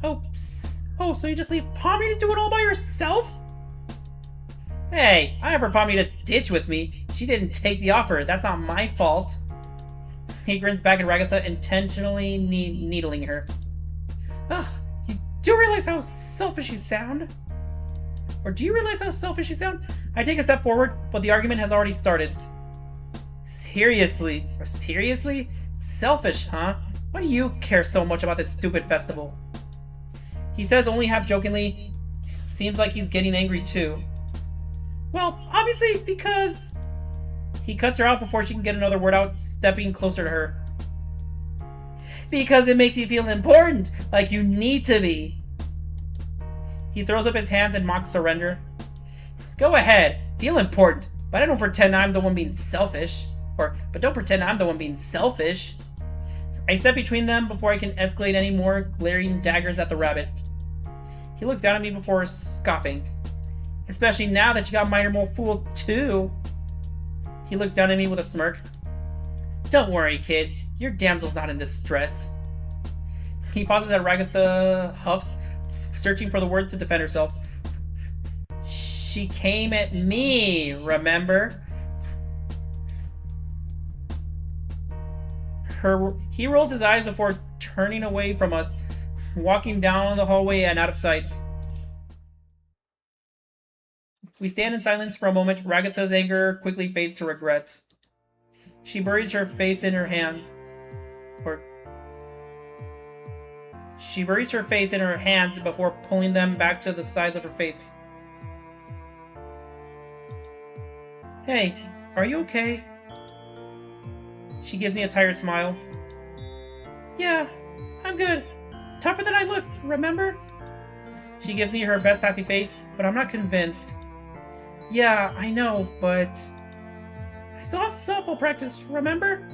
S2: Oh, so you just leave Pomni to do it all by herself? Hey, I offered Pomni to ditch with me. She didn't take the offer. That's not my fault. He grins back at Ragatha, intentionally needling her. You do realize how selfish you sound? Or do you realize how selfish you sound? I take a step forward, but the argument has already started. Seriously? Selfish, huh? Why do you care so much about this stupid festival? He says only half jokingly. Seems like he's getting angry too. Well, obviously because... He cuts her out before she can get another word out, stepping closer to her. Because it makes you feel important, like you need to be. He throws up his hands and mocks surrender. Go ahead, feel important, but don't pretend I'm the one being selfish. But don't pretend I'm the one being selfish. I step between them before I can escalate any more glaring daggers at the rabbit. He looks down at me before scoffing. Especially now that you got Minor Mole fooled too. He looks down at me with a smirk. Don't worry, kid. Your damsel's not in distress. He pauses at Ragatha huffs, searching for the words to defend herself. She came at me, remember? He rolls his eyes before turning away from us, walking down the hallway and out of sight. We stand in silence for a moment. Ragatha's anger quickly fades to regret. She buries her face in her hands. She buries her face in her hands before pulling them back to the sides of her face. Hey, are you okay? She gives me a tired smile. Yeah, I'm good. Tougher than I look, remember? She gives me her best happy face, but I'm not convinced. Yeah, I know, but... I still have softball practice, remember?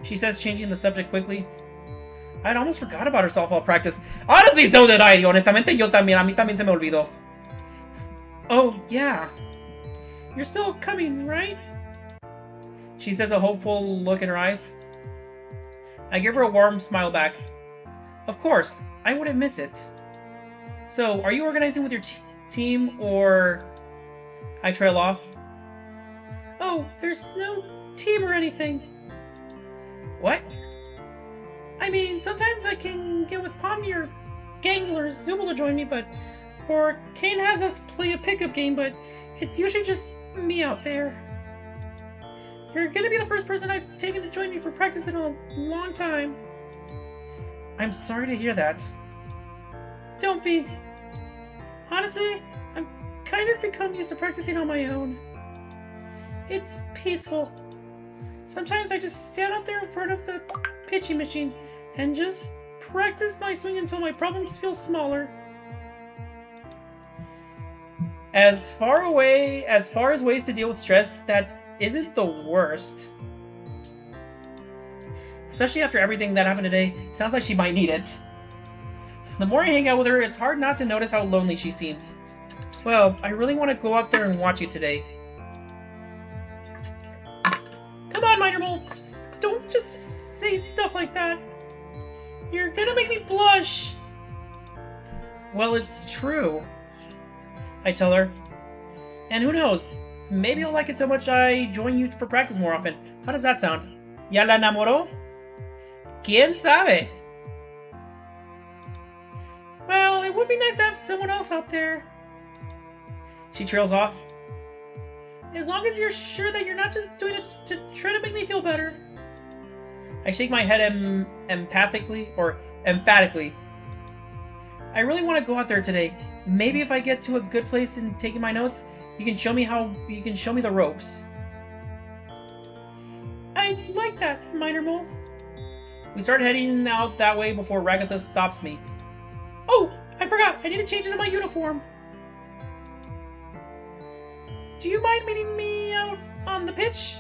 S2: She says, changing the subject quickly. I'd almost forgot about her softball practice. Honestly, so did I. Honestamente, yo también. A mí también se me olvidó. Oh, yeah. You're still coming, right? She says, a hopeful look in her eyes. I give her a warm smile back. Of course, I wouldn't miss it. So, are you organizing with your team, or... I trail off. Oh, there's no team or anything. What? I mean, sometimes I can get with Pomni or Gangle or Zumel to join me, or Kane has us play a pickup game, but it's usually just me out there. You're gonna be the first person I've taken to join me for practice in a long time. I'm sorry to hear that. Don't be. Honestly, I'm kind of become used to practicing on my own. It's peaceful. Sometimes I just stand out there in front of the pitching machine and just practice my swing until my problems feel smaller. As far as ways to deal with stress, that isn't the worst. Especially after everything that happened today, sounds like she might need it. The more I hang out with her, it's hard not to notice how lonely she seems. Well, I really want to go out there and watch you today. Come on, Minor Mole, don't just say stuff like that. You're gonna make me blush. Well, it's true, I tell her. And who knows, maybe I'll like it so much I join you for practice more often. How does that sound? ¿Ya la enamoró? ¿Quién sabe? Well, it would be nice to have someone else out there. She trails off. As long as you're sure that you're not just doing it to try to make me feel better. I shake my head emphatically. I really want to go out there today. Maybe if I get to a good place and taking my notes, you can show me the ropes. I like that, Minor Mole. We start heading out that way before Ragatha stops me. Oh, I forgot. I need to change into my uniform. Do you mind meeting me out on the pitch?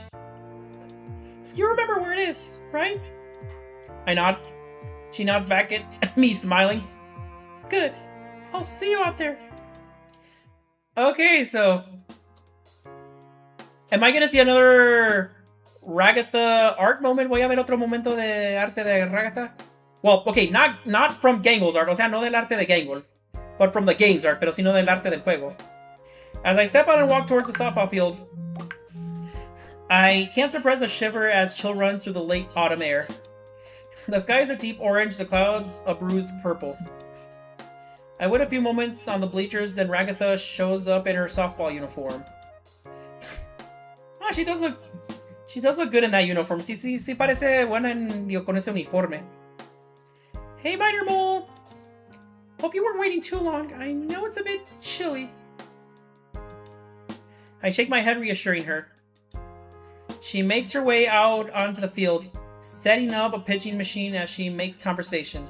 S2: You remember where it is, right? I nod. She nods back at me, smiling. Good. I'll see you out there. Okay, so... Am I gonna see another Ragatha art moment? Voy a ver otro momento de arte de Ragatha? Well, okay, not from Gangle's art, o sea, no del arte de Gangle, but from the game's art, pero sino del arte del juego. As I step out and walk towards the softball field, I can't suppress a shiver as chill runs through the late autumn air. The sky is a deep orange, the clouds a bruised purple. I wait a few moments on the bleachers, then Ragatha shows up in her softball uniform. Ah, she does look good in that uniform. Sí parece buena con ese uniforme. Hey, Minor Mole! Hope you weren't waiting too long. I know it's a bit chilly. I shake my head, reassuring her. She makes her way out onto the field, setting up a pitching machine as she makes conversation.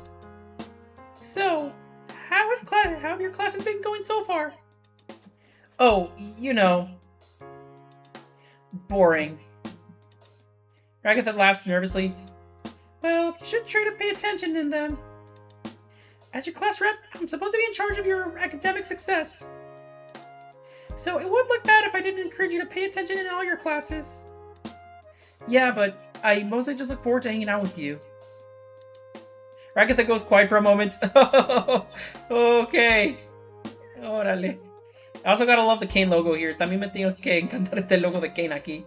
S2: So, how have your classes been going so far? Oh, you know. Boring. Ragatha laughs nervously. Well, you should try to pay attention in them. As your class rep, I'm supposed to be in charge of your academic success. So it would look bad if I didn't encourage you to pay attention in all your classes. Yeah, but I mostly just look forward to hanging out with you. Ragatha goes quiet for a moment. Okay. Órale. I also gotta love the Kane logo here. También me tengo que encantar este logo de Kane aquí.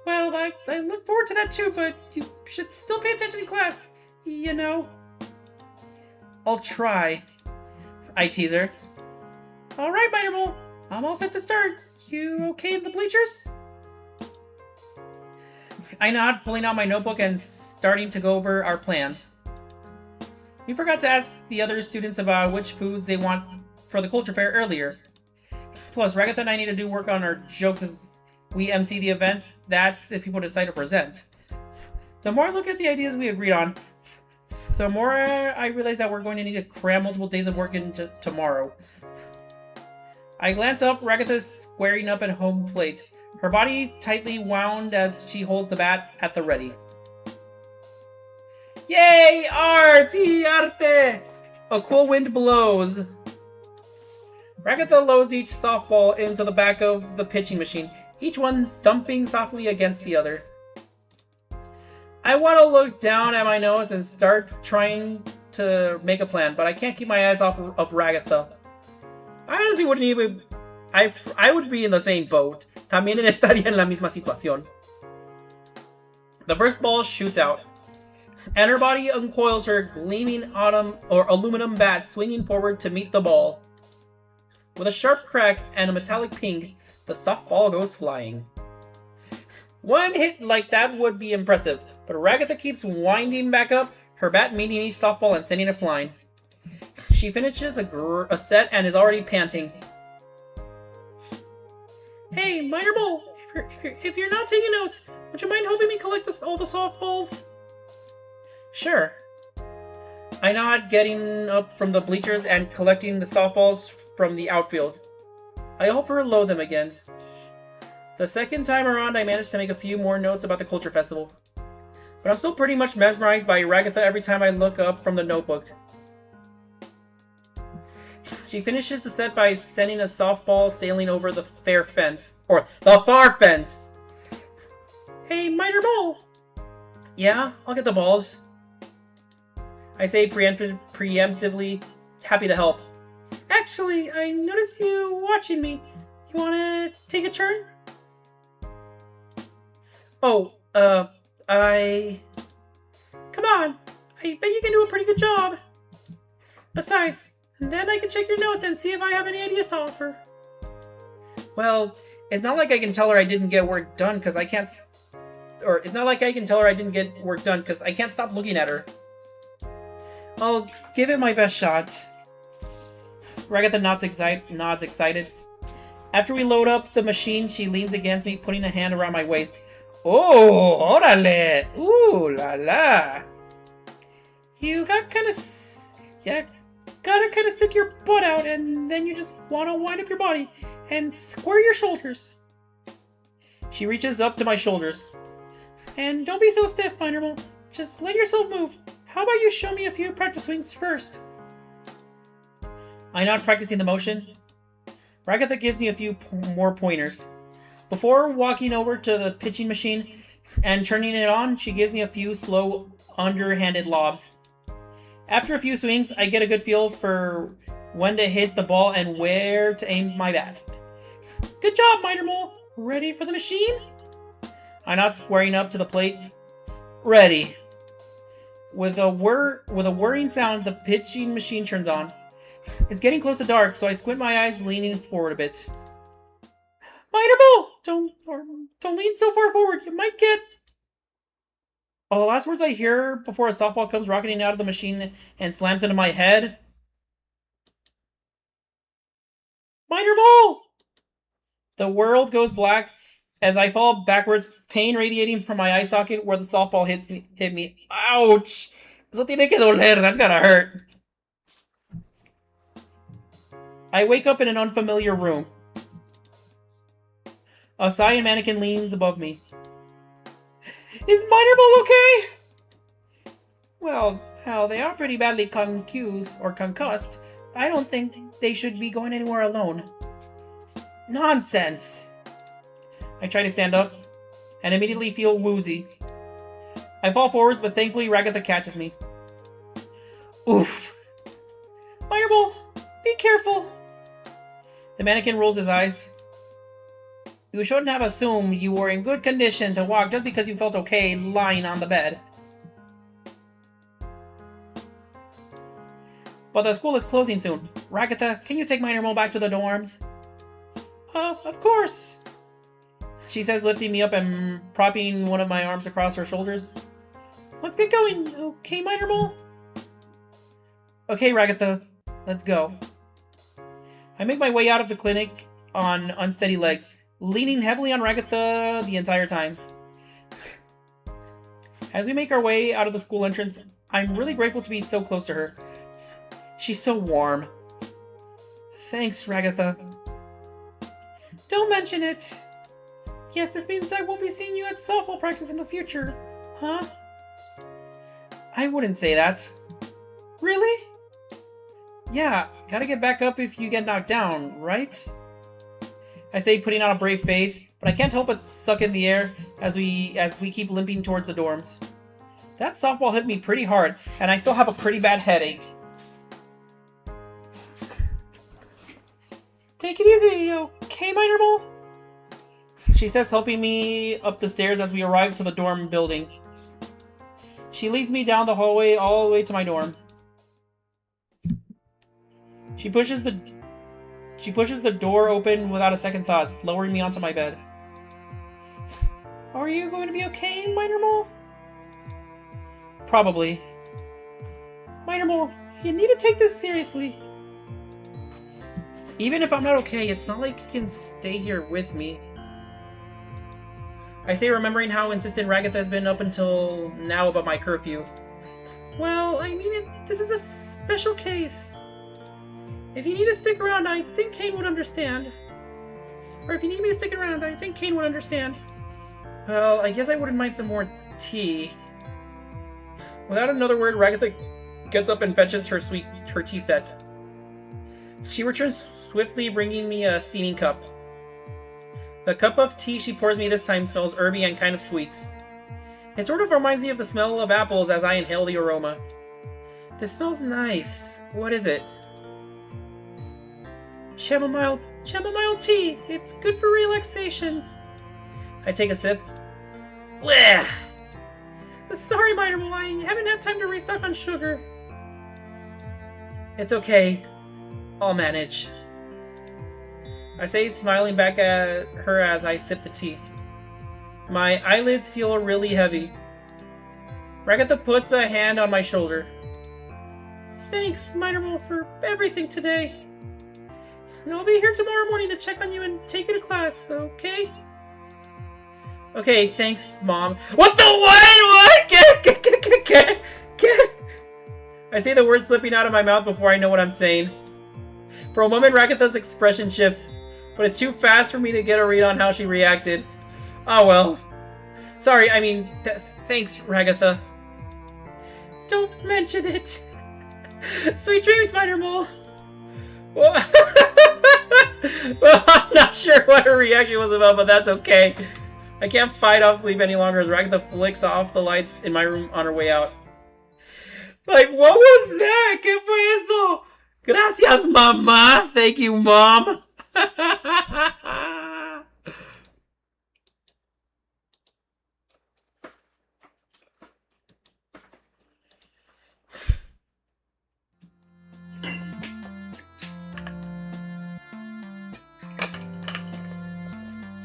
S2: Well, I look forward to that too, but you should still pay attention in class, you know. I'll try. I tease her. Alright, Minor Mole. I'm all set to start. You okay in the bleachers? I nod, pulling out my notebook and starting to go over our plans. We forgot to ask the other students about which foods they want for the culture fair earlier. Plus, Ragatha and I need to do work on our jokes as we MC the events. That's if people decide to present. The more I look at the ideas we agreed on, the more I realize that we're going to need to cram multiple days of work into tomorrow. I glance up, Ragatha's squaring up at home plate, her body tightly wound as she holds the bat at the ready. Yay! Art! Arte! A cool wind blows. Ragatha loads each softball into the back of the pitching machine, each one thumping softly against the other. I want to look down at my notes and start trying to make a plan, but I can't keep my eyes off of Ragatha. I honestly wouldn't even... I would be in the same boat. También estaría en la misma situación. The first ball shoots out, and her body uncoils her gleaming aluminum bat, swinging forward to meet the ball. With a sharp crack and a metallic ping, the softball goes flying. One hit like that would be impressive, but Ragatha keeps winding back up, her bat meeting each softball and sending it flying. She finishes a set and is already panting. Hey, Minor Mole, if you're not taking notes, would you mind helping me collect all the softballs? Sure. I nod, getting up from the bleachers and collecting the softballs from the outfield. I help her load them again. The second time around, I managed to make a few more notes about the Culture Festival. But I'm still pretty much mesmerized by Ragatha every time I look up from the notebook. She finishes the set by sending a softball sailing over the fair fence. Or the far fence! Hey, Minor Mole! Yeah, I'll get the balls. I say preemptively, happy to help. Actually, I noticed you watching me. You wanna take a turn? Oh, Come on! I bet you can do a pretty good job! Besides, then I can check your notes and see if I have any ideas to offer. Well, it's not like I can tell her I didn't get work done because I can't... Or, it's not like I can tell her I didn't get work done because I can't stop looking at her. I'll give it my best shot. Ragatha nods excited. After we load up the machine, she leans against me, putting a hand around my waist. Oh, órale! Ooh la la! You gotta kind of stick your butt out, and then you just want to wind up your body and square your shoulders. She reaches up to my shoulders. And don't be so stiff, Minor Mole. Just let yourself move. How about you show me a few practice swings first? I nod, practicing the motion. Ragatha gives me a few more pointers. Before walking over to the pitching machine and turning it on, she gives me a few slow, underhanded lobs. After a few swings, I get a good feel for when to hit the ball and where to aim my bat. Good job, Minor Mole. Ready for the machine? I nod, squaring up to the plate. Ready. With a whirring sound, the pitching machine turns on. It's getting close to dark, so I squint my eyes, leaning forward a bit. Minor Mole! Don't lean so far forward. You might get... Oh, the last words I hear before a softball comes rocketing out of the machine and slams into my head. Minor Mole! The world goes black as I fall backwards, pain radiating from my eye socket where the softball hit me. Ouch! Eso tiene que doler. That's gotta hurt. I wake up in an unfamiliar room. A cyan mannequin leans above me. Is Minor Mole okay? Well, they are pretty badly concussed. I don't think they should be going anywhere alone. Nonsense! I try to stand up, and immediately feel woozy. I fall forwards, but thankfully Ragatha catches me. Oof! Minor Mole, be careful! The mannequin rolls his eyes. You shouldn't have assumed you were in good condition to walk just because you felt okay lying on the bed. But the school is closing soon. Ragatha, can you take Minor Mole back to the dorms? Of course! She says, lifting me up and propping one of my arms across her shoulders. Let's get going, okay, Minor Mole? Okay, Ragatha, let's go. I make my way out of the clinic on unsteady legs, leaning heavily on Ragatha the entire time. As we make our way out of the school entrance, I'm really grateful to be so close to her. She's so warm. Thanks, Ragatha. Don't mention it. Yes, this means I won't be seeing you at softball practice in the future. Huh? I wouldn't say that. Really? Yeah, gotta get back up if you get knocked down, right? I say, putting on a brave face, but I can't help but suck in the air as we keep limping towards the dorms. That softball hit me pretty hard, and I still have a pretty bad headache. Take it easy, okay, Minor Mole? She says, helping me up the stairs as we arrive to the dorm building. She leads me down the hallway all the way to my dorm. She pushes the door open without a second thought, lowering me onto my bed. Are you going to be okay, Minor Mole? Probably. Minor Mole, you need to take this seriously. Even if I'm not okay, it's not like you can stay here with me. I say, remembering how insistent Ragatha has been up until now about my curfew. Well, I mean, this is a special case. If you need to stick around, I think Kane would understand. Or if you need me to stick around, I think Kane would understand. Well, I guess I wouldn't mind some more tea. Without another word, Ragatha gets up and fetches her tea set. She returns swiftly, bringing me a steaming cup. The cup of tea she pours me this time smells herby and kind of sweet. It sort of reminds me of the smell of apples as I inhale the aroma. This smells nice. What is it? Chamomile tea. It's good for relaxation. I take a sip. Blech! Sorry, Minor Mole, I haven't had time to restock on sugar. It's okay. I'll manage. I say, smiling back at her as I sip the tea. My eyelids feel really heavy. Ragatha puts a hand on my shoulder. Thanks, Minor Mole, for everything today. I'll be here tomorrow morning to check on you and take you to class, okay? Okay, thanks, Mom. What the what? Get. I say the words slipping out of my mouth before I know what I'm saying. For a moment, Ragatha's expression shifts, but it's too fast for me to get a read on how she reacted. Oh well. Sorry, I mean, thanks, Ragatha. Don't mention it. Sweet dreams, Minor Mole. Well, I'm not sure what her reaction was about, but that's okay. I can't fight off sleep any longer as Ragatha flicks off the lights in my room on her way out. Like, what was that? ¿Qué fue eso? Gracias, mamá. Thank you, Mom.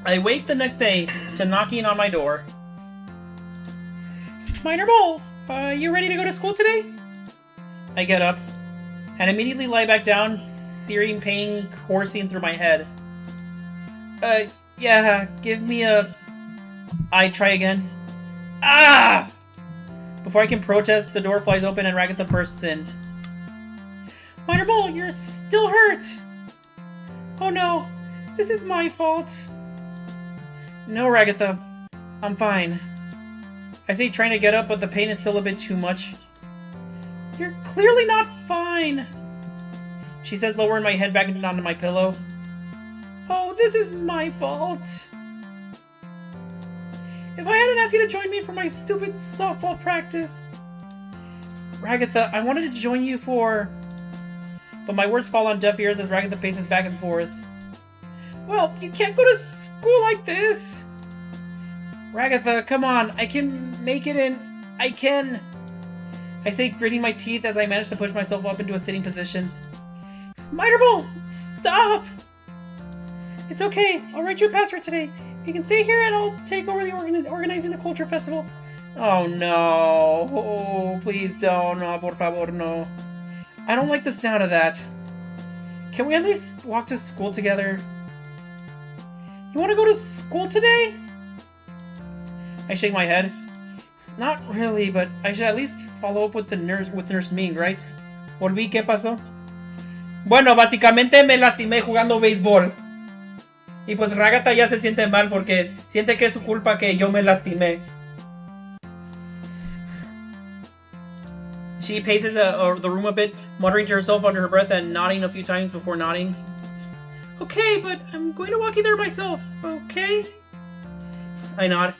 S2: I wake the next day to knocking on my door. Minor Mole, you ready to go to school today? I get up and immediately lie back down, searing pain coursing through my head. Yeah, give me a... I try again. Ah! Before I can protest, the door flies open and Ragatha bursts in. Minor Mole, you're still hurt! Oh no, this is my fault. No, Ragatha. I'm fine. I say, trying to get up, but the pain is still a bit too much. You're clearly not fine, she says, lowering my head back onto my pillow. Oh, this is my fault. If I hadn't asked you to join me for my stupid softball practice. Ragatha, I wanted to join you for... But my words fall on deaf ears as Ragatha paces back and forth. Well, you can't go to school like this! Ragatha, come on, I can make it in. I can. I say, gritting my teeth as I manage to push myself up into a sitting position. Minor Mole, stop! It's okay, I'll write you a password today. You can stay here and I'll take over the organizing the culture festival. Oh no, oh, please don't, no, por favor, no. I don't like the sound of that. Can we at least walk to school together? You want to go to school today? I shake my head. Not really, but I should at least follow up with Nurse Ming, right? ¿Volví? ¿Qué pasó? Bueno, básicamente me lastimé jugando béisbol. Y pues Ragatha ya se siente mal porque siente que es su culpa que yo me lastimé. She paces the room a bit, muttering to herself under her breath and nodding a few times before nodding. Okay, but I'm going to walk you there myself, okay? I nod.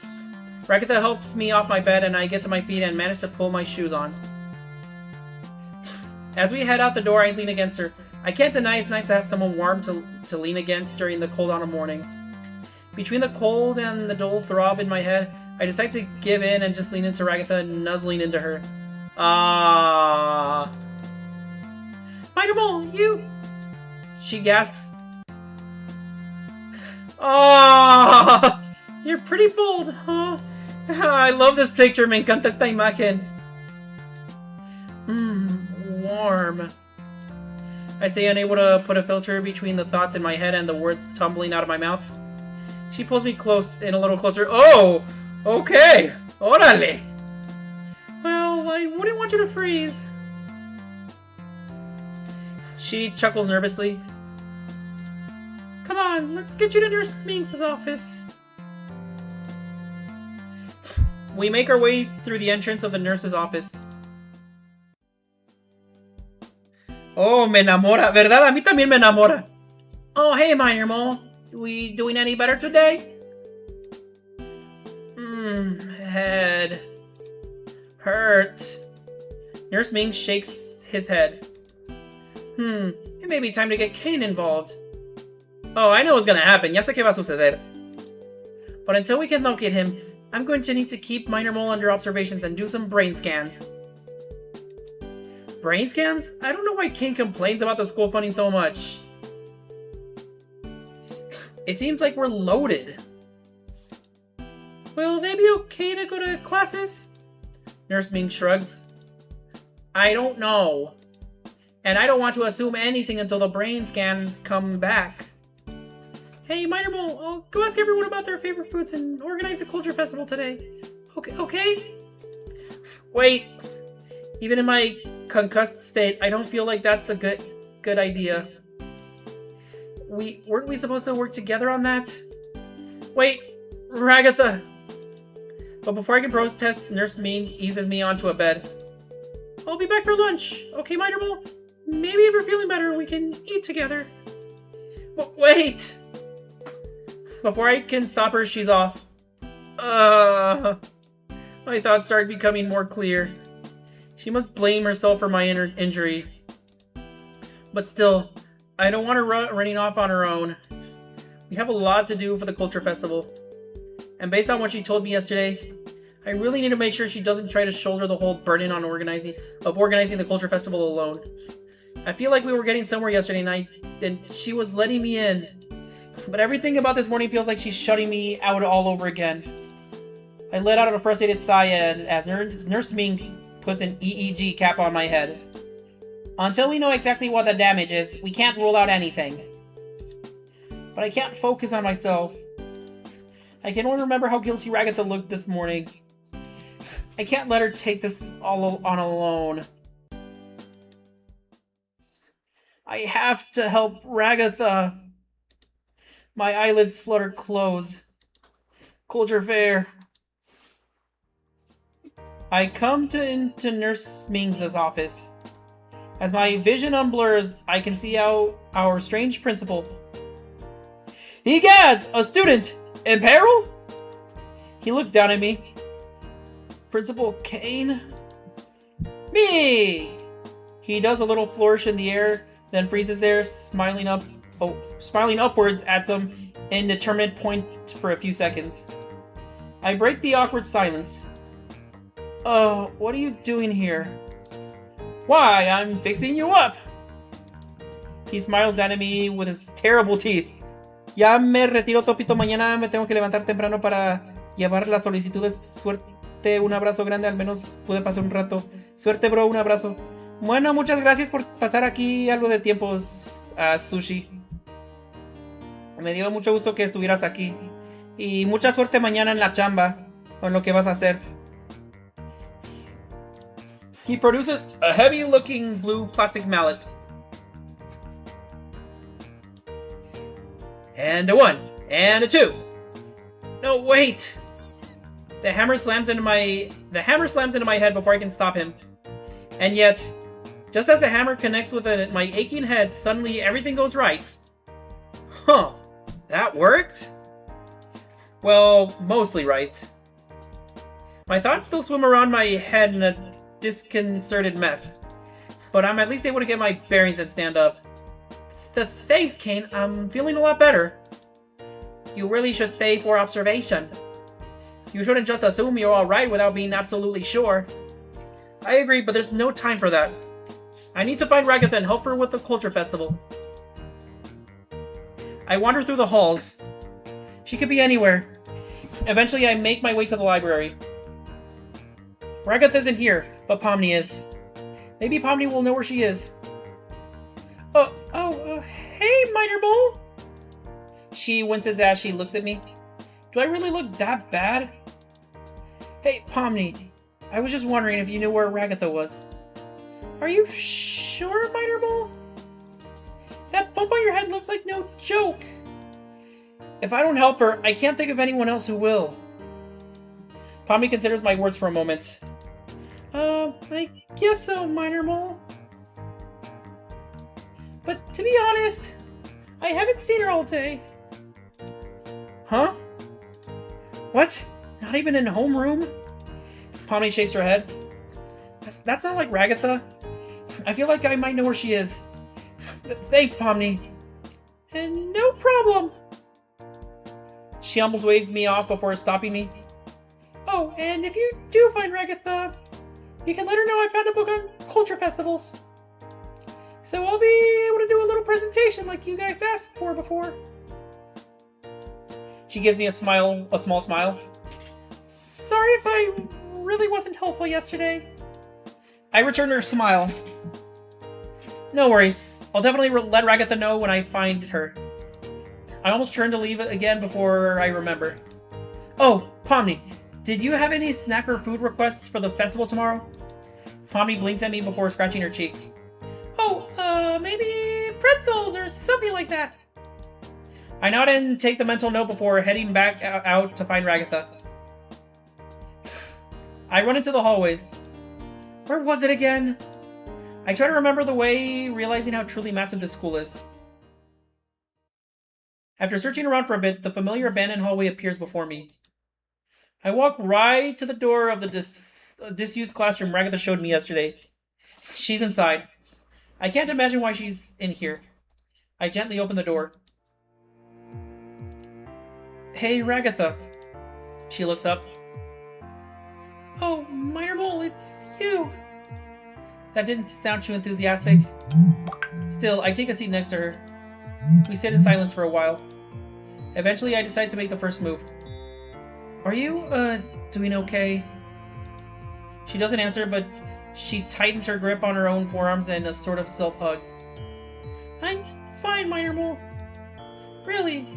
S2: Ragatha helps me off my bed and I get to my feet and manage to pull my shoes on. As we head out the door, I lean against her. I can't deny it's nice to have someone warm to lean against during the cold autumn morning. Between the cold and the dull throb in my head, I decide to give in and just lean into Ragatha, nuzzling into her. Ah. Minor Mole, you... She gasps. Ah, you're pretty bold, huh? I love this picture, me encanta esta imagen. Warm. I say, unable to put a filter between the thoughts in my head and the words tumbling out of my mouth. She pulls me close in a little closer. Oh, okay. Órale. Well, I wouldn't want you to freeze. She chuckles nervously. Come on, let's get you to Nurse Minx's office. We make our way through the entrance of the nurse's office. Oh, me enamora. ¿Verdad? A mí también me enamora. Oh, hey, Minor Mole. We doing any better today? Head. Hurt. Nurse Ming shakes his head. It may be time to get Kane involved. Oh, I know what's gonna happen. Ya sé qué va a suceder. But until we can locate him, I'm going to need to keep Minor Mole under observations and do some brain scans. Brain scans? I don't know why Kane complains about the school funding so much. It seems like we're loaded. Will they be okay to go to classes? Nurse Ming shrugs. I don't know. And I don't want to assume anything until the brain scans come back. Hey, Minor Mole, I'll go ask everyone about their favorite foods and organize a culture festival today. Okay? Wait. Even in my concussed state, I don't feel like that's a good idea. Weren't we supposed to work together on that? Wait, Ragatha! But before I can protest, Nurse Ming eases me onto a bed. I'll be back for lunch. Okay, Minor Mole? Maybe if you're feeling better, we can eat together. Wait! Before I can stop her, she's off. My thoughts start becoming more clear. She must blame herself for my injury. But still, I don't want her running off on her own. We have a lot to do for the Culture Festival. And based on what she told me yesterday, I really need to make sure she doesn't try to shoulder the whole burden on organizing the Culture Festival alone. I feel like we were getting somewhere yesterday night, and she was letting me in. But everything about this morning feels like she's shutting me out all over again. I let out a frustrated sigh as Nurse Ming puts an EEG cap on my head. Until we know exactly what the damage is, we can't rule out anything. But I can't focus on myself. I can only remember how guilty Ragatha looked this morning. I can't let her take this all on alone. I have to help Ragatha. My eyelids flutter close. Culture Fair. I come into Nurse Ming's office. As my vision unblurs, I can see our strange principal. Egads! A student! In peril? He looks down at me. Principal Kane? Me! He does a little flourish in the air, then freezes there, smiling upwards at some indeterminate point for a few seconds. I break the awkward silence. Oh, what are you doing here? Why, I'm fixing you up! He smiles at me with his terrible teeth. Ya me retiro, Topito. Mañana me tengo que levantar temprano para llevar las solicitudes. Suerte, un abrazo grande. Al menos pude pasar un rato. Suerte, bro, un abrazo. Bueno, muchas gracias por pasar aquí algo de tiempo, Sushi. Me dio mucho gusto que estuvieras aquí. Y mucha suerte mañana en la chamba con lo que vas a hacer. He produces a heavy-looking blue plastic mallet. And a 1. And a 2. No, wait! The hammer slams into my head before I can stop him. And yet, just as the hammer connects with my aching head, suddenly everything goes right. Huh. That worked? Well, mostly right. My thoughts still swim around my head in a disconcerted mess. But I'm at least able to get my bearings and stand up. Thanks, Kane. I'm feeling a lot better. You really should stay for observation. You shouldn't just assume you're alright without being absolutely sure. I agree, but there's no time for that. I need to find Ragatha and help her with the culture festival. I wander through the halls. She could be anywhere. Eventually, I make my way to the library. Ragatha isn't here, but Pomni is. Maybe Pomni will know where she is. Hey, Minor Mole! She winces as she looks at me. Do I really look that bad? Hey, Pomni. I was just wondering if you knew where Ragatha was. Are you sure, Minor Mole? That bump on your head looks like no joke. If I don't help her, I can't think of anyone else who will. Pomni considers my words for a moment. I guess so, Minor Mole. But to be honest, I haven't seen her all day. Huh? What? Not even in homeroom? Pomni shakes her head. That's not like Ragatha. I feel like I might know where she is. Thanks, Pomni. And no problem. She almost waves me off before stopping me. Oh, and if you do find Ragatha, you can let her know I found a book on culture festivals. So I'll be able to do a little presentation like you guys asked for before. She gives me a smile, a small smile. Sorry if I really wasn't helpful yesterday. I return her smile. No worries. I'll definitely let Ragatha know when I find her. I almost turn to leave it again before I remember. Oh, Pomni, did you have any snack or food requests for the festival tomorrow? Pomni blinks at me before scratching her cheek. Oh, maybe pretzels or something like that. I nod and take the mental note before heading back out to find Ragatha. I run into the hallways. Where was it again? I try to remember the way, realizing how truly massive this school is. After searching around for a bit, the familiar abandoned hallway appears before me. I walk right to the door of the disused classroom Ragatha showed me yesterday. She's inside. I can't imagine why she's in here. I gently open the door. Hey, Ragatha. She looks up. Oh, Minor Mole, it's you. That didn't sound too enthusiastic. Still, I take a seat next to her. We sit in silence for a while. Eventually, I decide to make the first move. Are you, doing okay? She doesn't answer, but she tightens her grip on her own forearms in a sort of self-hug. I'm fine, Minor Mole. Really.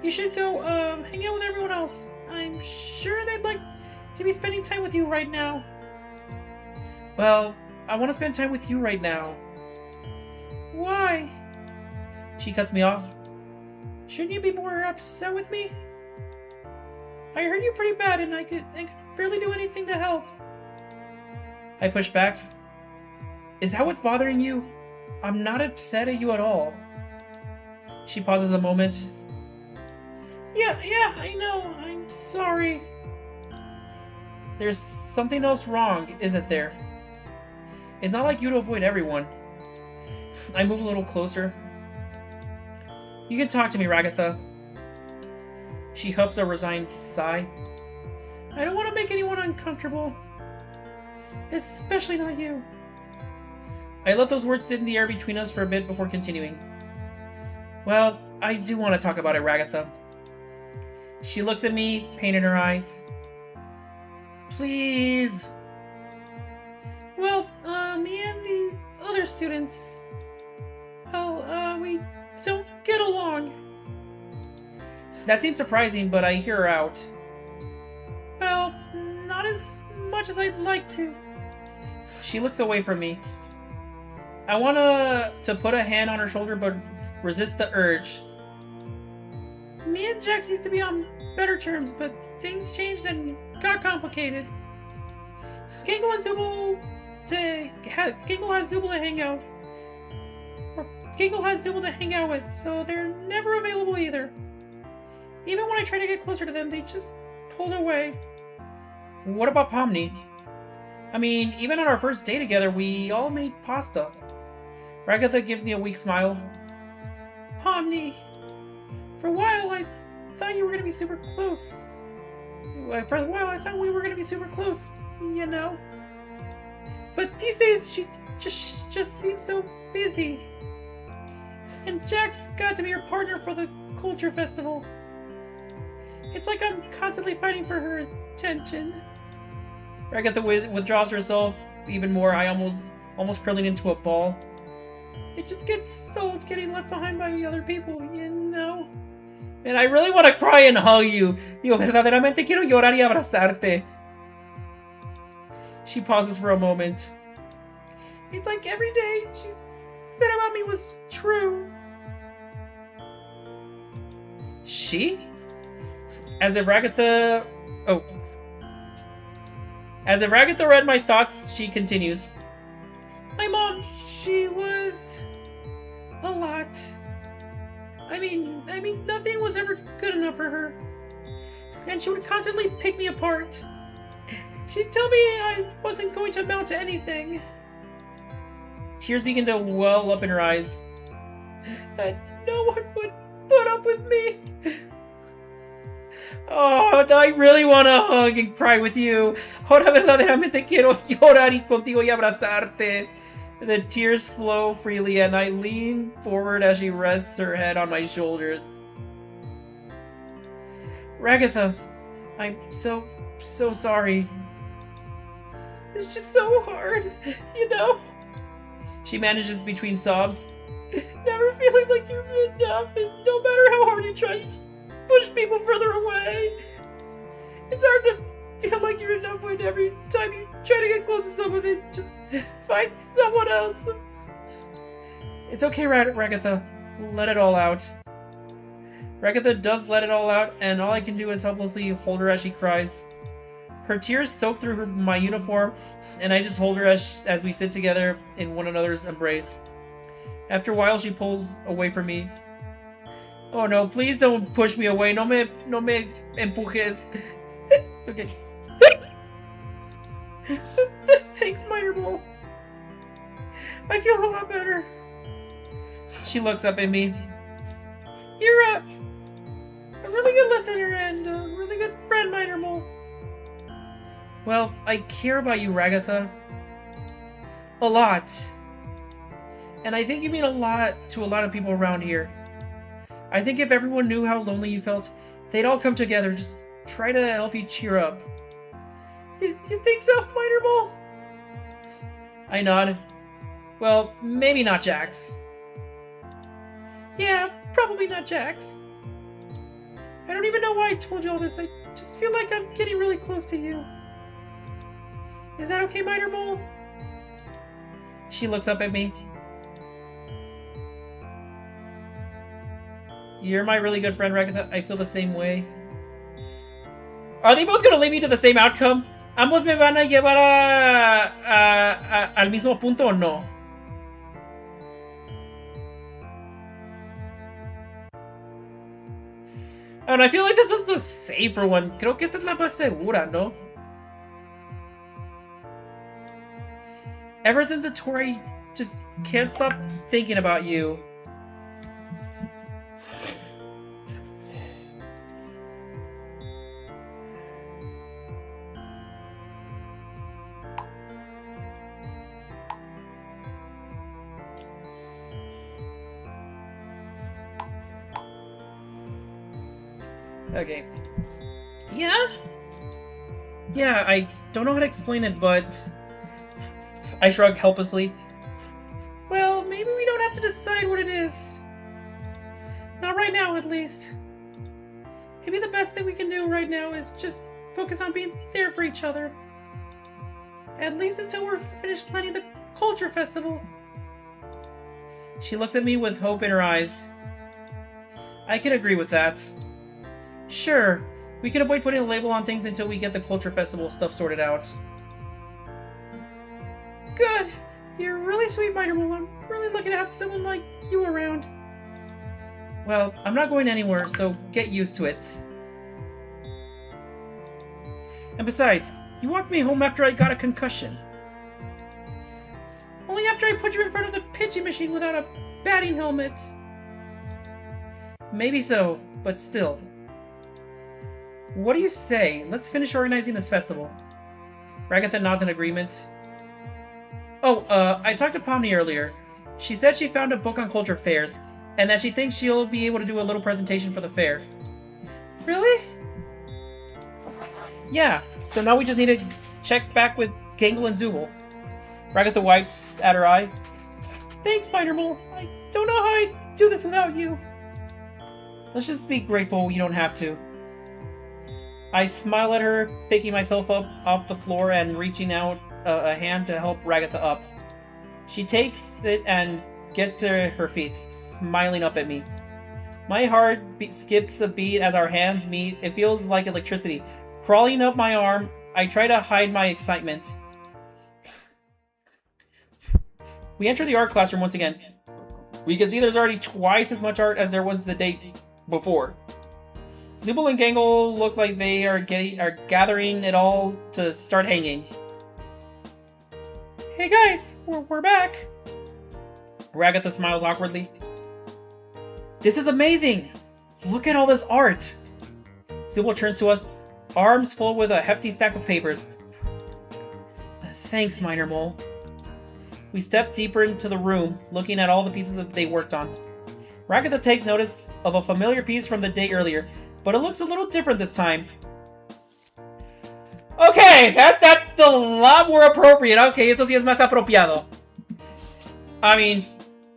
S2: You should go, hang out with everyone else. I'm sure they'd like to be spending time with you right now. Well, I want to spend time with you right now. Why? She cuts me off. Shouldn't you be more upset with me? I hurt you pretty bad and I could barely do anything to help. I push back. Is that what's bothering you? I'm not upset at you at all. She pauses a moment. Yeah, I know. I'm sorry. There's something else wrong, isn't there? It's not like you to avoid everyone. I move a little closer. You can talk to me, Ragatha. She huffs a resigned sigh. I don't want to make anyone uncomfortable. Especially not you. I let those words sit in the air between us for a bit before continuing. Well, I do want to talk about it, Ragatha. She looks at me, pain in her eyes. Please. Well, me and the other students, well, we don't get along. That seems surprising, but I hear her out. Well, not as much as I'd like to. She looks away from me. I want to put a hand on her shoulder, but resist the urge. Me and Jax used to be on better terms, but things changed and got complicated. Gingle has Zooble to hang out. Or Gingle has Zooble to hang out with, so they're never available either. Even when I try to get closer to them, they just pulled away. What about Pomni? I mean, even on our first day together, we all made pasta. Ragatha gives me a weak smile. Pomni. For a while, I thought you were gonna be super close. For a while, I thought we were gonna be super close, you know? But these days, she just seems so busy. And Jax got to be her partner for the culture festival. It's like I'm constantly fighting for her attention. Ragatha withdraws herself even more, I almost curling into a ball. It just gets old getting left behind by other people, you know? And I really want to cry and hug you. Digo, verdaderamente quiero llorar y abrazarte. She pauses for a moment. It's like every day she said about me was true. She? As if Ragatha read my thoughts, she continues. My mom, she was a lot. I mean, nothing was ever good enough for her. And she would constantly pick me apart. She'd tell me I wasn't going to amount to anything. Tears begin to well up in her eyes. And no one would put up with me. Oh, I really want to hug and cry with you. Ahora verdaderamente quiero llorar y contigo y abrazarte. The tears flow freely and I lean forward as she rests her head on my shoulders. Ragatha, I'm so sorry. It's just so hard, you know? She manages between sobs. Never feeling like you're enough, and no matter how hard you try, you just push people further away. It's hard to feel like you're enough when every time you try to get close to someone, they just find someone else. It's okay, Ragatha. Let it all out. Ragatha does let it all out, and all I can do is helplessly hold her as she cries. Her tears soak through my uniform, and I just hold her as we sit together in one another's embrace. After a while, she pulls away from me. Oh no, please don't push me away. No me empujes. Okay. Thanks, Minor Mole. I feel a lot better. She looks up at me. You're a really good listener and a really good friend, Minor Mole. Well, I care about you, Ragatha. A lot. And I think you mean a lot to a lot of people around here. I think if everyone knew how lonely you felt, they'd all come together, just try to help you cheer up. You think so, Minor Mole? I nod. Well, maybe not Jax. Yeah, probably not Jax. I don't even know why I told you all this. I just feel like I'm getting really close to you. Is that okay, Minor Mole? She looks up at me. You're my really good friend, Ragatha. I feel the same way. Are they both gonna lead me to the same outcome? ¿Ambos me van a llevar al mismo punto o no? And I feel like this was the safer one. Creo que esta es la más segura, ¿no? Ever since the tour, I just can't stop thinking about you. Okay. Yeah, I don't know how to explain it, but... I shrug helplessly. Well, maybe we don't have to decide what it is. Not right now, at least. Maybe the best thing we can do right now is just focus on being there for each other. At least until we're finished planning the culture festival. She looks at me with hope in her eyes. I can agree with that. Sure, we can avoid putting a label on things until we get the culture festival stuff sorted out. Good! You're really sweet, Minor Mole. I'm really lucky to have someone like you around. Well, I'm not going anywhere, so get used to it. And besides, you walked me home after I got a concussion. Only after I put you in front of the pitching machine without a batting helmet. Maybe so, but still. What do you say? Let's finish organizing this festival. Ragatha nods in agreement. Oh, I talked to Pomni earlier. She said she found a book on culture fairs, and that she thinks she'll be able to do a little presentation for the fair. Really? Yeah, so now we just need to check back with Gangle and Zooble. Ragatha wipes at her eye. Thanks, Spider Mole. I don't know how I'd do this without you. Let's just be grateful you don't have to. I smile at her, picking myself up off the floor and reaching out a hand to help Ragatha up. She takes it and gets to her feet, smiling up at me. My heart skips a beat as our hands meet. It feels like electricity. Crawling up my arm, I try to hide my excitement. We enter the art classroom once again. We can see there's already twice as much art as there was the day before. Zooble and Gangle look like they are gathering it all to start hanging. Hey guys, we're back! Ragatha smiles awkwardly. This is amazing! Look at all this art! Zooble turns to us, arms full with a hefty stack of papers. Thanks, Minor Mole. We step deeper into the room, looking at all the pieces that they worked on. Ragatha takes notice of a familiar piece from the day earlier, but it looks a little different this time. Okay, that's a lot more appropriate. Okay, eso sí es más apropiado. I mean,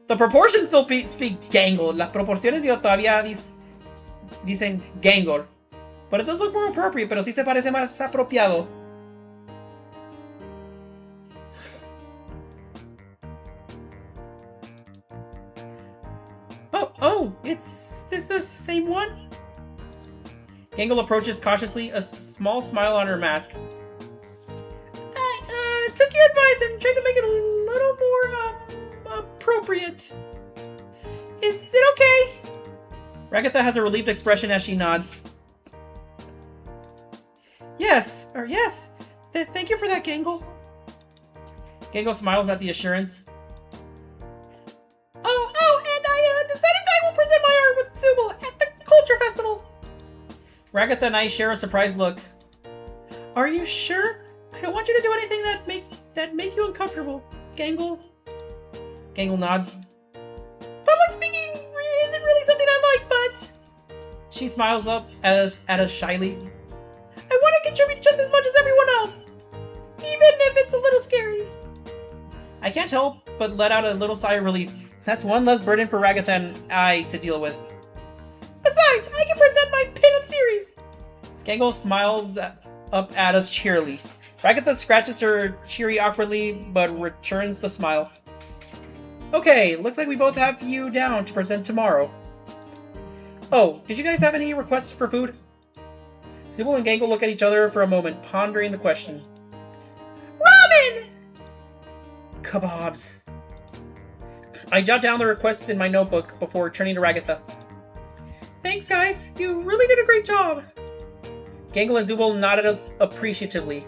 S2: the proportions still speak Gangle. Las proporciones todavía dicen Gangle. But it does look more appropriate, pero sí se parece más apropiado. Oh, is this the same one? Gangle approaches cautiously, a small smile on her mask. I took your advice and tried to make it a little more, appropriate. Is it okay? Ragatha has a relieved expression as she nods. Yes. Thank you for that, Gangle. Gangle smiles at the assurance. And I decided I will present my art with Zooble at the Culture Festival. Ragatha and I share a surprised look. Are you sure? I don't want you to do anything that make you uncomfortable, Gangle. Gangle nods. Public speaking isn't really something I like, but... She smiles up at us shyly. I want to contribute just as much as everyone else, even if it's a little scary. I can't help but let out a little sigh of relief. That's one less burden for Ragatha and I to deal with. Besides, I can present my pin-up series. Gangle smiles up at us cheerily. Ragatha scratches her cheery awkwardly, but returns the smile. Okay, looks like we both have you down to present tomorrow. Oh, did you guys have any requests for food? Zooble and Gangle look at each other for a moment, pondering the question. Ramen! Kebabs. I jot down the requests in my notebook before turning to Ragatha. Thanks, guys. You really did a great job. Gangle and Zooble nodded us appreciatively.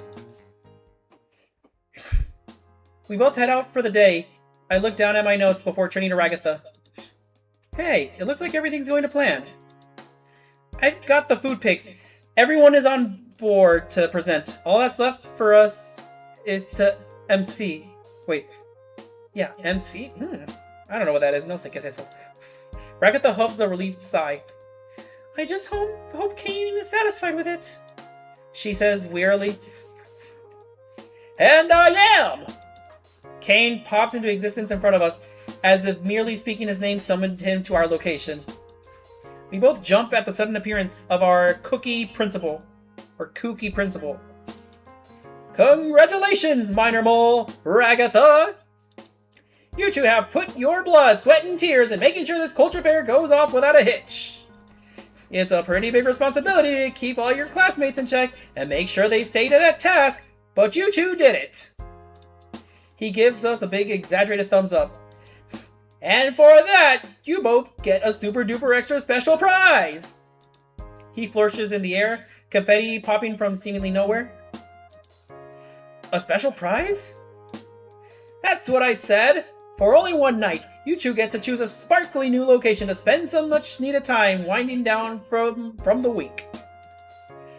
S2: We both head out for the day. I look down at my notes before turning to Ragatha. Hey, it looks like everything's going to plan. I've got the food pics. Everyone is on board to present. All that's left for us is to MC. Wait. Yeah, MC? I don't know what that is. No sé qué es eso. Ragatha huffs a relieved sigh. I just hope Kane is satisfied with it, she says wearily. And I am! Kane pops into existence in front of us, as if merely speaking his name summoned him to our location. We both jump at the sudden appearance of our kooky principal. Congratulations, Minor Mole, Ragatha! You two have put your blood, sweat, and tears in making sure this culture fair goes off without a hitch. It's a pretty big responsibility to keep all your classmates in check and make sure they stay to that task, but you two did it. He gives us a big exaggerated thumbs up. And for that, you both get a super duper extra special prize! He flourishes in the air, confetti popping from seemingly nowhere. A special prize? That's what I said! For only one night, you two get to choose a sparkly new location to spend some much-needed time winding down from the week.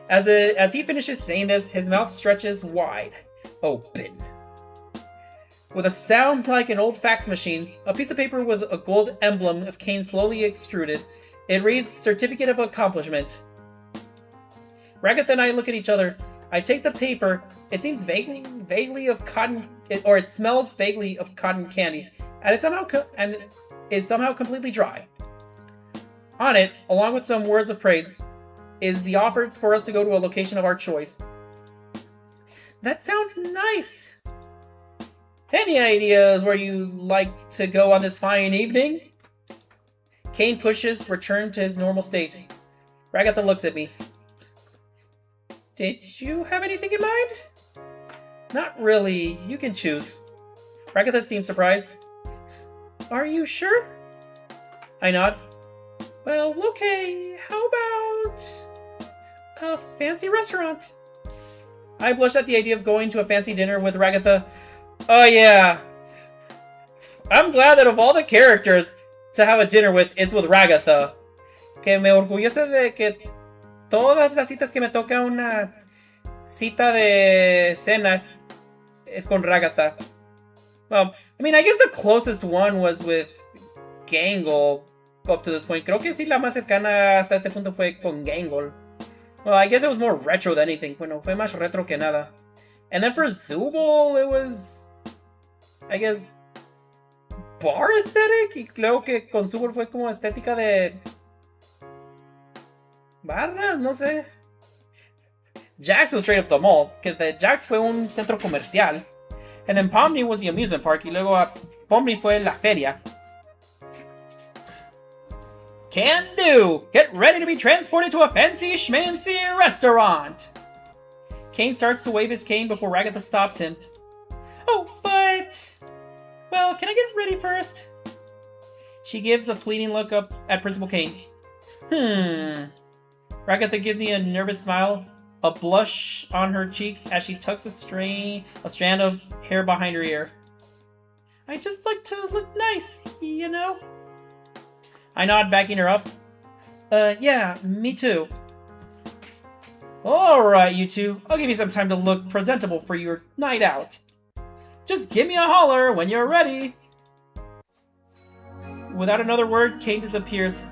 S2: As he finishes saying this, his mouth stretches wide, open. With a sound like an old fax machine, a piece of paper with a gold emblem of Cain slowly extruded, it reads Certificate of Accomplishment. Ragatha and I look at each other. I take the paper. It seems vaguely of cotton, or it smells vaguely of cotton candy, and it is somehow completely dry. On it, along with some words of praise, is the offer for us to go to a location of our choice. That sounds nice. Any ideas where you'd like to go on this fine evening? Cain pushes return to his normal state. Ragatha looks at me. Did you have anything in mind? Not really. You can choose. Ragatha seems surprised. Are you sure? I nod. Well, okay. How about a fancy restaurant? I blushed at the idea of going to a fancy dinner with Ragatha. Oh yeah. I'm glad that of all the characters to have a dinner with, it's with Ragatha. Que me orgullece de que todas las citas que me toca una cita de cenas es con Ragatha. Well, I mean, I guess the closest one was with Gangle up to this point. Creo que sí, la más cercana hasta este punto fue con Gangle. Well, I guess it was more retro than anything. Bueno, fue más retro que nada. And then for Zubul, it was, I guess, bar aesthetic. Y creo que con Zubul fue como estética de barra, no sé. Jax was straight up the mall, que the Jax fue un centro comercial. And then Pomni was the amusement park, y luego Pomni fue la feria. Can do! Get ready to be transported to a fancy schmancy restaurant! Cain starts to wave his cane before Ragatha stops him. Oh, but... well, can I get ready first? She gives a pleading look up at Principal Cain. Ragatha gives me a nervous smile, a blush on her cheeks as she tucks a strand of hair behind her ear. I just like to look nice, you know? I nod, backing her up. Yeah, me too. Alright, you two. I'll give you some time to look presentable for your night out. Just give me a holler when you're ready. Without another word, Cain disappears.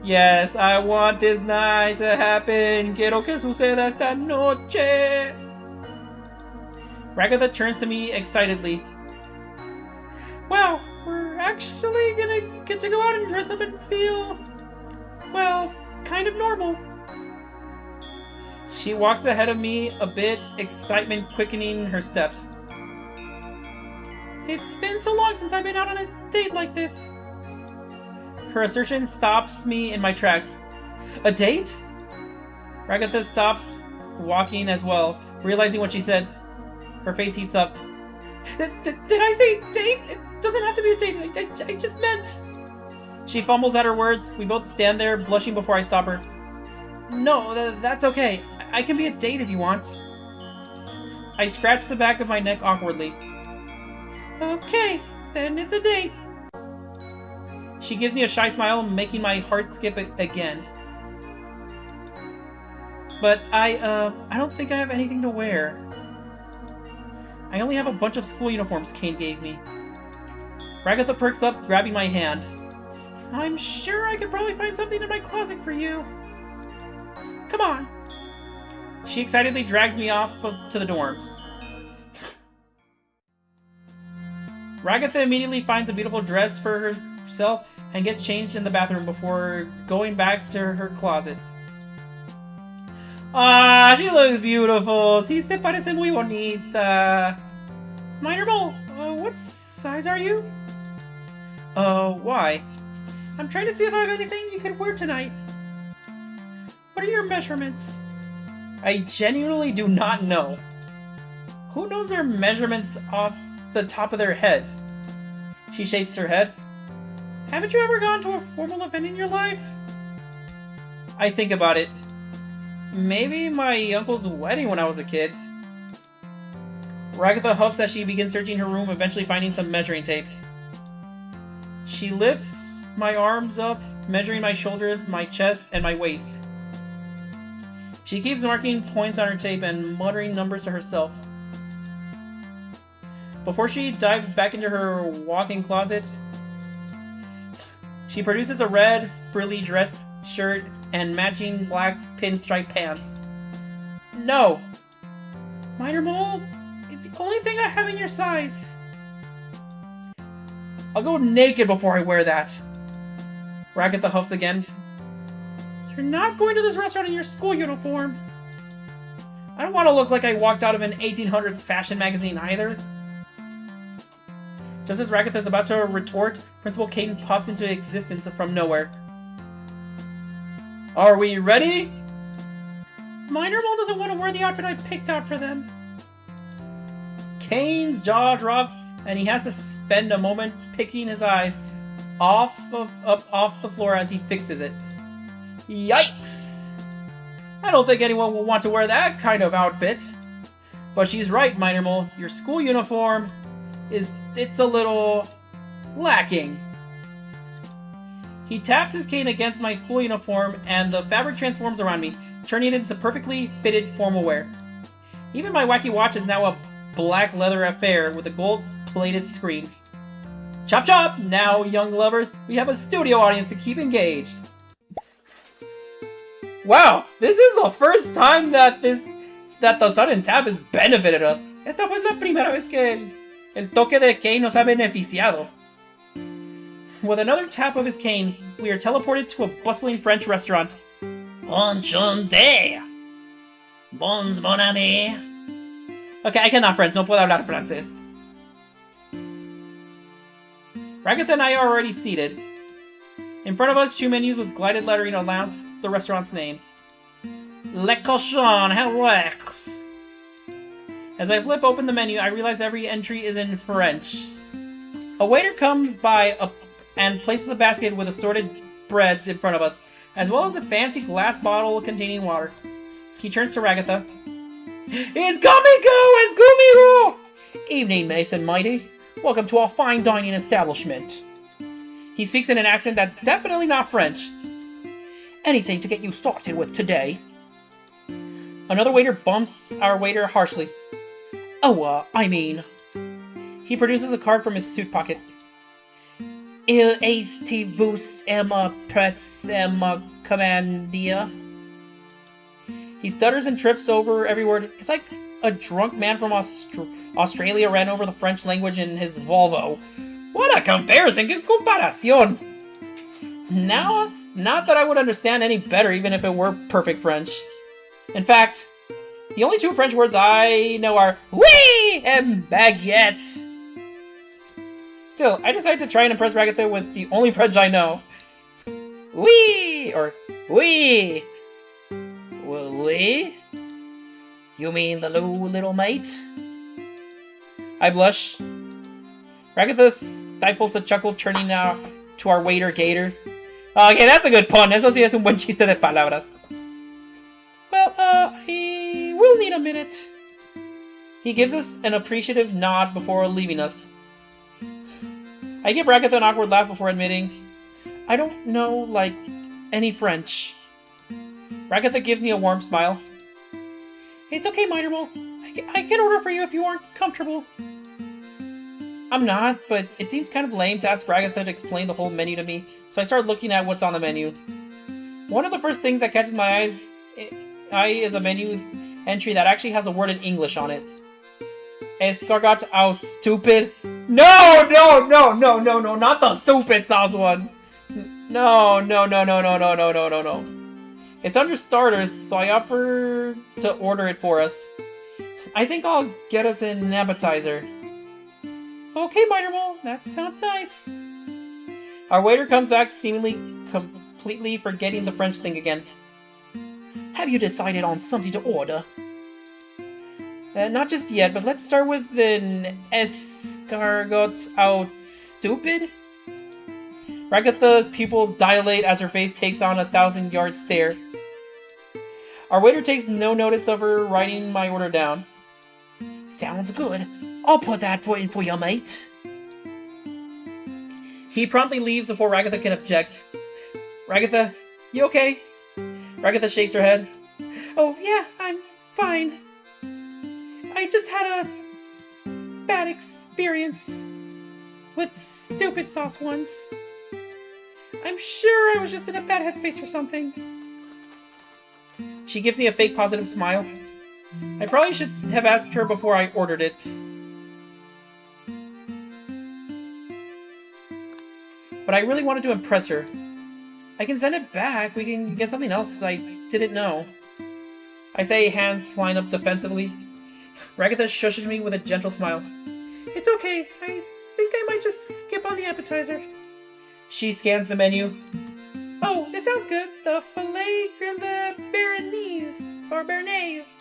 S2: Yes, I want this night to happen. Quiero que suceda esta noche. Ragatha turns to me excitedly. Wow, we're actually gonna get to go out and dress up and feel, well, kind of normal. She walks ahead of me a bit, excitement quickening her steps. It's been so long since I've been out on a date like this. Her assertion stops me in my tracks. A date? Ragatha stops walking as well, realizing what she said. Her face heats up. Did I say date? It doesn't have to be a date. I just meant... She fumbles at her words. We both stand there, blushing before I stop her. No, that's okay. I can be a date if you want. I scratch the back of my neck awkwardly. Okay, then it's a date. She gives me a shy smile, making my heart skip again. But I don't think I have anything to wear. I only have a bunch of school uniforms Cain gave me. Ragatha perks up, grabbing my hand. I'm sure I could probably find something in my closet for you. Come on. She excitedly drags me off to the dorms. Ragatha immediately finds a beautiful dress for herself and gets changed in the bathroom before going back to her closet. Ah, she looks beautiful. Sí se parece muy bonita. Minor mole, what size are you? Why? I'm trying to see if I have anything you could wear tonight. What are your measurements? I genuinely do not know. Who knows their measurements off the top of their heads? She shakes her head. Haven't you ever gone to a formal event in your life? I think about it. Maybe my uncle's wedding when I was a kid. Ragatha huffs as she begins searching her room, eventually finding some measuring tape. She lifts my arms up, measuring my shoulders, my chest, and my waist. She keeps marking points on her tape and muttering numbers to herself. Before she dives back into her walk-in closet, she produces a red, frilly dress shirt and matching black pinstripe pants. No! Minor Mole, it's the only thing I have in your size. I'll go naked before I wear that. Ragatha huffs again. You're not going to this restaurant in your school uniform. I don't want to look like I walked out of an 1800s fashion magazine either. Just as Ragatha is about to retort, Principal Caden pops into existence from nowhere. Are we ready? Minor Mole doesn't want to wear the outfit I picked out for them. Kane's jaw drops, and he has to spend a moment picking his eyes off the floor as he fixes it. Yikes! I don't think anyone will want to wear that kind of outfit. But she's right, Minor Mole. Your school uniform it's a little lacking. He taps his cane against my school uniform, and the fabric transforms around me, turning it into perfectly fitted formal wear. Even my wacky watch is now a black leather affair with a gold-plated screen. Chop chop! Now, young lovers, we have a studio audience to keep engaged. Wow, this is the first time that the sudden tap has benefited us. Esta fue la primera vez que el toque de Kane nos ha beneficiado. With another tap of his cane, we are teleported to a bustling French restaurant. Enchanté! Bons mon ami. Okay, I cannot French, no puedo hablar francés. Ragatha and I are already seated. In front of us, two menus with glided lettering announce the restaurant's name. Le Cochon Rex. As I flip open the menu, I realize every entry is in French. A waiter comes by and places a basket with assorted breads in front of us, as well as a fancy glass bottle containing water. He turns to Ragatha. It's Gumigo! Evening, Mason Mighty. Welcome to our fine dining establishment. He speaks in an accent that's definitely not French. Anything to get you started with today? Another waiter bumps our waiter harshly. I mean... He produces a card from his suit pocket. Il est vous Emma Pretz Emma Commandia. He stutters and trips over every word. It's like a drunk man from Australia ran over the French language in his Volvo. What a comparison! ¡Qué comparación! Now, not that I would understand any better even if it were perfect French. In fact, the only two French words I know are oui and baguette. Still, I decided to try and impress Ragatha with the only French I know. Oui! Or oui! Oui? You mean the little mate? I blush. Ragatha stifles a chuckle, turning now to our waiter Gator. Okay, that's a good pun. Eso sí es un buen chiste de palabras. Well, I will need a minute. He gives us an appreciative nod before leaving us. I give Ragatha an awkward laugh before admitting, I don't know, like, any French. Ragatha gives me a warm smile. It's okay, Minor Mole. I can order for you if you aren't comfortable. I'm not, but it seems kind of lame to ask Ragatha to explain the whole menu to me, so I start looking at what's on the menu. One of the first things that catches my eye is a menu entry that actually has a word in English on it. Escargot au stupid. No, not the stupid sauce one. No. It's under starters, so I offer to order it for us. I think I'll get us an appetizer. Okay, Minor Mole, that sounds nice. Our waiter comes back, seemingly completely forgetting the French thing again. Have you decided on something to order? Not just yet, but let's start with an escargot out stupid. Ragatha's pupils dilate as her face takes on a 1,000-yard stare. Our waiter takes no notice of her writing my order down. Sounds good. I'll put that in for you, mate. He promptly leaves before Ragatha can object. Ragatha, you okay? Ragatha shakes her head. Oh, yeah, I'm fine. I just had a bad experience with stupid sauce once. I'm sure I was just in a bad headspace or something. She gives me a fake positive smile. I probably should have asked her before I ordered it. But I really wanted to impress her. I can send it back. We can get something else I didn't know. I say, hands flying up defensively. Ragatha shushes me with a gentle smile. It's okay. I think I might just skip on the appetizer. She scans the menu. Oh, this sounds good. The filet and the béarnaise.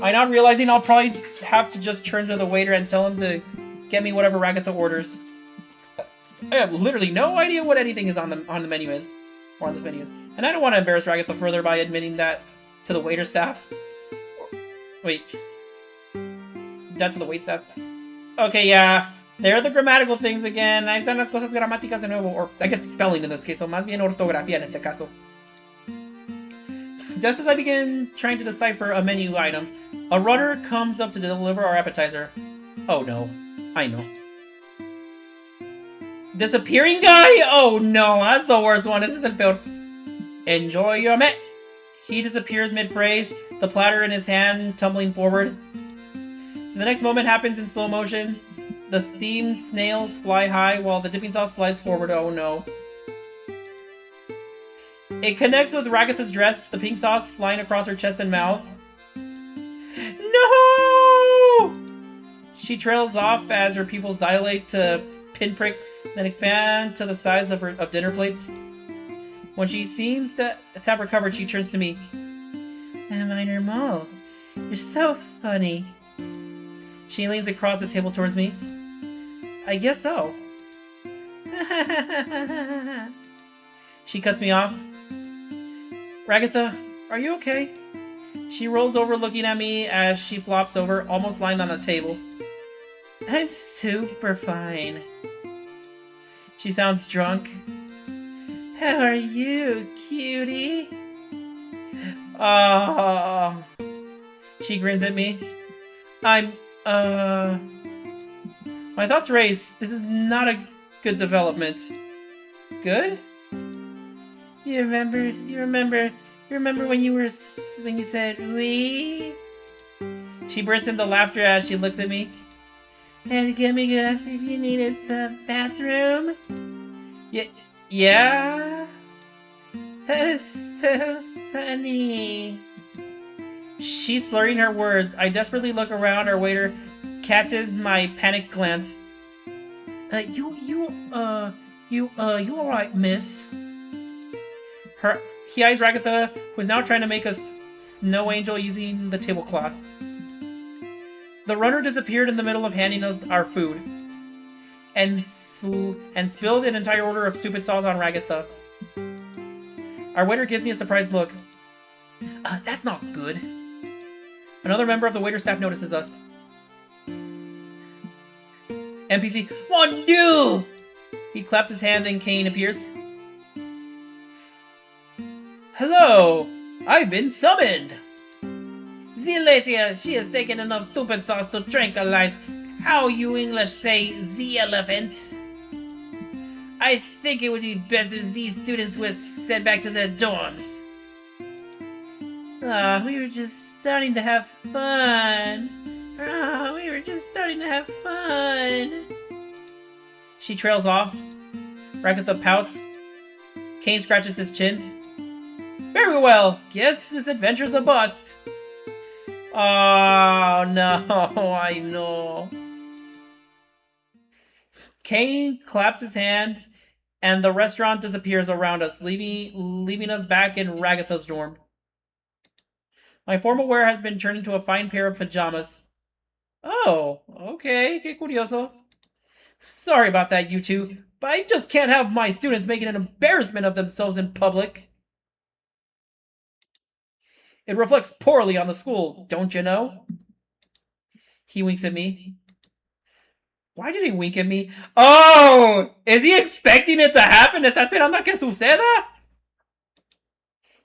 S2: I not realizing I'll probably have to just turn to the waiter and tell him to get me whatever Ragatha orders. I have literally no idea what anything is on the menu is, or on this menu is, and I don't want to embarrass Ragatha further by admitting that to the waiter staff. Wait, that to the wait staff? Okay, yeah, there are the grammatical things again. Ahí están las cosas gramáticas de nuevo, or I guess spelling in this case, so más bien ortografía en este caso. Just as I begin trying to decipher a menu item, a runner comes up to deliver our appetizer. Oh no, I know. Disappearing guy? Oh no, that's the worst one. This is el peor. Enjoy your meal. He disappears mid-phrase, the platter in his hand tumbling forward. The next moment happens in slow motion. The steamed snails fly high while the dipping sauce slides forward. Oh no. It connects with Ragatha's dress, the pink sauce flying across her chest and mouth. No! She trails off as her pupils dilate to pinpricks, then expand to the size of dinner plates. When she seems to have recovered, she turns to me. Am I normal? You're so funny. She leans across the table towards me. I guess so. She cuts me off. Ragatha, are you okay? She rolls over looking at me as she flops over, almost lying on the table. I'm super fine. She sounds drunk. How are you, cutie? Oh. She grins at me. My thoughts race. This is not a good development. Good? You remember when you said we? She bursts into laughter as she looks at me. And give me gas if you needed the bathroom. Yeah? That is so funny. She's slurring her words. I desperately look around. Our waiter catches my panicked glance. You alright, miss? He eyes Ragatha, who is now trying to make a snow angel using the tablecloth. The runner disappeared in the middle of handing us our food, and spilled an entire order of stupid sauce on Ragatha. Our waiter gives me a surprised look. That's not good. Another member of the waiter staff notices us. NPC, Mon Dieu! He claps his hand and Kane appears. Hello! I've been summoned! The lady, she has taken enough stupid sauce to tranquilize how you English say the elephant. I think it would be best if these students were sent back to their dorms. We were just starting to have fun. She trails off. Ragatha pouts. Kane scratches his chin. Very well. Guess this adventure's a bust. Oh no, I know. Kane claps his hand, and the restaurant disappears around us, leaving us back in Ragatha's dorm. My formal wear has been turned into a fine pair of pajamas. Oh, okay, que curioso. Sorry about that, you two, but I just can't have my students making an embarrassment of themselves in public. It reflects poorly on the school, don't you know? He winks at me. Why did he wink at me? Oh! Is he expecting it to happen? ¿Está esperando a que suceda?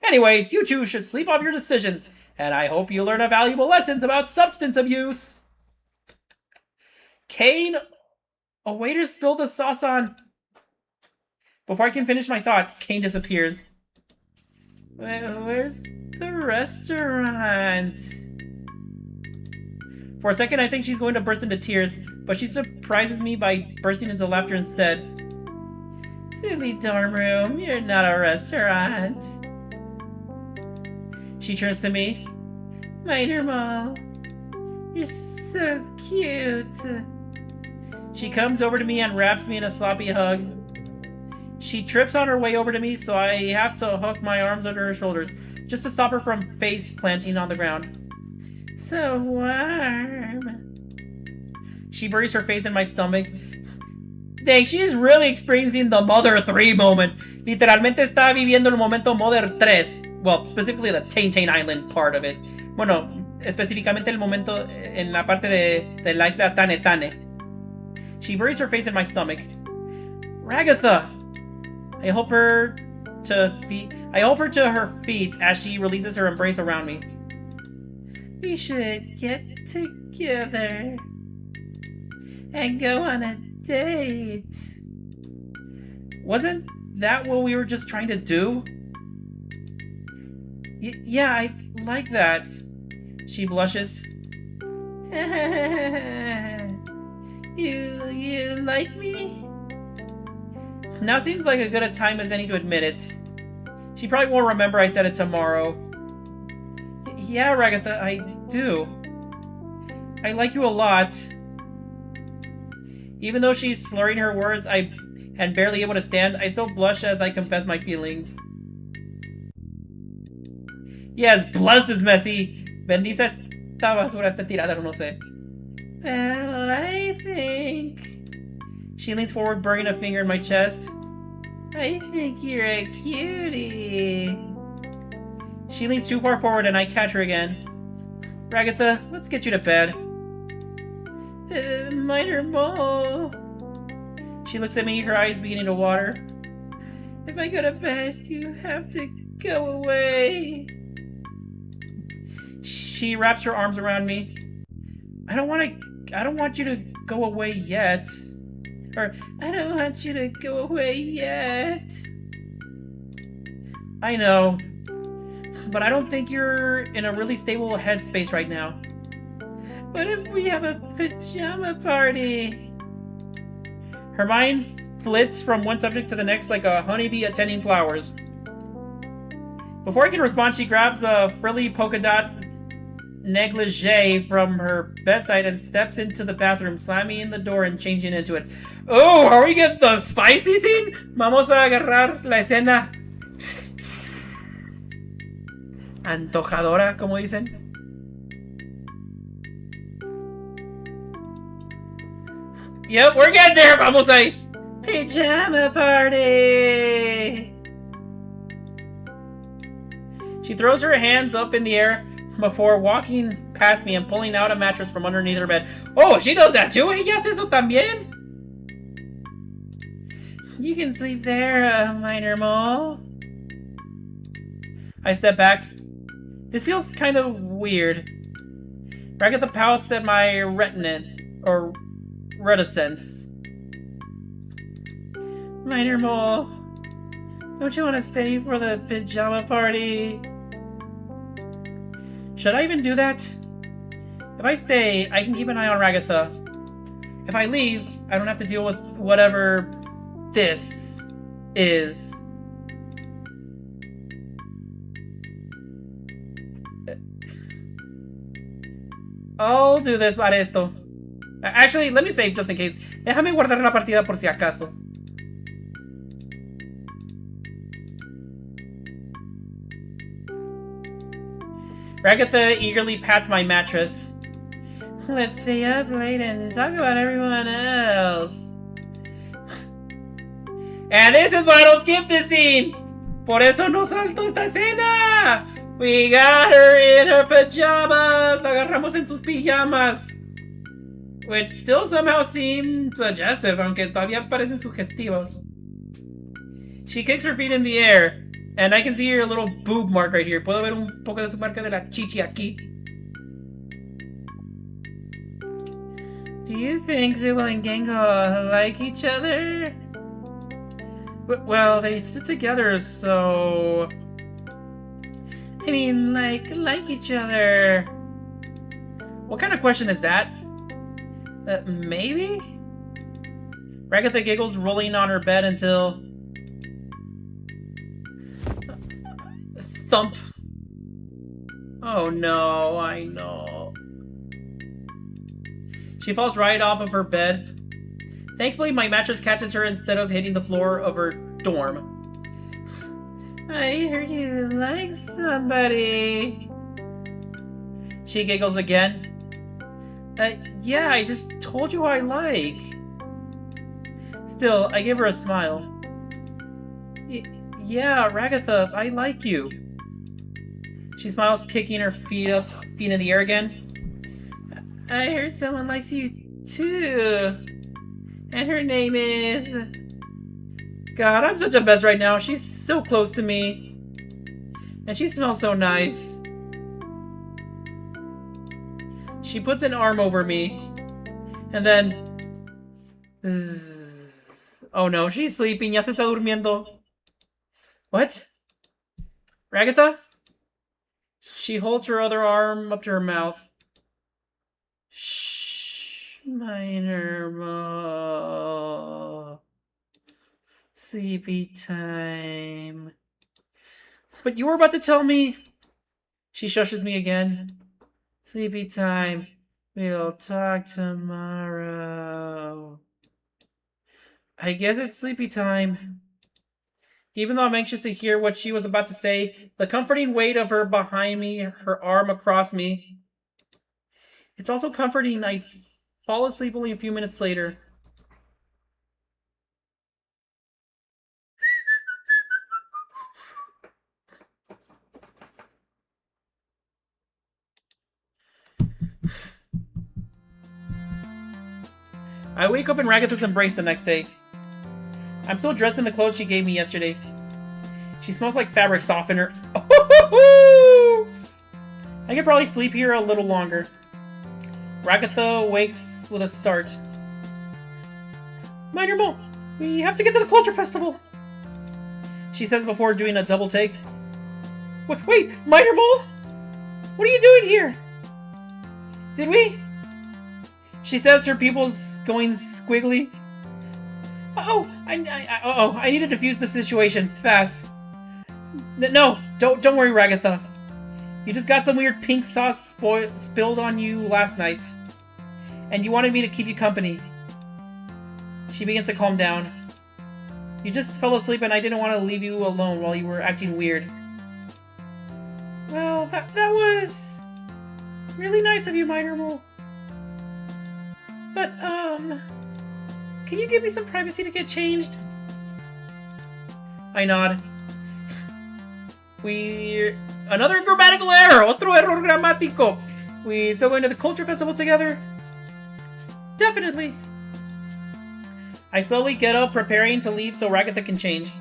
S2: Anyways, you two should sleep off your decisions, and I hope you learn a valuable lessons about substance abuse. Kane, a waiter spilled the sauce on... Before I can finish my thought, Kane disappears. Where's the restaurant? For a second, I think she's going to burst into tears, but she surprises me by bursting into laughter instead. Silly dorm room, you're not a restaurant. She turns to me. Minor Mall, you're so cute. She comes over to me and wraps me in a sloppy hug. She trips on her way over to me, so I have to hook my arms under her shoulders, just to stop her from face planting on the ground. So warm. She buries her face in my stomach. Dang, she is really experiencing the Mother 3 moment. Literalmente está viviendo el momento Mother 3. Well, specifically the Tain Island part of it. Bueno, específicamente el momento en la parte de la isla Tane Tane. She buries her face in my stomach. Ragatha! I help her to her feet as she releases her embrace around me. We should get together and go on a date. Wasn't that what we were just trying to do? Yeah, I like that. She blushes. You like me? Now seems like as good a time as any to admit it. She probably won't remember I said it tomorrow. Yeah, Ragatha, I do. I like you a lot. Even though she's slurring her words and barely able to stand, I still blush as I confess my feelings. Yes, bless is messy. Bendice esta basura, esta tiradero, no sé. Well, I think... She leans forward, burying a finger in my chest. I think you're a cutie. She leans too far forward and I catch her again. Ragatha, let's get you to bed. Minor Mole. She looks at me, her eyes beginning to water. If I go to bed, you have to go away. She wraps her arms around me. I don't want you to go away yet. Or, I don't want you to go away yet. I know. But I don't think you're in a really stable headspace right now. What if we have a pajama party? Her mind flits from one subject to the next like a honeybee attending flowers. Before I can respond, she grabs a frilly polka dot negligee from her bedside and steps into the bathroom, slamming the door and changing into it. Oh, are we getting the spicy scene? Vamos a agarrar la escena antojadora, como dicen. Yep, we're getting there. Vamos a pajama party. She throws her hands up in the air before walking past me and pulling out a mattress from underneath her bed. Oh, she does that too? ¿Ella hace eso también? You can sleep there, Minor Mole. I step back. This feels kind of weird. Ragatha pouts at my reticence. Minor Mole, don't you want to stay for the pajama party? Should I even do that? If I stay, I can keep an eye on Ragatha. If I leave, I don't have to deal with whatever this is. I'll do this para esto. Actually, let me save just in case. Déjame guardar la partida por si acaso. Ragatha eagerly pats my mattress. Let's stay up late and talk about everyone else. And this is why I don't skip this scene. Por eso no salto esta escena. We got her in her pajamas. La agarramos en sus pijamas. which still somehow seem suggestive, aunque todavía parecen sugestivos. She kicks her feet in the air, and I can see her little boob mark right here. Puedo ver un poco de su marca de la chichi aquí. Do you think Zubul and Gengo like each other? Well, they sit together, so... I mean, like each other. What kind of question is that? Maybe? Ragatha giggles, rolling on her bed until... Thump. Oh no, I know. She falls right off of her bed. Thankfully, my mattress catches her instead of hitting the floor of her dorm. I heard you like somebody. She giggles again. Yeah, I just told you who I like. Still, I give her a smile. Yeah, Ragatha, I like you. She smiles, kicking her feet in the air again. I heard someone likes you too. And her name is... God, I'm such a mess right now. She's so close to me. And she smells so nice. She puts an arm over me. And then... Zzz. Oh no, she's sleeping. Ya se está durmiendo. What? Ragatha? She holds her other arm up to her mouth. Shh, Minermo. Sleepy time. But you were about to tell me... She shushes me again. Sleepy time. We'll talk tomorrow. I guess it's sleepy time. Even though I'm anxious to hear what she was about to say, the comforting weight of her behind me, her arm across me. It's also comforting I fall asleep only a few minutes later. I wake up in Ragatha's embrace the next day. I'm still dressed in the clothes she gave me yesterday. She smells like fabric softener. I could probably sleep here a little longer. Ragatha wakes with a start. Minermo, we have to get to the culture festival, she says before doing a double take. Wait, Minermo? What are you doing here? Did we? She says, her pupils going squiggly. I need to defuse the situation fast. No, don't worry, Ragatha. You just got some weird pink sauce spilled on you last night, and you wanted me to keep you company. She begins to calm down. You just fell asleep, and I didn't want to leave you alone while you were acting weird. Well, that was really nice of you, Minermo. But can you give me some privacy to get changed? I nod. Another grammatical error! Otro error gramático! We still going to the culture festival together? Definitely! I slowly get up, preparing to leave so Ragatha can change.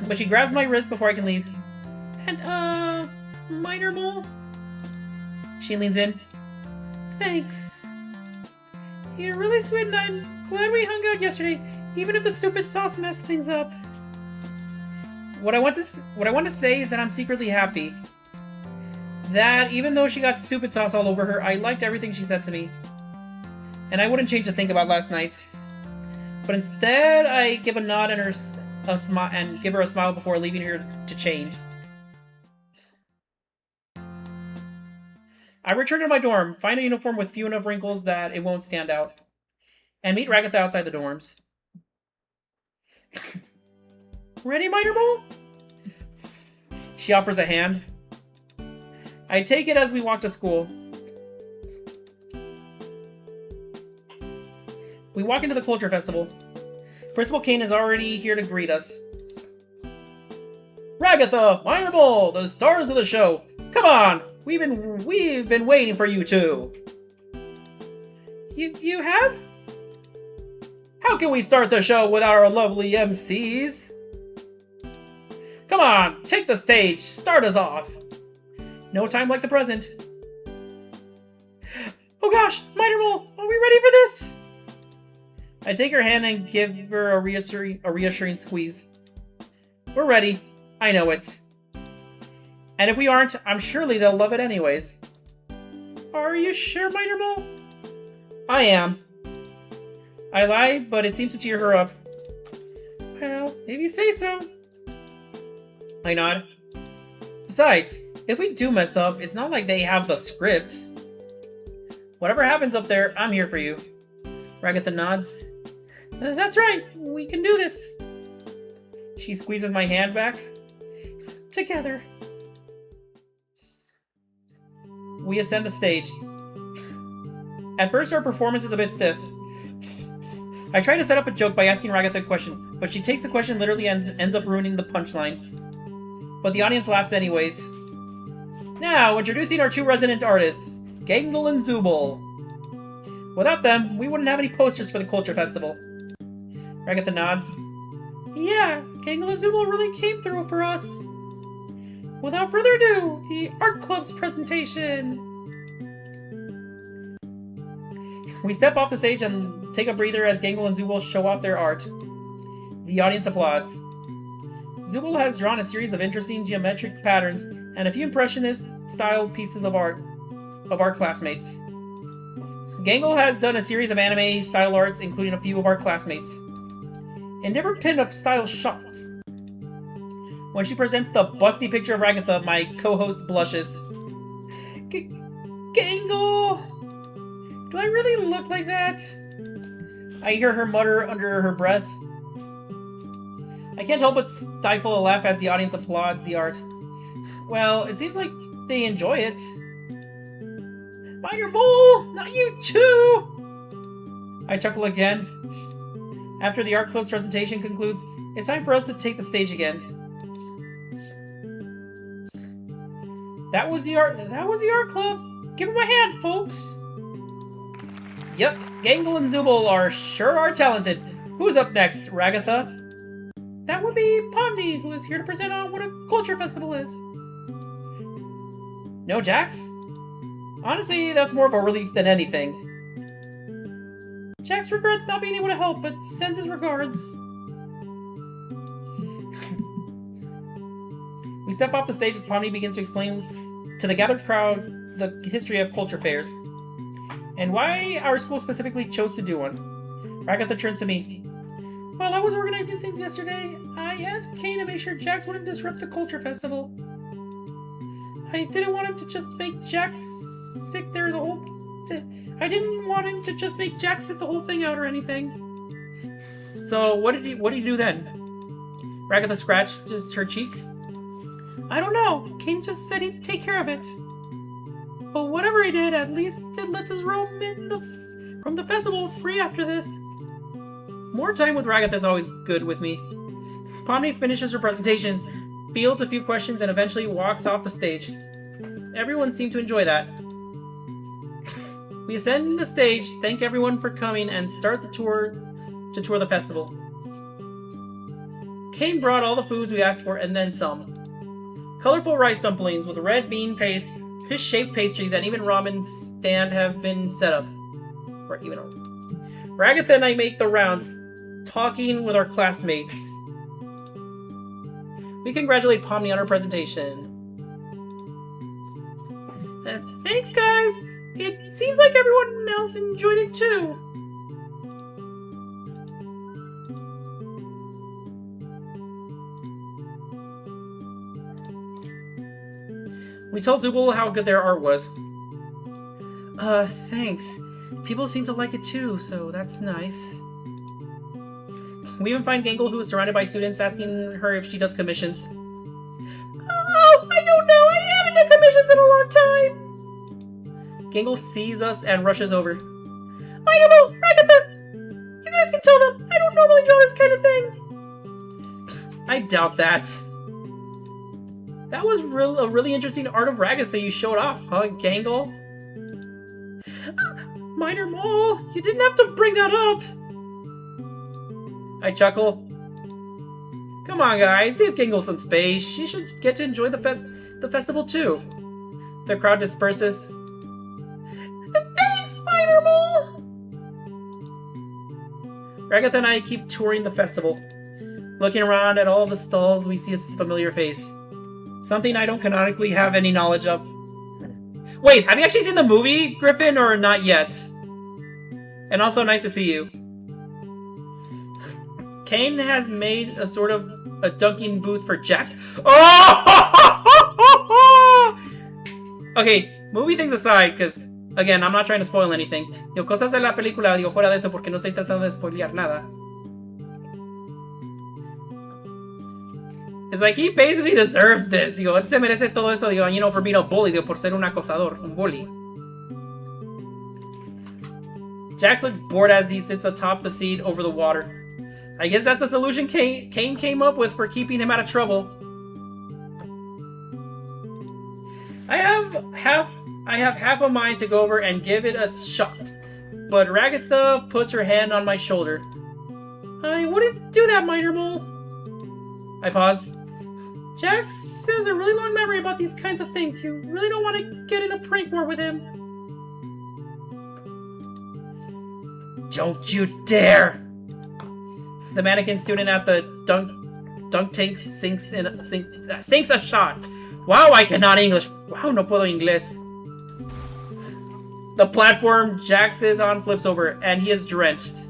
S2: But she grabs my wrist before I can leave. And, Minermo? She leans in. Thanks. You're really sweet, and I'm glad we hung out yesterday, even if the stupid sauce messed things up. What I want to say is that I'm secretly happy. That even though she got stupid sauce all over her, I liked everything she said to me. And I wouldn't change a thing about last night. But instead, I give a nod and give her a smile before leaving her to change. I return to my dorm, find a uniform with few enough wrinkles that it won't stand out, and meet Ragatha outside the dorms. Ready, Minermo? She offers a hand. I take it as we walk to school. We walk into the culture festival. Principal Kane is already here to greet us. Ragatha, Minermo, the stars of the show. Come on, we've been waiting for you two. You have? How can we start the show without our lovely MCs? Come on, take the stage, start us off. No time like the present. Oh gosh, Minor Mole, are we ready for this? I take her hand and give her a reassuring squeeze. We're ready. I know it. And if we aren't, I'm surely they'll love it anyways. Are you sure, Minor Mole? I am. I lie, but it seems to cheer her up. Well, if you say so. I nod. Besides, if we do mess up, it's not like they have the script. Whatever happens up there, I'm here for you. Ragatha nods. That's right, we can do this. She squeezes my hand back. Together. We ascend the stage. At first, our performance is a bit stiff. I try to set up a joke by asking Ragatha a question, but she takes the question literally and ends up ruining the punchline. But the audience laughs anyways. Now, introducing our two resident artists, Gangle and Zooble. Without them, we wouldn't have any posters for the Culture Festival. Ragatha nods. Yeah, Gangle and Zooble really came through for us. Without further ado, the Art Club's presentation. We step off the stage and take a breather as Gangle and Zooble show off their art. The audience applauds. Zooble has drawn a series of interesting geometric patterns and a few impressionist-style pieces of art of our classmates. Gangle has done a series of anime-style arts, including a few of our classmates. And never pin-up-style shots. When she presents the busty picture of Ragatha, my co-host blushes. Gangle! Do I really look like that? I hear her mutter under her breath. I can't help but stifle a laugh as the audience applauds the art. Well, it seems like they enjoy it. Minor Mole! Not you too! I chuckle again. After the art club's presentation concludes, it's time for us to take the stage again. That was the art club! Give them a hand, folks! Yep, Gangle and Zooble are talented. Who's up next, Ragatha? That would be Pomni, who is here to present on what a culture festival is. No, Jax? Honestly, that's more of a relief than anything. Jax regrets not being able to help, but sends his regards. We step off the stage as Pomni begins to explain to the gathered crowd the history of culture fairs, and why our school specifically chose to do one. Ragatha turns to me. While I was organizing things yesterday, I asked Kane to make sure Jax wouldn't disrupt the culture festival. I didn't want him to just make Jax sick there the whole I didn't want him to just make Jax sit the whole thing out or anything. So what did you do then? Ragatha scratches her cheek. I don't know. Kane just said he'd take care of it. But whatever he did, at least it lets us roam from the festival free after this. More time with Ragatha is always good with me. Pomni finishes her presentation, fields a few questions, and eventually walks off the stage. Everyone seemed to enjoy that. We ascend the stage, thank everyone for coming, and start the tour to tour the festival. Kane brought all the foods we asked for, and then some. Colorful rice dumplings with red bean paste, fish-shaped pastries, and even ramen stand have been set up. Ragatha and I make the rounds, talking with our classmates. We congratulate Pomni on her presentation. Thanks, guys! It seems like everyone else enjoyed it too. We tell Zooble how good their art was. Thanks. People seem to like it too, so that's nice. We even find Gangle, who is surrounded by students, asking her if she does commissions. Oh, I don't know. I haven't done commissions in a long time. Gangle sees us and rushes over. Minor Ragatha! You guys can tell them I don't normally draw this kind of thing. I doubt that. That was a really interesting art of Ragatha you showed off, huh, Gangle? Minor Mole, you didn't have to bring that up. I chuckle. Come on, guys, give Gingle some space. She should get to enjoy the festival too. The crowd disperses. Thanks, Minor Mole! Ragatha and I keep touring the festival. Looking around at all the stalls, we see a familiar face. Something I don't canonically have any knowledge of. Wait, have you actually seen the movie, Griffin, or not yet? And also, nice to see you. Kane has made a sort of a dunking booth for Jax. Oh! Okay, movie things aside, because, again, I'm not trying to spoil anything. Digo, cosas de la película, digo, fuera de eso, porque no estoy tratando de spoilear nada. It's like, he basically deserves this. Digo, él se merece todo esto, digo, you know, for being a bully, digo, por ser un acosador, un bully. Jax looks bored as he sits atop the seat over the water. I guess that's a solution Kane came up with for keeping him out of trouble. I have half a mind to go over and give it a shot, but Ragatha puts her hand on my shoulder. I wouldn't do that, Minor Mole. I pause. Jax has a really long memory about these kinds of things. You really don't want to get in a prank war with him. Don't you dare! The mannequin student at the dunk tank sinks a shot. Wow, I cannot English. Wow, no puedo inglés. The platform Jax is on flips over, and he is drenched.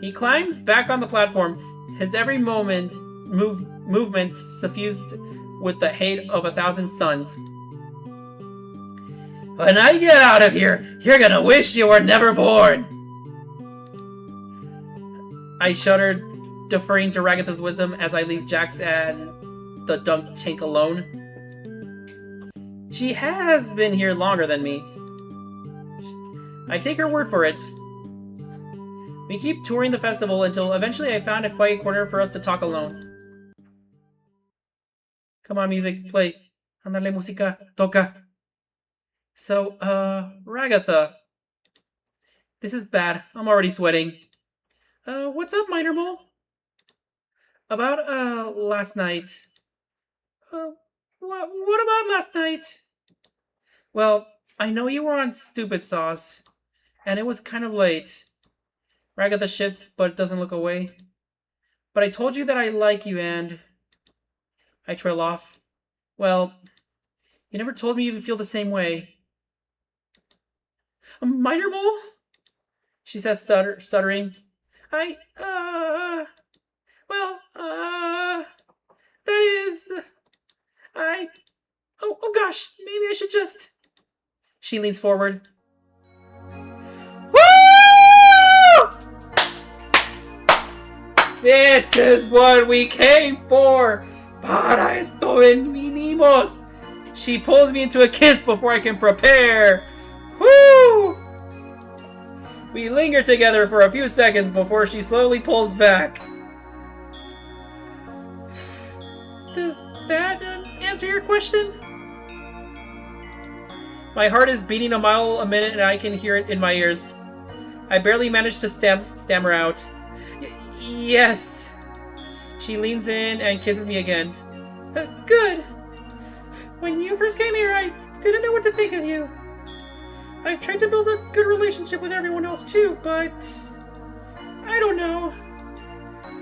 S2: He climbs back on the platform, his every movement suffused with the hate of 1,000 suns. When I get out of here, you're gonna wish you were never born. I shuddered, deferring to Ragatha's wisdom as I leave Jax and the dunk tank alone. She has been here longer than me. I take her word for it. We keep touring the festival until eventually I found a quiet corner for us to talk alone. Come on, music, play. Ándale, música, toca. So, Ragatha. This is bad. I'm already sweating. What's up, Minor Mole? About, last night. What about last night? Well, I know you were on Stupid Sauce, and it was kind of late. Ragatha shifts, but doesn't look away. But I told you that I like you, and... I trail off. Well, you never told me you feel the same way. Minor Mole? She says, stuttering. That is... Oh gosh, maybe I should just... She leans forward. Woo! This is what we came for! Para esto vinimos! She pulls me into a kiss before I can prepare. Woo! We linger together for a few seconds before she slowly pulls back. Does that answer your question? My heart is beating a mile a minute and I can hear it in my ears. I barely manage to stammer out. Yes. She leans in and kisses me again. Good. When you first came here, I didn't know what to think of you. I've tried to build a good relationship with everyone else too, but... I don't know.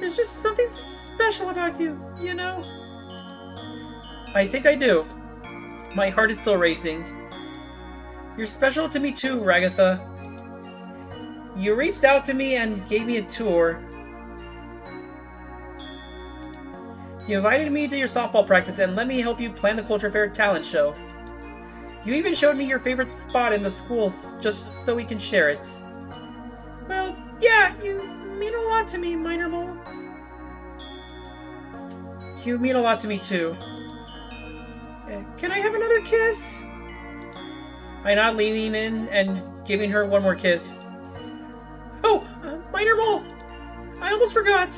S2: There's just something special about you, you know? I think I do. My heart is still racing. You're special to me too, Ragatha. You reached out to me and gave me a tour. You invited me to your softball practice and let me help you plan the Culture Fair talent show. You even showed me your favorite spot in the school just so we can share it. Well, yeah, you mean a lot to me, Minor Mole. You mean a lot to me too. Can I have another kiss? I nod, leaning in and giving her one more kiss. Oh, Minor Mole! I almost forgot.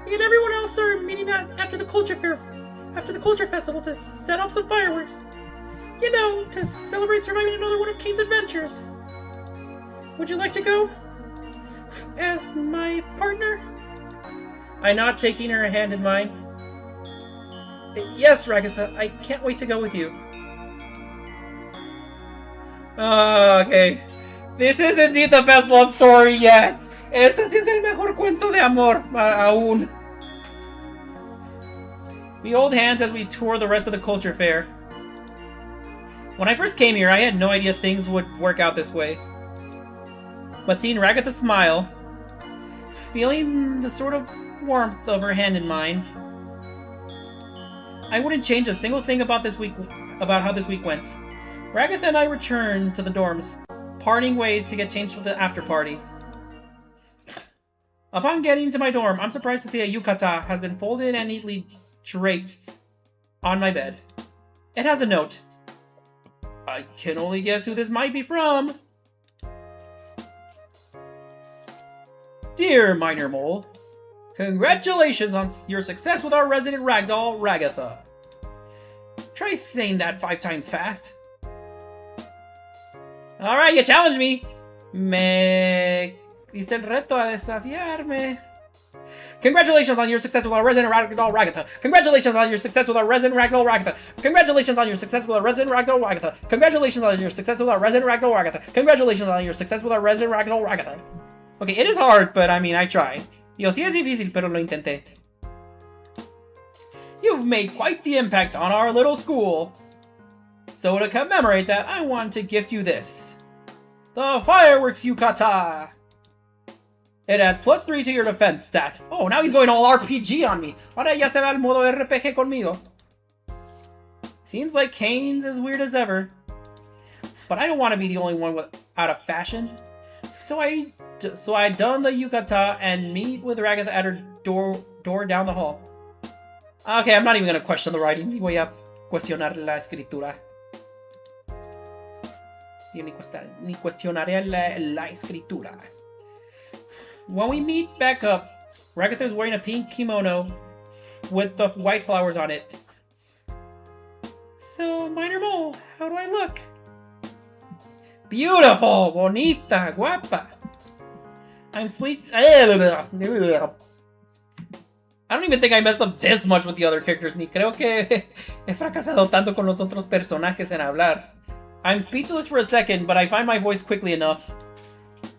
S2: Me and everyone else are meeting after the Culture Festival to set off some fireworks. You know, to celebrate surviving another one of Kane's adventures. Would you like to go? As my partner? I nod, taking her hand in mine. Yes, Ragatha, I can't wait to go with you. Okay. This is indeed the best love story yet. Este sí es el mejor cuento de amor aún. We hold hands as we tour the rest of the culture fair. When I first came here, I had no idea things would work out this way. But seeing Ragatha smile, feeling the sort of warmth of her hand in mine, I wouldn't change a single thing about how this week went. Ragatha and I returned to the dorms, parting ways to get changed for the after party. Upon getting to my dorm, I'm surprised to see a yukata has been folded and neatly draped on my bed. It has a note. I can only guess who this might be from. Dear Minor Mole, congratulations on your success with our resident ragdoll, Ragatha. Try saying that 5 times fast. Alright, you challenged me. Me hice el reto a desafiarme. Congratulations on your success with our resident ragdoll, Ragatha. Congratulations on your success with our resident ragdoll, Ragatha. Congratulations on your success with our resident ragdoll, Ragatha. Congratulations on your success with our resident ragdoll, Ragatha. Congratulations on your success with our resident ragdoll, Ragatha. Okay, it is hard, but I mean, I tried. Yo, sí es difícil, pero lo intenté. You've made quite the impact on our little school. So to commemorate that, I want to gift you this. The Fireworks Yukata. It adds +3 to your defense stat. Oh, now he's going all RPG on me. Ahora ya se va al modo RPG conmigo. Seems like Kane's as weird as ever. But I don't want to be the only one out of fashion. So I don the yukata and meet with Ragatha at her door down the hall. Okay, I'm not even going to question the writing. Ni voy a cuestionar la escritura. Ni cuestionaré la escritura. When we meet back up, Ragatha's wearing a pink kimono with the white flowers on it. So, Minor Mole, how do I look? Beautiful, bonita, guapa. I'm sweet. I don't even think I messed up this much with the other characters, ni creo que he fracasado tanto con los otros personajes en hablar. I'm speechless for a second, but I find my voice quickly enough.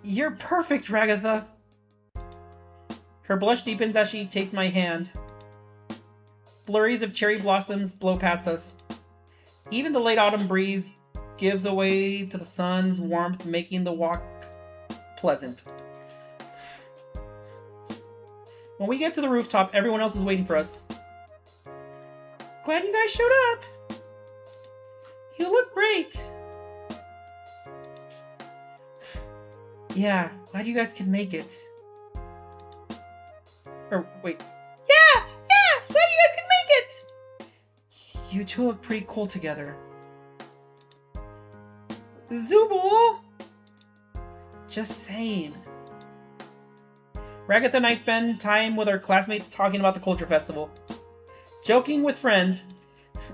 S2: You're perfect, Ragatha. Her blush deepens as she takes my hand. Flurries of cherry blossoms blow past us. Even the late autumn breeze gives way to the sun's warmth, making the walk pleasant. When we get to the rooftop, everyone else is waiting for us. Glad you guys showed up. You look great. Yeah, glad you guys could make it. Or, wait. Yeah, glad you guys could make it! You two look pretty cool together. Zubul! Just saying. Ragatha and I spend time with our classmates talking about the Culture Festival. Joking with friends,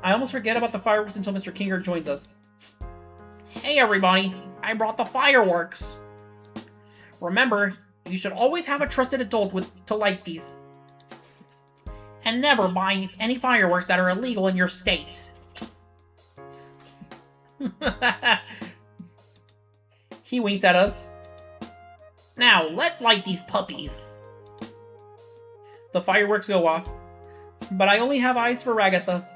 S2: I almost forget about the fireworks until Mr. Kinger joins us. Hey everybody, I brought the fireworks. Remember, you should always have a trusted adult to light these. And never buy any fireworks that are illegal in your state. He winks at us. Now, let's light these puppies. The fireworks go off, but I only have eyes for Ragatha.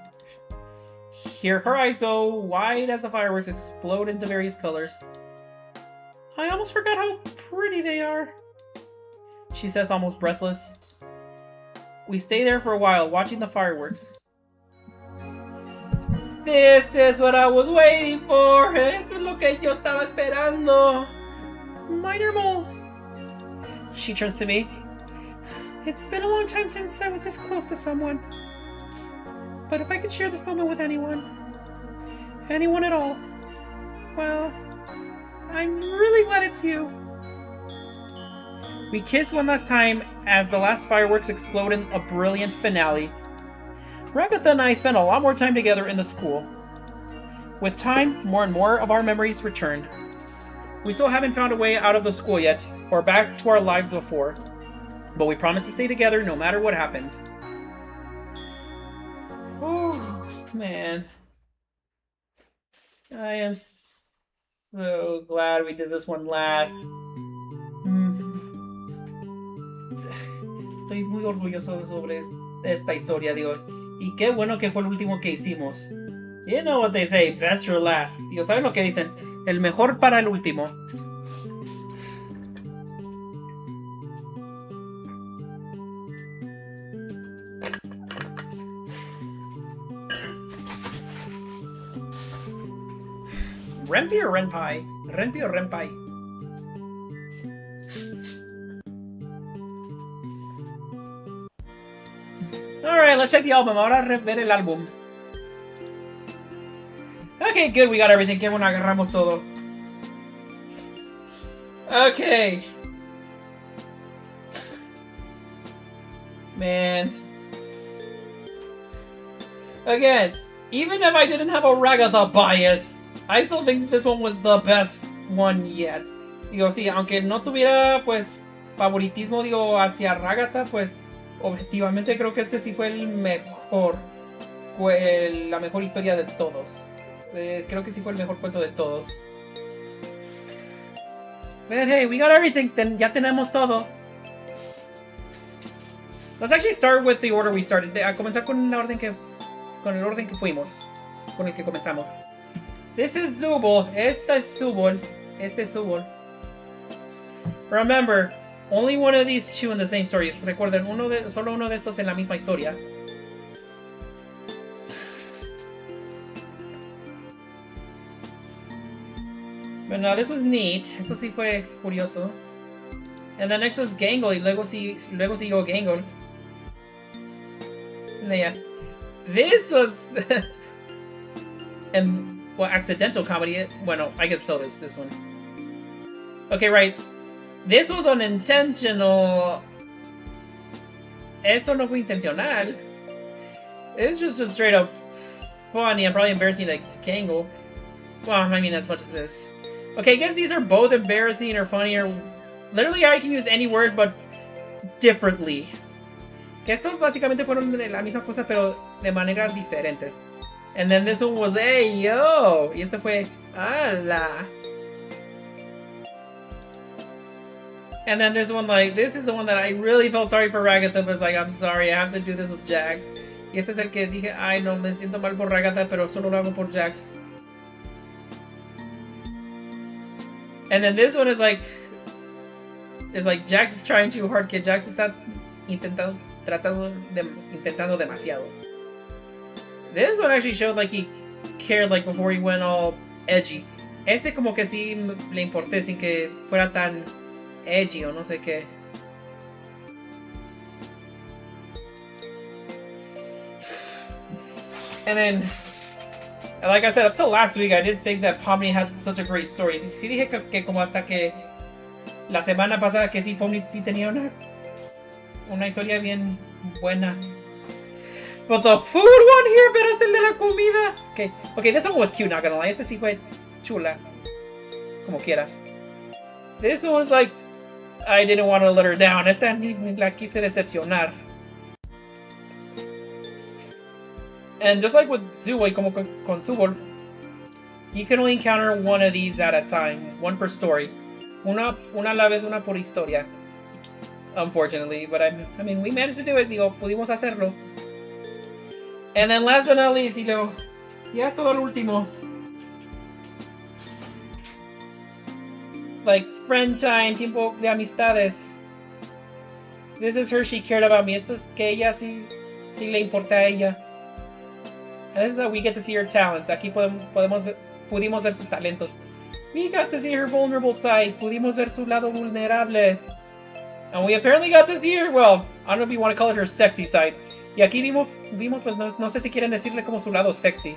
S2: Here, her eyes go wide as the fireworks explode into various colors. I almost forgot how pretty they are, she says, almost breathless. We stay there for a while, watching the fireworks. This is what I was waiting for. Esto es lo que yo estaba esperando. Minor Mole. She turns to me. It's been a long time since I was this close to someone. But if I could share this moment with anyone at all, well, I'm really glad it's you. We kiss one last time as the last fireworks explode in a brilliant finale. Ragatha and I spent a lot more time together in the school. With time, more and more of our memories returned. We still haven't found a way out of the school yet, or back to our lives before. But we promise to stay together no matter what happens. Oh, man. I am so glad we did this one last. Estoy muy orgulloso sobre esta historia, digo. Y qué bueno que fue el último que hicimos. You know what they say, best for last. Digo, ¿saben lo que dicen? El mejor para el último. Renpi or Renpai? Renpi or Renpai? Alright, let's check the album. Ahora ver el álbum. Okay, good, we got everything. Qué bueno, agarramos todo. Okay. Man. Again, even if I didn't have a Ragatha bias, I still think this one was the best one yet. Digo, sí, aunque no tuviera, pues, favoritismo, digo, hacia Ragatha, pues, objetivamente creo que este sí fue el mejor. Fue la mejor historia de todos. Creo que sí fue el mejor cuento de todos. But hey, we got everything. Ya tenemos todo. Let's actually start with the order we started. A comenzar con el orden que fuimos. Con el que comenzamos. This is Zubul. Esta es Zubul. Este es Zubul. Remember, only one of these two in the same story. Recuerden, solo uno de estos en la misma historia. But no, this was neat. Esto sí fue curioso. And the next was Gangle. Y luego siguió Gangle. Yeah. This was... well, accidental comedy. Bueno, I guess so this one. Okay, right. This was unintentional. Esto no fue intencional. It's just straight up funny and probably embarrassing like Gangle. Well, I mean, as much as this. Okay, I guess these are both embarrassing or funny or... Literally, I can use any word, but differently. Que estos básicamente fueron de la misma cosa, pero de maneras diferentes. And then this one was, hey, yo! Y este fue, ala. And then this one, like, this is the one that I really felt sorry for Ragatha, but it's like, I'm sorry, I have to do this with Jax. Y este es el que dije, ay, no, me siento mal por Ragatha, pero solo lo hago por Jax. And then this one is like Jax is trying too hard, que Jax está intentando demasiado. This one actually showed like he cared like before he went all edgy. Este como que sí le importé sin que fuera tan edgy o no sé qué. And then, like I said, up till last week, I didn't think that Pomni had such a great story. Sí dije que como hasta que la semana pasada que sí, Pomni sí tenía una historia bien buena. But the food one here, pero este el de la comida. Okay, this one was cute, not gonna lie. Este sí fue chula. Como quiera. This one was like, I didn't want to let her down. Esta ni la quise decepcionar. And just like with Zubul, como con Zubul, you can only encounter one of these at a time, one per story. Una a la vez, una por historia. Unfortunately, but I mean, we managed to do it. Digo, pudimos hacerlo. And then last but not least, y luego, ya todo el último. Like, friend time, tiempo de amistades. This is her, she cared about me. Esto es que ella sí le importa a ella. And this is how we get to see her talents. Aquí pudimos ver sus talentos. We got to see her vulnerable side. Pudimos ver su lado vulnerable. And we apparently got to see her, well, I don't know if you want to call it her sexy side. Y aquí vimos pues no sé si quieren decirle como su lado sexy.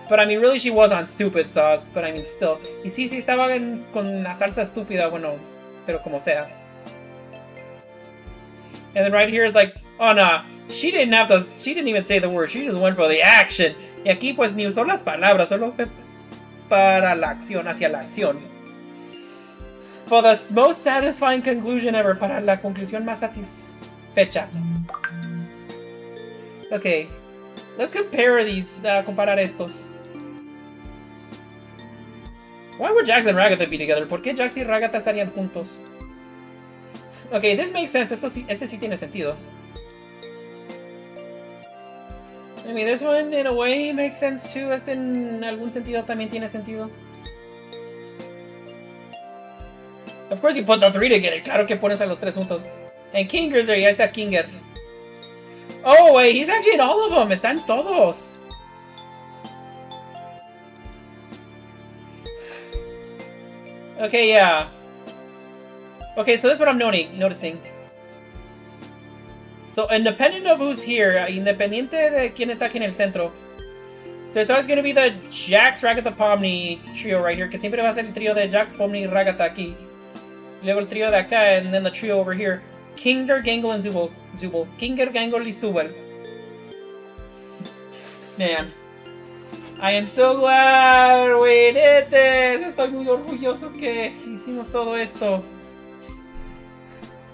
S2: But I mean, really she was on stupid sauce, but I mean, still. Y sí estaba con la salsa estúpida, bueno, pero como sea. And then right here is like, oh no, she didn't even say the word, she just went for the action. Y aquí pues ni usó las palabras, solo fue para la acción, hacia la acción. For the most satisfying conclusion ever. Para la conclusión más satisfecha. Okay. Let's compare these. Comparar estos. Why would Jax and Ragatha be together? ¿Por qué Jax y Ragatha estarían juntos? Okay, this makes sense. Este sí tiene sentido. I mean, this one in a way makes sense too. Este en algún sentido también tiene sentido. Of course you put the three together. Claro que pones a los tres juntos. And Kinger's there. Ya está Kinger. Oh, wait. He's actually in all of them. Están todos. Okay, yeah. Okay, so that's what I'm noticing. So, independent of who's here, independiente de quién está aquí en el centro. So, it's always going to be the Jax, Ragatha, Pomni trio right here, que siempre va a ser el trío de Jax, Pomni y Ragatha aquí. Luego el trío de acá, and then the trio over here. Kinger, Gangle, and Zubul. Kinger, Gangle, y Zubul. Man. I am so glad we did this. Estoy muy orgulloso que hicimos todo esto.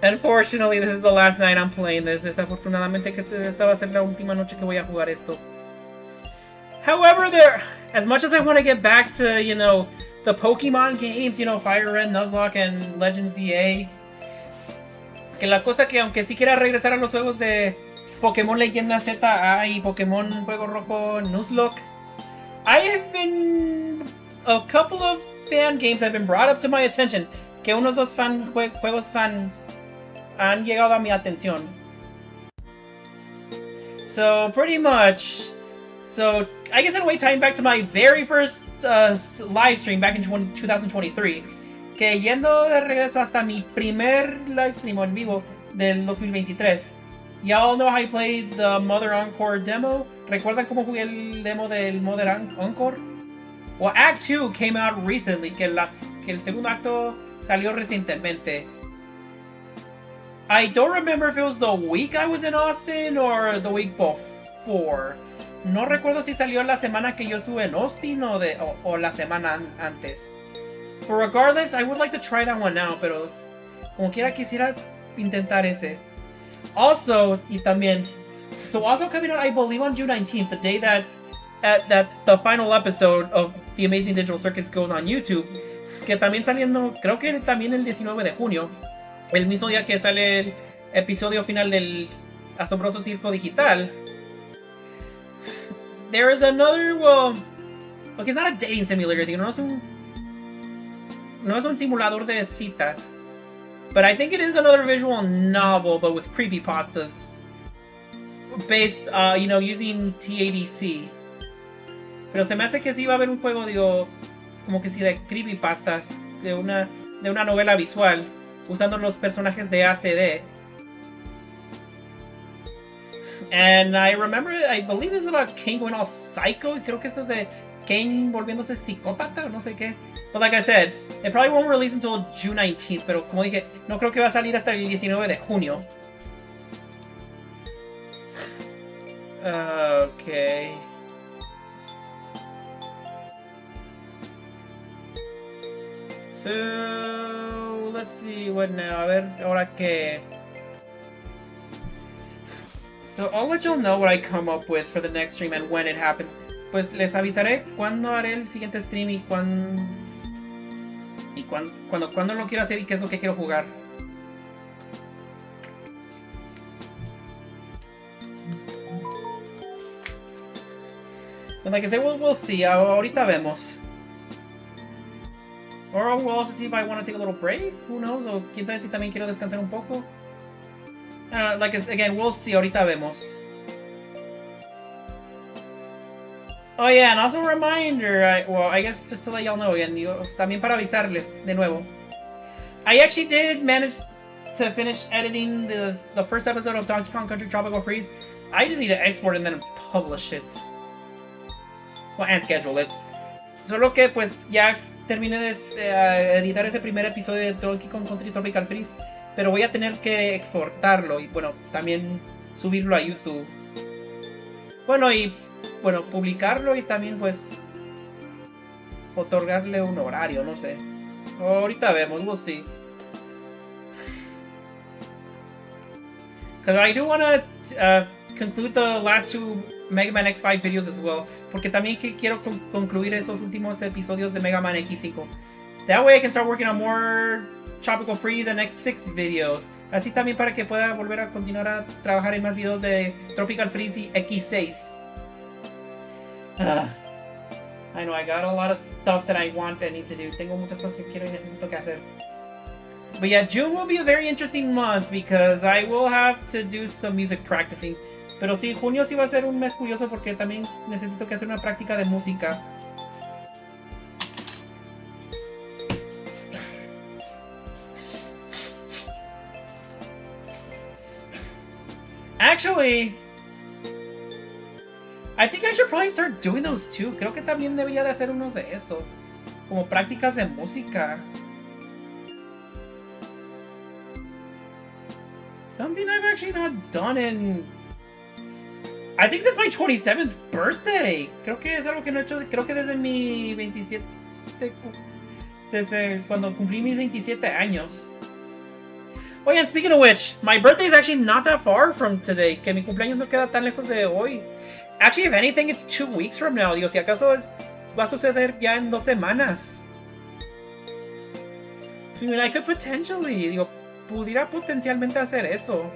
S2: Unfortunately, this is the last night I'm playing this. Desafortunadamente que esta va a ser la última noche que voy a jugar esto. However, as much as I want to get back to, you know, the Pokemon games, you know, Fire Red, Nuzlocke, and Legends EA. Que la cosa que aunque sí quiera regresar a los juegos de Pokémon Leyenda ZA y Pokémon Fuego Rojo Nuzlocke, I have been... A couple of fan games have been brought up to my attention. Que unos dos juegos fans han llegado a mi atención. So, pretty much... So, I guess in a way, tying back to my very first live stream back in 2023, que yendo de regreso hasta mi primer live stream en vivo del 2023, y'all know how I played the Mother Encore demo? ¿Recuerdan cómo jugué el demo del Mother Encore? Well, Act 2 came out recently, que el segundo acto salió recientemente. I don't remember if it was the week I was in Austin or the week before. No recuerdo si salió la semana que yo estuve en Austin o la semana antes. But regardless, I would like to try that one out, pero como quiera quisiera intentar ese. Also, y también, so also coming out, I believe on June 19th, the day that the final episode of The Amazing Digital Circus goes on YouTube, que también saliendo, creo que también el 19 de junio, el mismo día que sale el episodio final del Asombroso Circo Digital. There is another, well, okay, it's not a dating simulator, no es un simulador de citas. But I think it is another visual novel, but with creepypastas. Based, you know, using TADC. Pero se me hace que sí va a haber un juego, digo, como que sí de creepypastas, de una novela visual, usando los personajes de ACD. And I believe this is about Kane going all psycho. Creo que esto es de Kane volviéndose psicópata o no sé qué. But like I said, it probably won't release until June 19th. Pero como dije, no creo que va a salir hasta el 19 de junio. Okay. So, let's see what now. A ver, ahora que... So, I'll let y'all know what I come up with for the next stream and when it happens. Pues les avisaré cuándo haré el siguiente stream y cuándo lo quiero hacer y qué es lo que quiero jugar. But like I said, we'll see. Ahorita vemos. Or we'll also see if I want to take a little break. Who knows? O quién sabe si también quiero descansar un poco. Like again, we'll see. Ahorita vemos. Oh yeah, and also a reminder. I guess just to let y'all know again, también para avisarles de nuevo. I actually did manage to finish editing the first episode of Donkey Kong Country Tropical Freeze. I just need to export and then publish it. Well, and schedule it. Solo que pues ya terminé de editar ese primer episodio de Donkey Kong Country Tropical Freeze. Pero voy a tener que exportarlo y bueno, también subirlo a YouTube. Bueno, publicarlo y también pues otorgarle un horario, no sé. Ahorita vemos, we'll see. Because I do want to conclude the last two Mega Man X5 videos as well. Porque también quiero concluir esos últimos episodios de Mega Man X5. That way I can start working on more Tropical Freeze and X6 videos. Así también para que pueda volver a continuar a trabajar en más videos de Tropical Freeze y X6. I know, I got a lot of stuff that I want and need to do. Tengo muchas cosas que quiero y necesito que hacer. But yeah, June will be a very interesting month because I will have to do some music practicing. Pero sí, junio sí va a ser un mes curioso porque también necesito que hacer una práctica de música. Actually, I think I should probably start doing those too. Creo que también debería de hacer unos de esos. Como prácticas de música. Something I've actually not done in... I think since my 27th birthday. Creo que es algo que no he hecho, creo que desde mi 27... Desde cuando cumplí mis 27 años. Oh yeah, and speaking of which, my birthday is actually not that far from today. Que mi cumpleaños no queda tan lejos de hoy. Actually, if anything, it's 2 weeks from now. Digo, si acaso va a suceder ya en 2 semanas. I mean, I could potentially, digo, pudiera potencialmente hacer eso.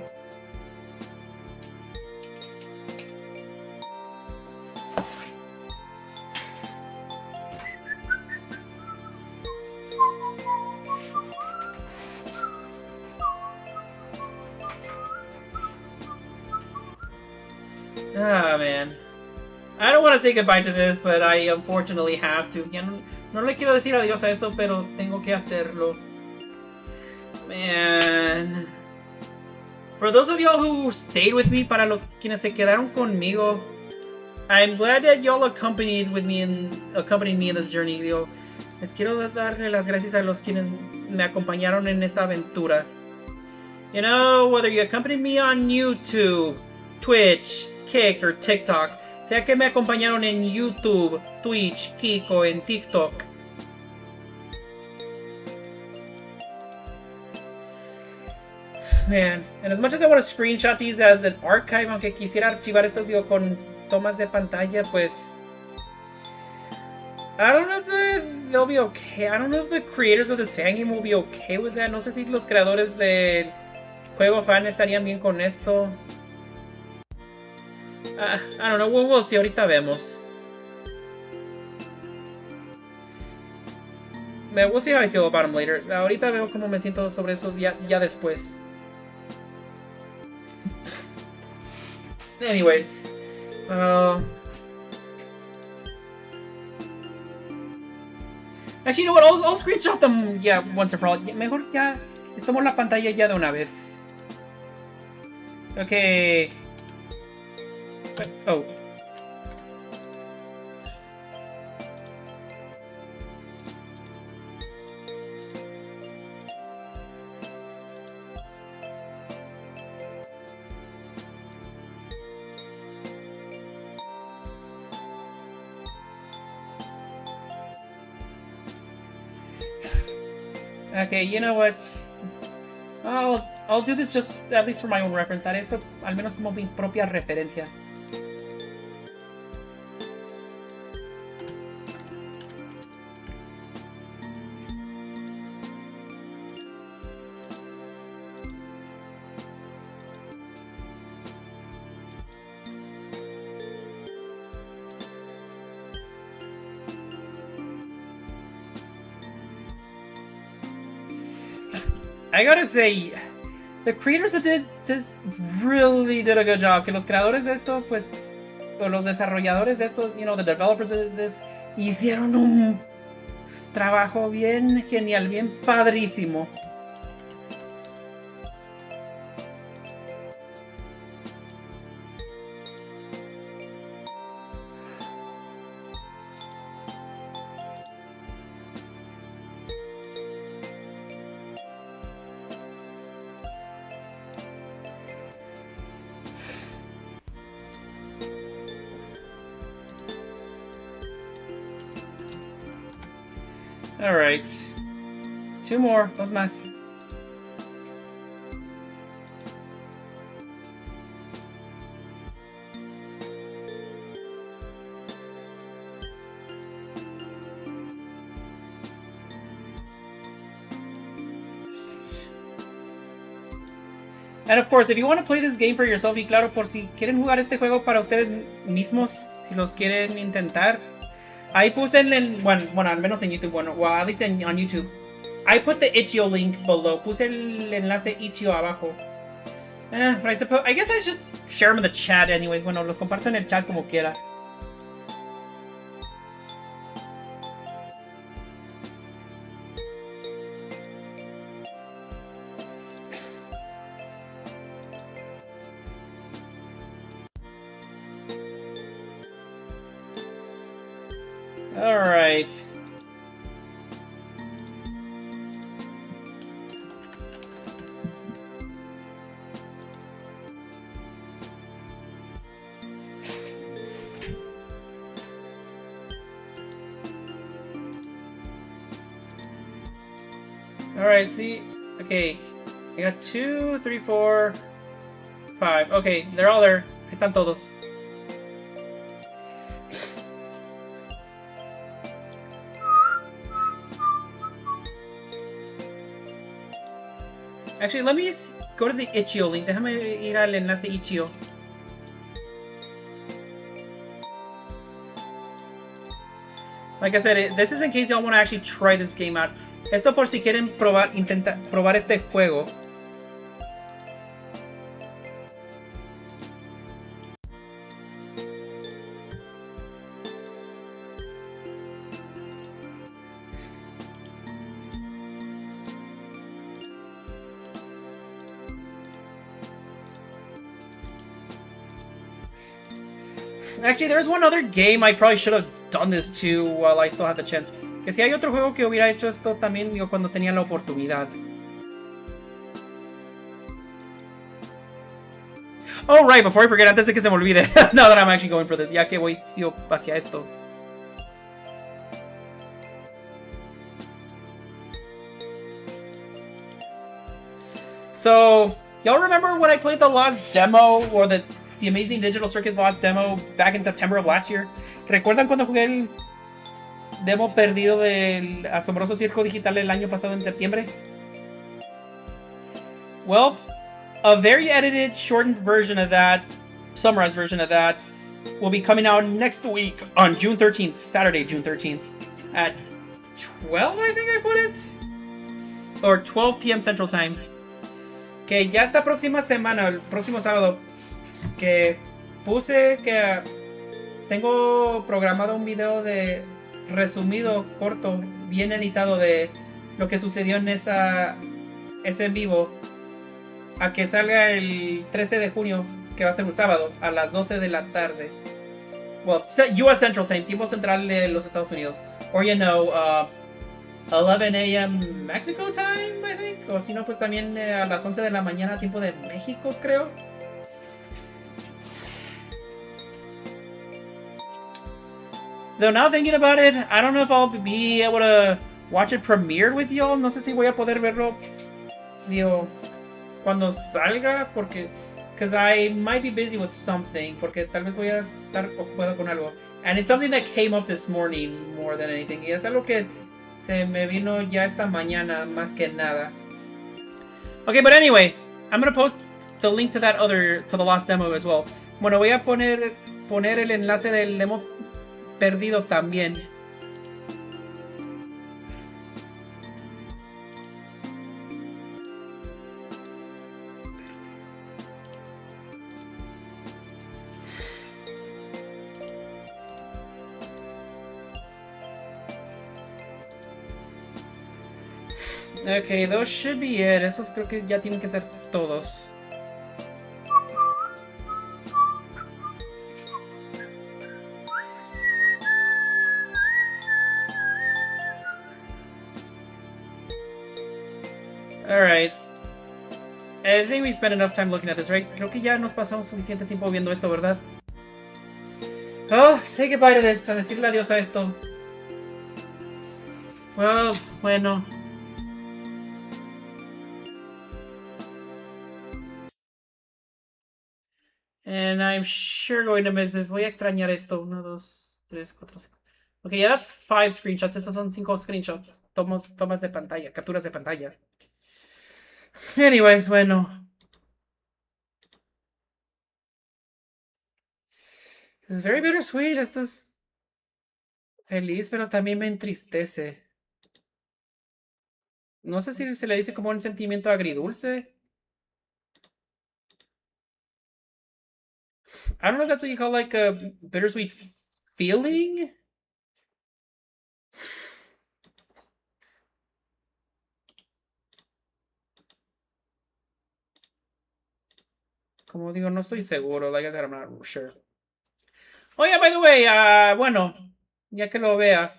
S2: Ah, man. I don't want to say goodbye to this, but I unfortunately have to. Ya no le quiero decir adiós a esto, pero tengo que hacerlo. Man. For those of y'all who stayed with me, para los quienes se quedaron conmigo, I'm glad that y'all accompanied me in this journey. Digo, les quiero darle las gracias a los quienes me acompañaron en esta aventura. You know, whether you accompanied me on YouTube, Twitch, Kick, or TikTok, sea que me acompañaron en YouTube, Twitch, Kick o en TikTok. Man, and as much as I want to screenshot these as an archive, aunque quisiera archivar estos, digo, con tomas de pantalla, pues... I don't know if they'll be okay. I don't know if the creators of this fan game will be okay with that. No sé si los creadores del juego fan estarían bien con esto. I don't know, we'll see, ahorita vemos. We'll see how I feel about them later. Ahorita veo cómo me siento sobre esos ya después. Anyways, actually, you know what? I'll screenshot them, yeah, once and for all. Mejor ya les tomo la pantalla ya de una vez. Okay. Oh. Okay, you know what? I'll do this just at least for my own reference. Haré esto al menos como mi propia referencia. I gotta say, the creators that did this really did a good job. Que los creadores de esto, pues, o los desarrolladores de estos, you know, the developers of this, hicieron un trabajo bien genial, bien padrísimo. Alright. Two more. Dos más. And of course, if you want to play this game for yourself, y claro, por si quieren jugar este juego para ustedes mismos, si los quieren intentar, ahí puse bueno, al menos en YouTube, bueno, well, at least on YouTube, I put the itch.io link below, puse el enlace itch.io abajo. But I guess I should share them in the chat anyways, bueno, los comparto en el chat como quiera. Alright. Alright, see? Okay. I got 2, 3, 4, 5. Okay, they're all there. Ahí están todos. Actually, let me go to the itch.io link. Déjame ir al enlace itch.io. Like I said, this is in case y'all want to actually try this game out. Esto por si quieren intentar probar este juego. Actually, there's one other game I probably should have done this to while I still had the chance. Que si hay otro juego que hubiera hecho esto también yo cuando tenía la oportunidad. Oh, right, before I forget, antes de que se me olvide. Now that I'm actually going for this, ya que voy yo hacia esto. So, y'all remember when I played the Lost demo, or the Amazing Digital Circus Lost demo back in September of last year? ¿Recuerdan cuando jugué el demo perdido del Asombroso Circo Digital el año pasado en septiembre? Well, a very edited, shortened version of that, summarized version of that, will be coming out next week on June 13th, Saturday, June 13th, at 12, I think I put it? Or 12 p.m. Central Time. Que ya esta próxima semana, el próximo sábado, que puse que tengo programado un video de resumido, corto, bien editado de lo que sucedió en ese en vivo, a que salga el 13 de junio, que va a ser un sábado, a las 12 de la tarde. Well, US Central Time, tiempo central de los Estados Unidos. Or, 11 a.m. Mexico time, I think. O si no, pues también a las 11 de la mañana, tiempo de México, creo. Though now thinking about it, I don't know if I'll be able to watch it premiered with y'all. No sé si voy a poder verlo, digo, cuando salga, porque because I might be busy with something, porque tal vez voy a estar ocupado con algo. And it's something that came up this morning more than anything. Y es algo que se me vino ya esta mañana más que nada. Okay, but anyway, I'm gonna post the link to the Lost demo as well. Bueno, voy a poner el enlace del demo perdido también. Okay, those should be it. Esos creo que ya tienen que ser todos. Alright. I think we spent enough time looking at this, right? Creo que ya nos pasamos suficiente tiempo viendo esto, ¿verdad? Oh, say goodbye to this. A decirle adiós a esto. Well, bueno. And I'm sure going to miss this. Voy a extrañar esto. 1, 2, 3, 4, 5. Okay, yeah, that's 5 screenshots. Estos son 5 screenshots. Tomas de pantalla, capturas de pantalla. Anyways, bueno. Es very bittersweet. Esto es feliz, pero también me entristece. No sé si se le dice como un sentimiento agridulce. I don't know if that's what you call like a bittersweet feeling. Como digo, no estoy seguro. Like I said, I'm not sure. Oh yeah, by the way, bueno, ya que lo vea.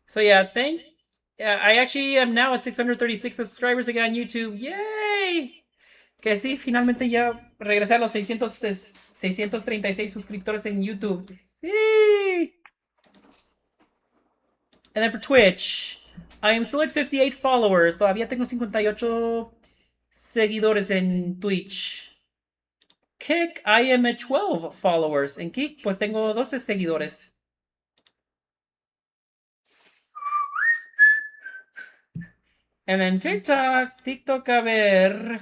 S2: So yeah, I actually am now at 636 subscribers again on YouTube. Yay! Que sí, finalmente ya regresé a los 636 suscriptores en YouTube. Yay! And then for Twitch, I am still at 58 followers. Todavía tengo 58 seguidores en Twitch. Kick, I am at 12 followers. En Kick, pues tengo 12 seguidores. And then TikTok, a ver.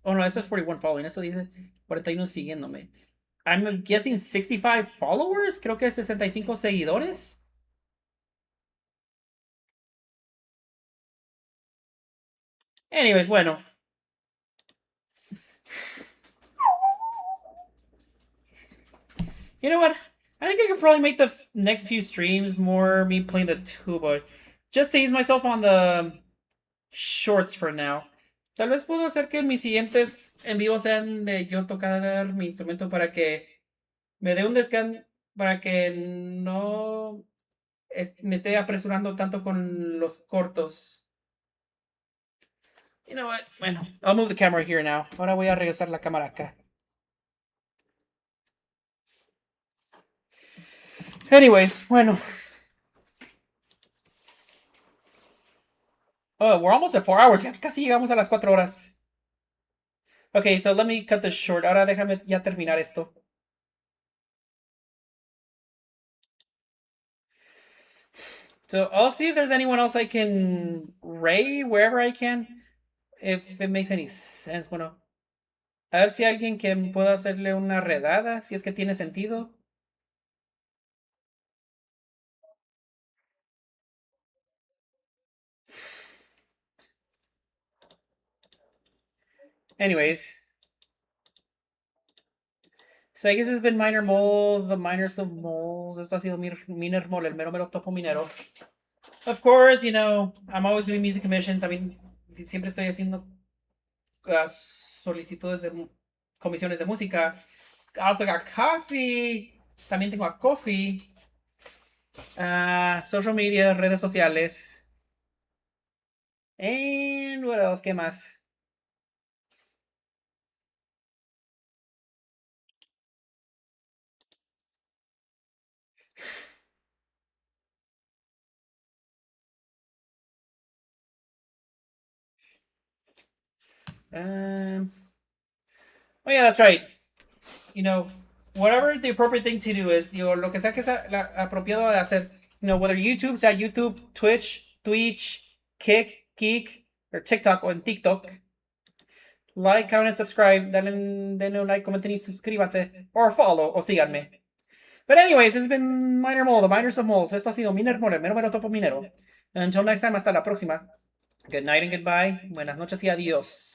S2: Oh no, eso es 41 following. Eso dice 41 siguiéndome. I'm guessing 65 followers. Creo que es 65 seguidores. Anyways, bueno. You know what? I think I could probably make the next few streams more me playing the tuba. Just to ease myself on the shorts for now. Tal vez puedo hacer que mis siguientes en vivo sean de yo tocar mi instrumento para que me dé un descanso, para que no me esté apresurando tanto con los cortos. You know what? Bueno, I'll move the camera here now. Ahora voy a regresar la cámara acá. Anyways, bueno. Oh, we're almost at 4 hours. Ya casi llegamos a las 4 horas. Okay, so let me cut this short. Ahora déjame ya terminar esto. So I'll see if there's anyone else I can ray wherever I can. If it makes any sense. Bueno. A ver si hay alguien que pueda hacerle una redada. Si es que tiene sentido. Anyways. So I guess it's been Miner Mole, the Miners of Moles. Esto ha sido Miner Mole, el mero topo minero. Of course, you know, I'm always doing music commissions. I mean, siempre estoy haciendo solicitudes de comisiones de música. I also got coffee. También tengo a coffee. Social media, redes sociales. And what else? ¿Qué más? Oh yeah, that's right. You know, whatever the appropriate thing to do is, digo, lo que sea que sea apropiado de hacer. You know, whether YouTube, sea YouTube, Twitch, Kick, or TikTok, o en TikTok. Like, comment, and subscribe. Denle un like, comenten y suscríbanse. Or follow, o síganme. But anyways, this has been Miner Mole, the Miners of Moles. Esto ha sido Miner Mole, el mero topo minero. Until next time, hasta la próxima. Good night and goodbye. Buenas noches y adiós.